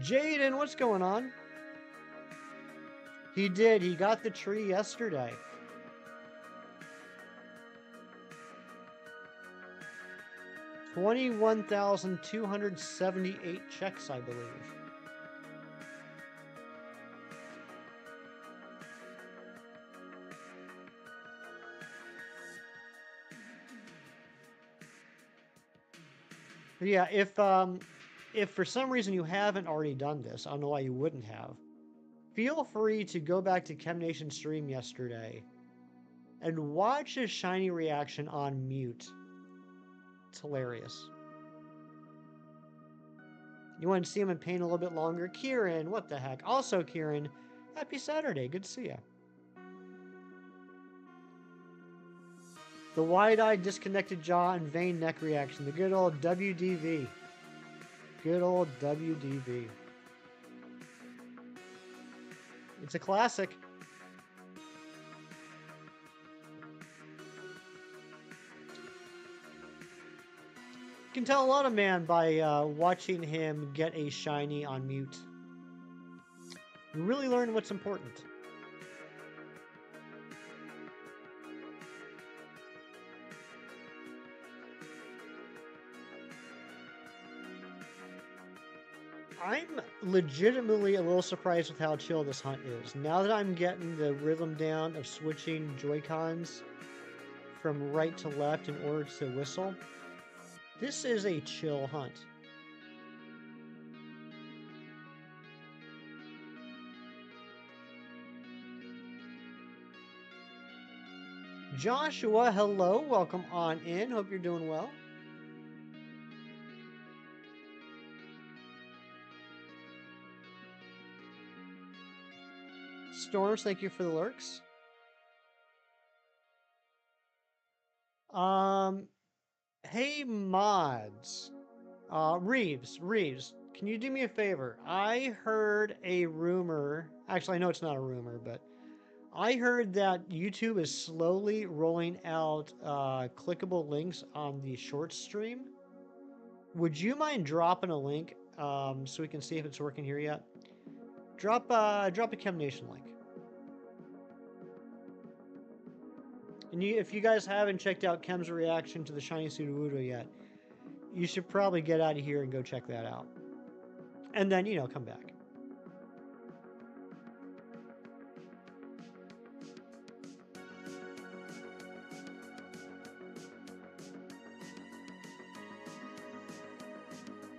Jaden, what's going on? He did. He got the tree yesterday. $21,278 checks, I believe. Yeah, if for some reason you haven't already done this, I don't know why you wouldn't have. Feel free to go back to ChemNation's stream yesterday and watch his shiny reaction on mute. It's hilarious. You want to see him in pain a little bit longer? Kieran, what the heck? Also, Kieran, happy Saturday. Good to see you. The wide-eyed, disconnected jaw and vein neck reaction. The good old WDV. Good old WDV. It's a classic. You can tell a lot of man by watching him get a shiny on mute. You really learn what's important. I'm legitimately a little surprised with how chill this hunt is. Now that I'm getting the rhythm down of switching Joy-Cons from right to left in order to whistle, this is a chill hunt. Joshua, hello. Welcome on in. Hope you're doing well. Storms, thank you for the lurks. Hey mods. Reeves, can you do me a favor? I heard a rumor. Actually, I know it's not a rumor, but I heard that YouTube is slowly rolling out clickable links on the short stream. Would you mind dropping a link so we can see if it's working here yet? Drop a Chem Nation link. And if you guys haven't checked out Chem's reaction to the shiny Sudowoodo yet, you should probably get out of here and go check that out. And then, come back.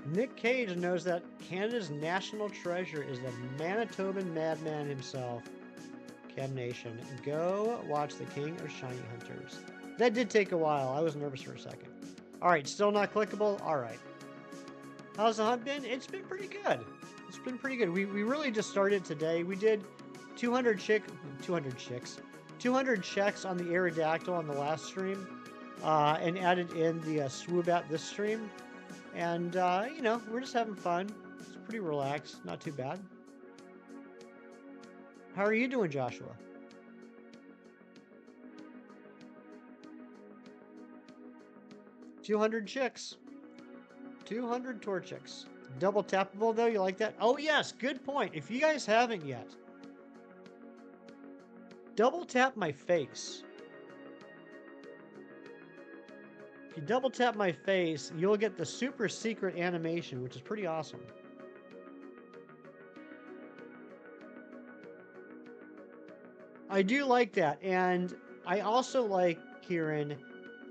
Nick Cage knows that Canada's national treasure is the Manitoban madman himself, Chem Nation. Go watch the King of Shiny Hunters. That did take a while. I was nervous for a second. Alright, still not clickable? Alright. How's the hunt been? It's been pretty good. It's been pretty good. We really just started today. We did 200 checks on the Aerodactyl on the last stream, and added in the Swoobat this stream. And, we're just having fun. It's pretty relaxed. Not too bad. How are you doing, Joshua? $200 chicks. 200 Torchics. Double tappable, though? You like that? Oh, yes. Good point. If you guys haven't yet, double tap my face. If you double tap my face, you'll get the super secret animation, which is pretty awesome. I do like that, and I also like, Kieran,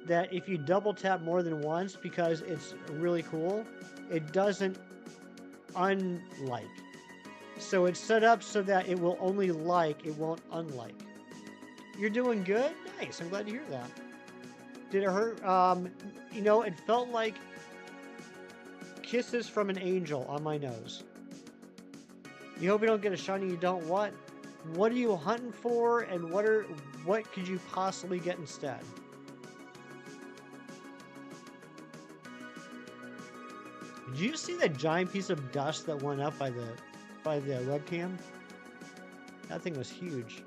that if you double tap more than once, because it's really cool, it doesn't unlike. So it's set up so that it will only like, it won't unlike. You're doing good? Nice, I'm glad to hear that. Did it hurt? It felt like kisses from an angel on my nose. You hope you don't get a shiny you don't want. What are you hunting for, and what could you possibly get instead? Did you see that giant piece of dust that went up by the webcam? That thing was huge.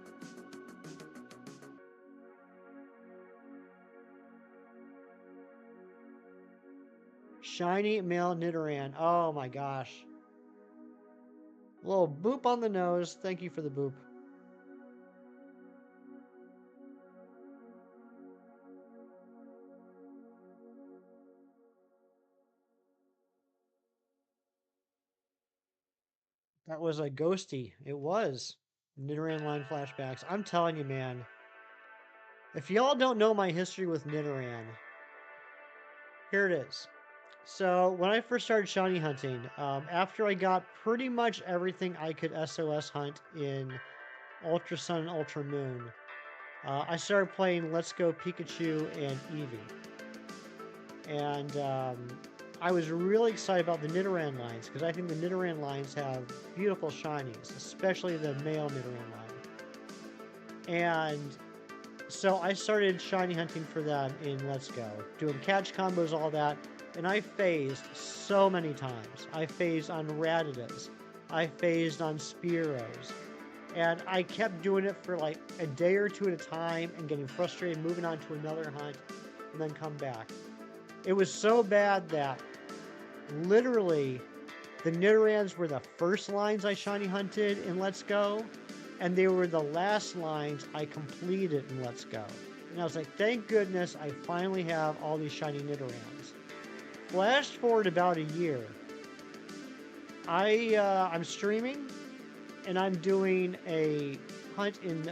Shiny male Nidoran. Oh my gosh. A little boop on the nose. Thank you for the boop. That was a ghosty. It was. Nidoran line flashbacks. I'm telling you, man. If y'all don't know my history with Nidoran, here it is. So, when I first started shiny hunting, after I got pretty much everything I could SOS hunt in Ultra Sun and Ultra Moon, I started playing Let's Go Pikachu and Eevee. And I was really excited about the Nidoran lines, because I think the Nidoran lines have beautiful shinies, especially the male Nidoran line. And so I started shiny hunting for them in Let's Go, doing catch combos, all that. And I phased so many times. I phased on Rattatas. I phased on Spearows. And I kept doing it for like a day or two at a time and getting frustrated, moving on to another hunt, and then come back. It was so bad that literally the Nidorans were the first lines I shiny hunted in Let's Go, and they were the last lines I completed in Let's Go. And I was like, thank goodness I finally have all these shiny Nidorans. Flash forward about a year. I'm streaming, and I'm doing a hunt in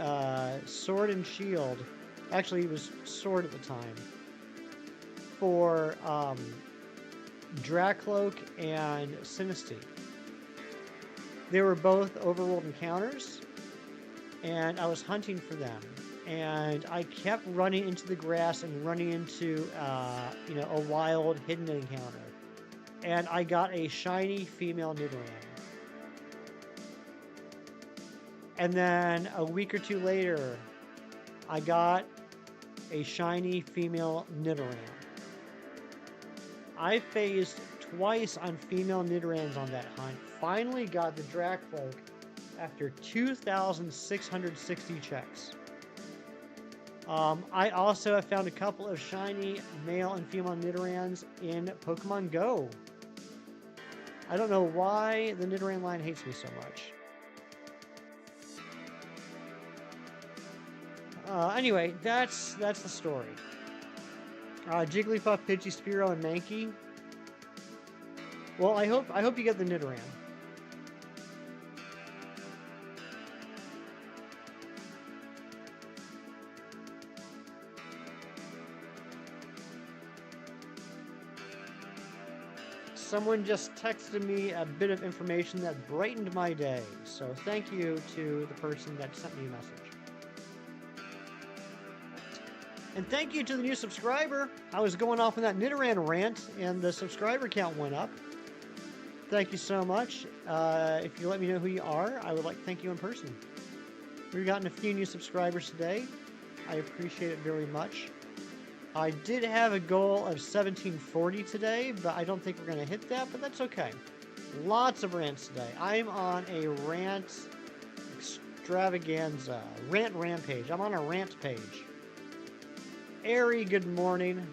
Sword and Shield. Actually, it was Sword at the time. For Dracloak and Sinistea. They were both overworld encounters, and I was hunting for them. And I kept running into the grass and running into, a wild hidden encounter. And I got a shiny female Nidoran. And then a week or two later, I got a shiny female Nidoran. I phased twice on female Nidorans on that hunt. Finally got the Dracloak after 2,660 checks. I also have found a couple of shiny male and female Nidorans in Pokemon Go. I don't know why the Nidoran line hates me so much. Anyway, that's the story. Jigglypuff, Pidgey, Spearow, and Mankey. Well, I hope you get the Nidoran. Someone just texted me a bit of information that brightened my day, so thank you to the person that sent me a message. And thank you to the new subscriber. I was going off on that Nidoran rant, and the subscriber count went up. Thank you so much. If you let me know who you are, I would like to thank you in person. We've gotten a few new subscribers today. I appreciate it very much. I did have a goal of 1740 today, but I don't think we're going to hit that, but that's okay. Lots of rants today. I'm on a rant extravaganza, rant rampage. I'm on a rant page. Airy, good morning.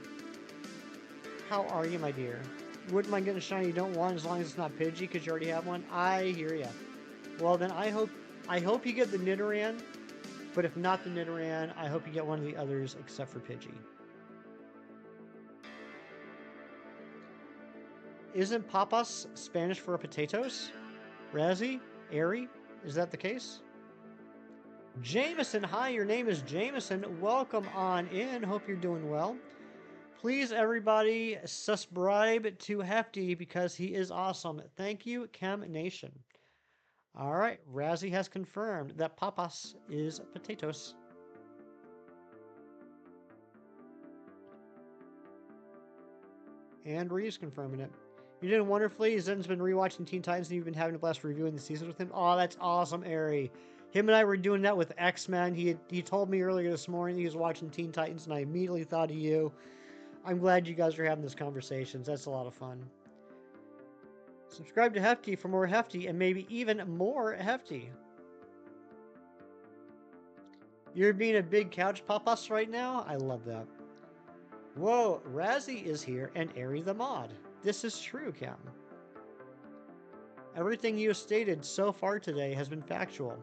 How are you, my dear? Wouldn't mind getting a shiny you don't want as long as it's not Pidgey, because you already have one. I hear ya. Well, then I hope you get the Nidoran, but if not the Nidoran, I hope you get one of the others except for Pidgey. Isn't papas Spanish for potatoes? Razzie? Airy? Is that the case? Jameson, hi, your name is Jameson. Welcome on in. Hope you're doing well. Please, everybody, subscribe to Hefty because he is awesome. Thank you, Chem Nation. All right, Razzie has confirmed that papas is potatoes. And Reeves confirming it. You're doing wonderfully. Zen's been rewatching Teen Titans and you've been having a blast reviewing the seasons with him. Oh, that's awesome, Ari. Him and I were doing that with X-Men. He told me earlier this morning he was watching Teen Titans and I immediately thought of you. I'm glad you guys are having these conversations. That's a lot of fun. Subscribe to Hefty for more Hefty and maybe even more Hefty. You're being a big couch papas right now? I love that. Whoa, Razzie is here and Ari the mod. This is true, Cam. Everything you have stated so far today has been factual.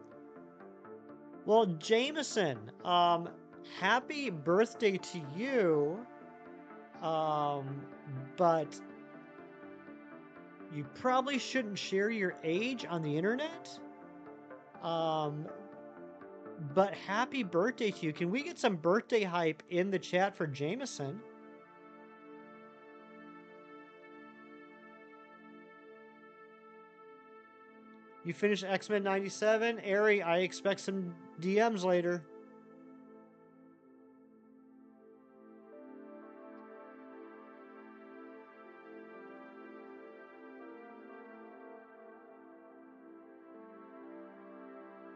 Well, Jameson, happy birthday to you. But you probably shouldn't share your age on the internet. But happy birthday to you. Can we get some birthday hype in the chat for Jameson? You finished X-Men 97? Ari, I expect some DMs later.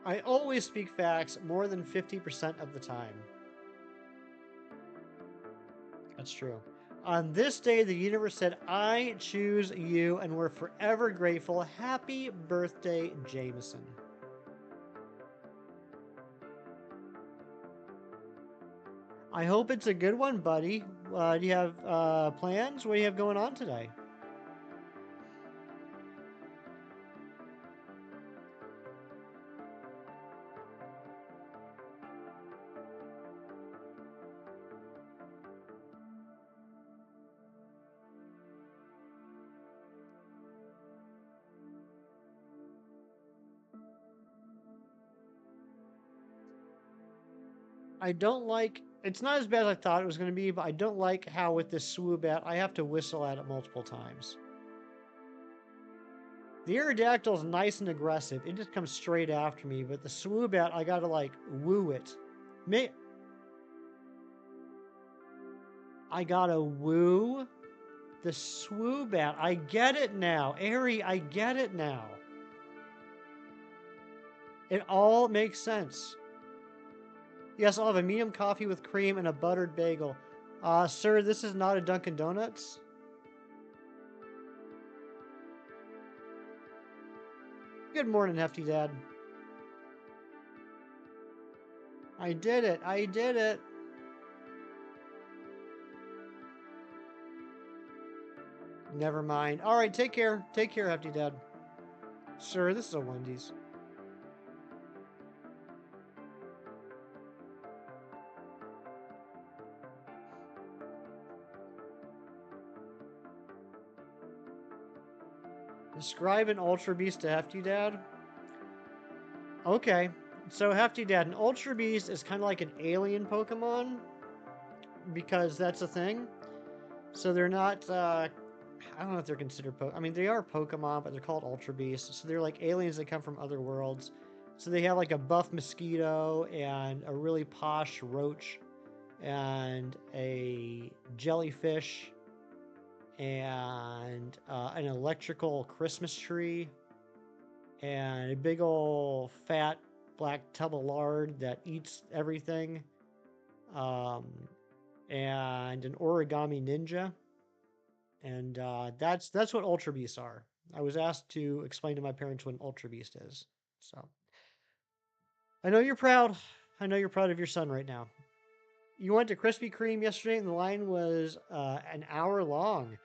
I always speak facts more than 50% of the time. That's true. On this day, the universe said, I choose you, and we're forever grateful. Happy birthday, Jameson. I hope it's a good one, buddy. Do you have plans? What do you have going on today? I don't like... It's not as bad as I thought it was going to be, but I don't like how with this Swoobat, I have to whistle at it multiple times. The Aerodactyl is nice and aggressive. It just comes straight after me, but the Swoobat, I gotta, like, woo it. I gotta woo the Swoobat. I get it now. Ari, I get it now. It all makes sense. Yes, I'll have a medium coffee with cream and a buttered bagel. Sir, this is not a Dunkin' Donuts. Good morning, Hefty Dad. I did it. I did it. Never mind. All right, take care. Take care, Hefty Dad. Sir, this is a Wendy's. Describe an Ultra Beast to Hefty Dad. Okay, so Hefty Dad, an Ultra Beast is kind of like an alien Pokemon because that's a thing. So they're not. I don't know if they're considered. I mean, they are Pokemon, but they're called Ultra Beasts. So they're like aliens that come from other worlds. So they have like a buff mosquito and a really posh roach and a jellyfish and an electrical Christmas tree and a big old fat black tub of lard that eats everything, um, and an origami ninja. And that's what Ultra Beasts are. I was asked to explain to my parents what an Ultra Beast is. So I know you're proud. I know you're proud of your son right now. You went to Krispy Kreme yesterday, and the line was an hour long.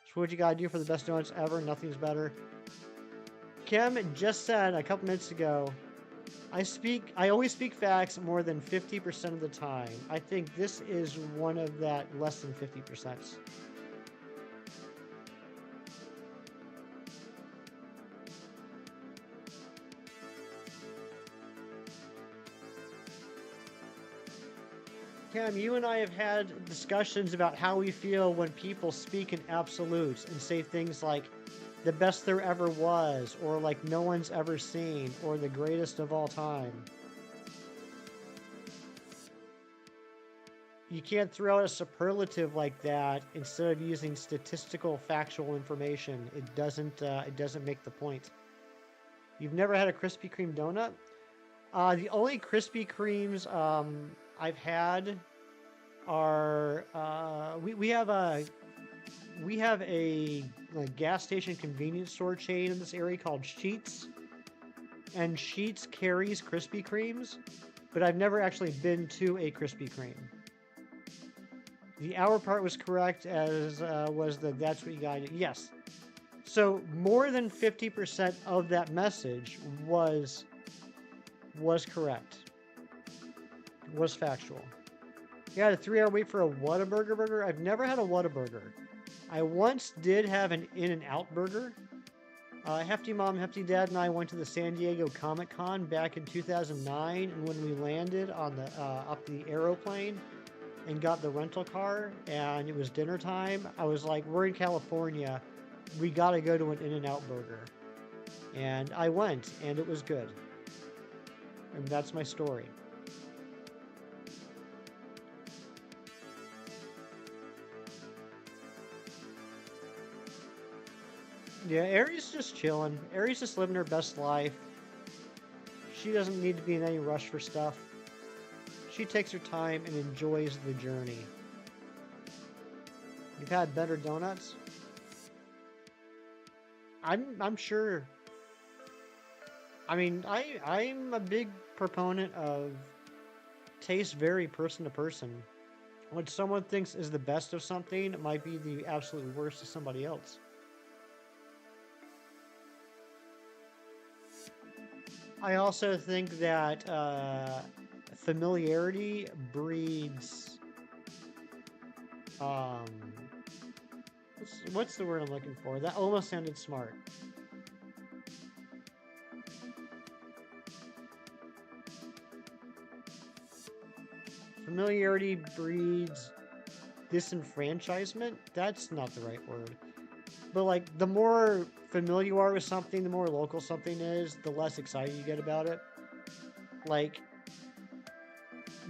So what you gotta do for the best donuts ever? Nothing's better. Kim just said a couple minutes ago, I always speak facts more than 50% of the time. I think this is one of that less than 50%. Cam, you and I have had discussions about how we feel when people speak in absolutes and say things like the best there ever was, or like no one's ever seen, or the greatest of all time. You can't throw out a superlative like that instead of using statistical factual information. It doesn't make the point. You've never had a Krispy Kreme donut? The only Krispy Kremes I've had are we have a like, gas station convenience store chain in this area called Sheets, and Sheets carries Krispy Kremes, but I've never actually been to a Krispy Kreme. The hour part was correct, as was the that's what you got. Yes. So more than 50% of that message was correct. Was factual. You had a 3-hour wait for a Whataburger burger? I've never had a Whataburger. I once did have an In-N-Out burger. Hefty Mom, Hefty Dad, and I went to the San Diego Comic-Con back in 2009, and when we landed on the up the aeroplane and got the rental car, and it was dinner time, I was like, we're in California, we gotta go to an In-N-Out burger. And I went, and it was good. And that's my story. Yeah, Aries just chilling. Aries just living her best life. She doesn't need to be in any rush for stuff. She takes her time and enjoys the journey. You've had better donuts? I'm sure. I mean, I'm a big proponent of taste vary person to person. What someone thinks is the best of something might be the absolute worst of somebody else. I also think that familiarity breeds um what's the word I'm looking for? That almost sounded smart. Familiarity breeds disenfranchisement. That's not the right word. But like the more familiar you are with something, the more local something is, the less excited you get about it. Like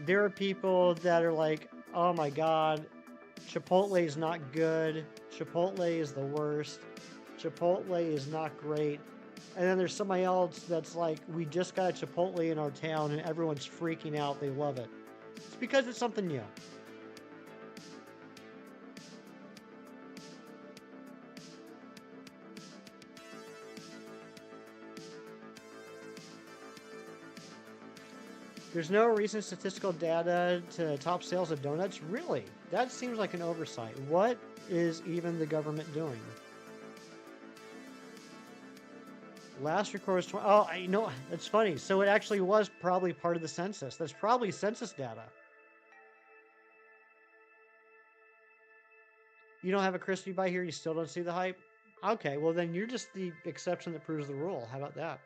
there are people that are like, "Oh my god, Chipotle is not good. Chipotle is the worst. Chipotle is not great." And then there's somebody else that's like, "We just got a Chipotle in our town and everyone's freaking out. They love it." It's because it's something new. There's no recent statistical data to top sales of donuts? Really? That seems like an oversight. What is even the government doing? Last record was 20. Oh, I know. That's funny. So it actually was probably part of the census. That's probably census data. You don't have a crispy by here? You still don't see the hype? Okay, well then you're just the exception that proves the rule. How about that?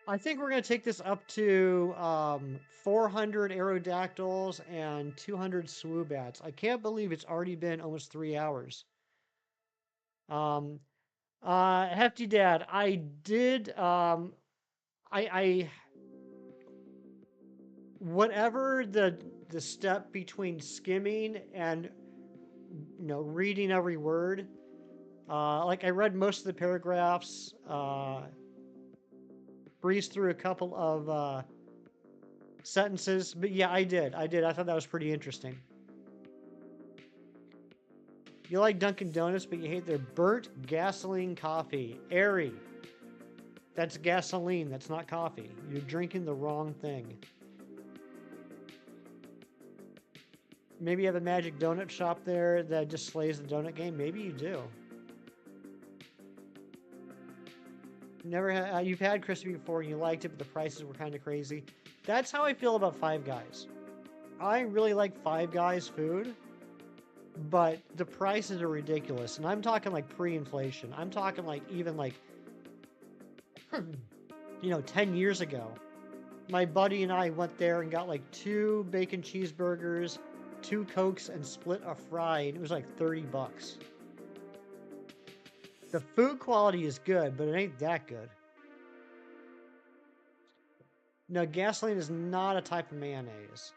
I think we're going to take this up to 400 Aerodactyls and 200 Swoobats. I can't believe it's already been almost 3 hours. Um, Hefty Dad, I did, I, whatever the step between skimming and, reading every word, like I read most of the paragraphs, breezed through a couple of, sentences, but yeah, I did. I thought that was pretty interesting. You like Dunkin' Donuts, but you hate their burnt gasoline coffee. Airy. That's gasoline. That's not coffee. You're drinking the wrong thing. Maybe you have a magic donut shop there that just slays the donut game. Maybe you do. You've had Crispy before and you liked it, but the prices were kind of crazy. That's how I feel about Five Guys. I really like Five Guys food, but the prices are ridiculous. And I'm talking like pre-inflation. I'm talking like even like 10 years ago. My buddy and I went there and got like 2 bacon cheeseburgers, 2 Cokes, and split a fry, and it was like $30. The food quality is good, but it ain't that good. No, gasoline is not a type of mayonnaise.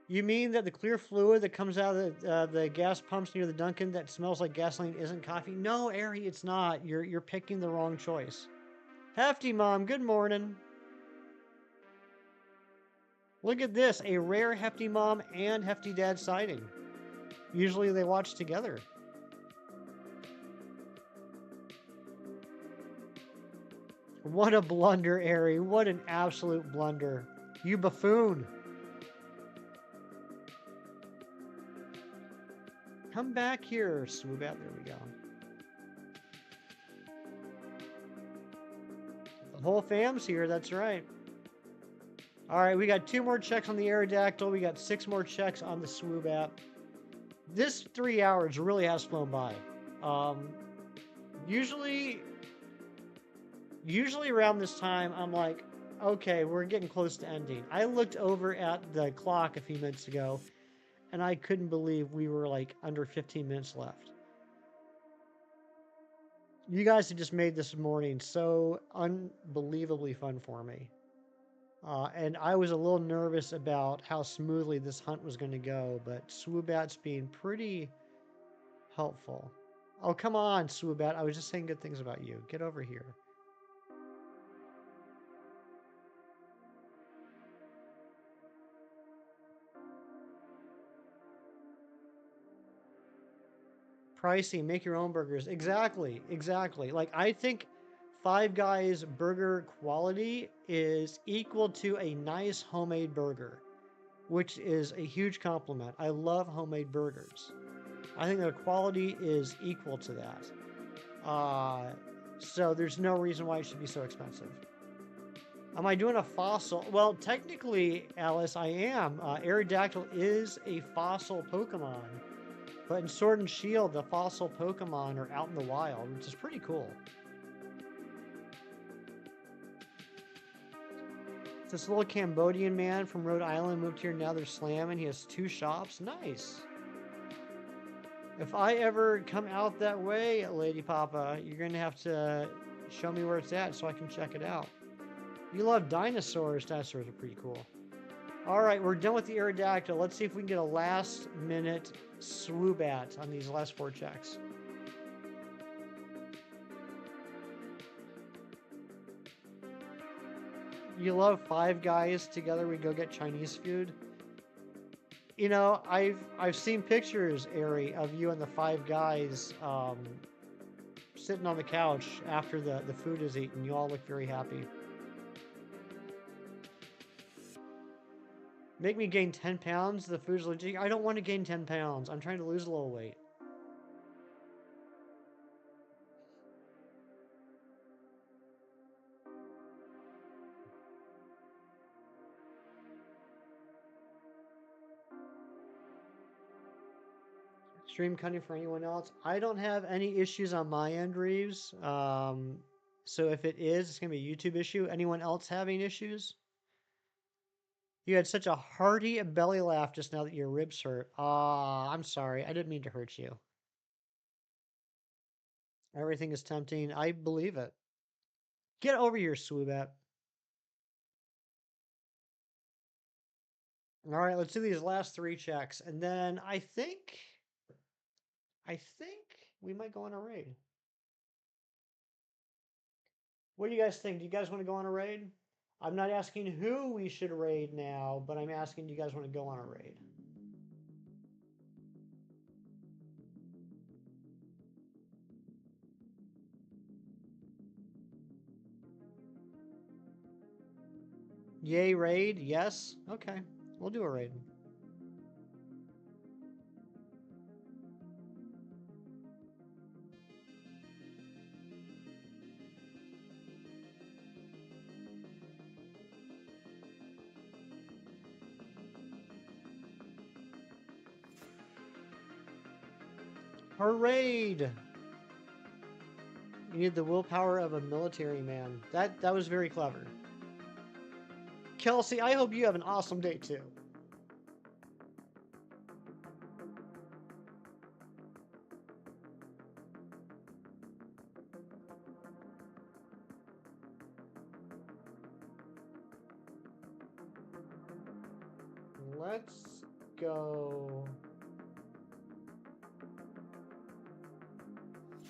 You mean that the clear fluid that comes out of the gas pumps near the Dunkin' that smells like gasoline isn't coffee? No, Ari, it's not. You're picking the wrong choice. Hefty Mom, good morning. Look at this, a rare Hefty Mom and Hefty Dad sighting. Usually they watch together. What a blunder, Ari. What an absolute blunder. You buffoon. Come back here, Swoobat. There we go. The whole fam's here, that's right. Alright, we got 2 more checks on the Aerodactyl. We got 6 more checks on the Swoobat. This 3 hours really has flown by. Usually around this time, I'm like, okay, we're getting close to ending. I looked over at the clock a few minutes ago, and I couldn't believe we were like under 15 minutes left. You guys have just made this morning so unbelievably fun for me. And I was a little nervous about how smoothly this hunt was going to go, but Swoobat's being pretty helpful. Oh, come on, Swoobat. I was just saying good things about you. Get over here. Pricey, make your own burgers. Exactly, exactly. Like, I think Five Guys burger quality is equal to a nice homemade burger, which is a huge compliment. I love homemade burgers. I think the quality is equal to that. So there's no reason why it should be so expensive. Am I doing a fossil? Well, technically, Alice, I am. Aerodactyl is a fossil Pokemon. But in Sword and Shield, the fossil Pokemon are out in the wild, which is pretty cool. This little Cambodian man from Rhode Island moved here, now they're slamming. He has 2 shops. Nice. If I ever come out that way, Lady Papa, you're going to have to show me where it's at so I can check it out. You love dinosaurs. Dinosaurs are pretty cool. All right, we're done with the Aerodactyl. Let's see if we can get a last-minute Swoobat on these last 4 checks. You love Five Guys together we go get Chinese food? You know, I've seen pictures, Ari, of you and the Five Guys sitting on the couch after the food is eaten. You all look very happy. Make me gain 10 pounds? The food's legit. I don't want to gain 10 pounds. I'm trying to lose a little weight. Stream cutting for anyone else? I don't have any issues on my end, Reeves. So if it is, it's gonna be a YouTube issue. Anyone else having issues? You had such a hearty belly laugh just now that your ribs hurt. Ah, I'm sorry. I didn't mean to hurt you. Everything is tempting. I believe it. Get over here, Swoobat. All right, let's do these last 3 checks, and then I think we might go on a raid. What do you guys think? Do you guys want to go on a raid? I'm not asking who we should raid now, but I'm asking, do you guys want to go on a raid? Yay, raid? Yes? Okay. We'll do a raid. A raid! You need the willpower of a military man. That was very clever. Kelsey, I hope you have an awesome day too. Let's go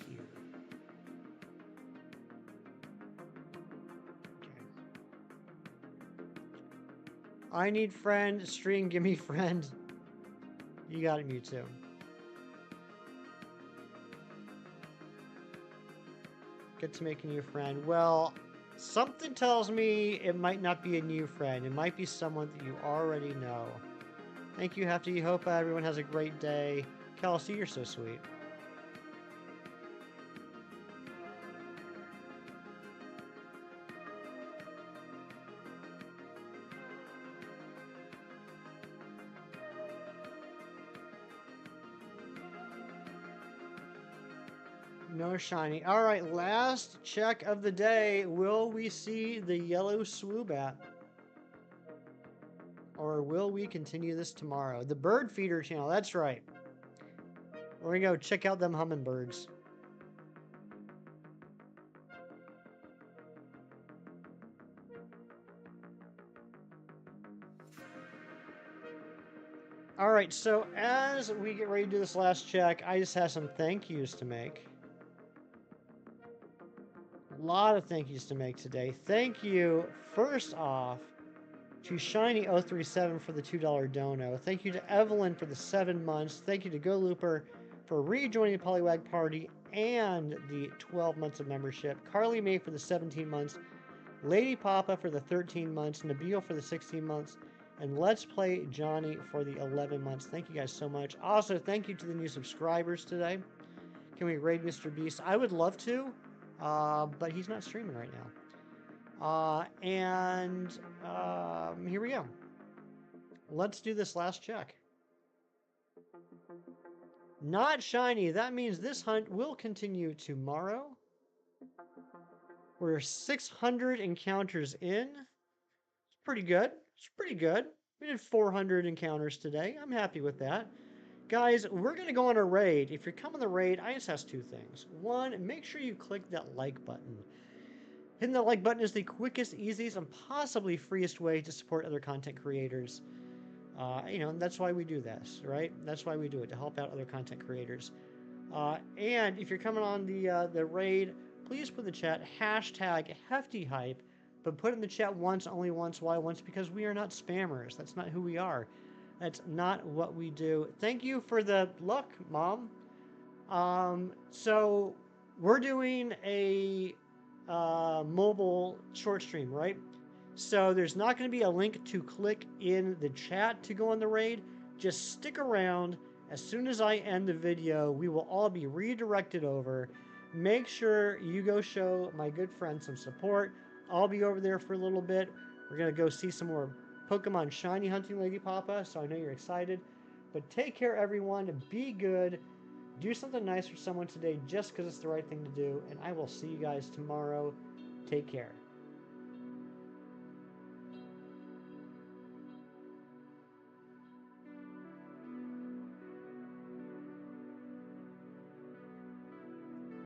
here. Okay. I need friend. Stream, give me friend. You got it, Mewtwo. Get to make a new friend. Well, something tells me it might not be a new friend. It might be someone that you already know. Thank you, Hefty. Hope everyone has a great day. Kelsey, you're so sweet. No shiny. All right, last check of the day. Will we see the yellow Swoobat? Or will we continue this tomorrow? The bird feeder channel, that's right. We're gonna go check out them hummingbirds. All right, so as we get ready to do this last check, I just have some thank yous to make. A lot of thank yous to make today. Thank you, first off, to Shiny037 for the $2 dono. Thank you to Evelyn for the 7 months. Thank you to Go Looper for rejoining the Poliwag Party and the 12 months of membership. Carly May for the 17 months. Lady Papa for the 13 months. Nabil for the 16 months. And Let's Play Johnny for the 11 months. Thank you guys so much. Also, thank you to the new subscribers today. Can we raid Mr. Beast? I would love to, but he's not streaming right now. Here we go. Let's do this last check. Not shiny. That means this hunt will continue tomorrow. We're 600 encounters in. It's pretty good. It's pretty good. We did 400 encounters today. I'm happy with that. Guys, we're going to go on a raid. If you're coming on the raid, I just ask 2 things. 1, make sure you click that like button. Hitting the like button is the quickest, easiest, and possibly freest way to support other content creators. That's why we do this, right? That's why we do it, to help out other content creators. And if you're coming on the raid, please put in the chat hashtag #HeftyHype, but put it in the chat once, only once. Why once? Because we are not spammers. That's not who we are. That's not what we do. Thank you for the luck, Mom. So we're doing a mobile short stream, right? So there's not going to be a link to click in the chat to go on the raid. Just stick around. As soon as I end the video, we will all be redirected over. Make sure you go show my good friend some support. I'll be over there for a little bit. We're going to go see some more Pokemon shiny hunting, Lady Papa, so I know you're excited. But take care, everyone. Be good. Do something nice for someone today just because it's the right thing to do. And I will see you guys tomorrow. Take care.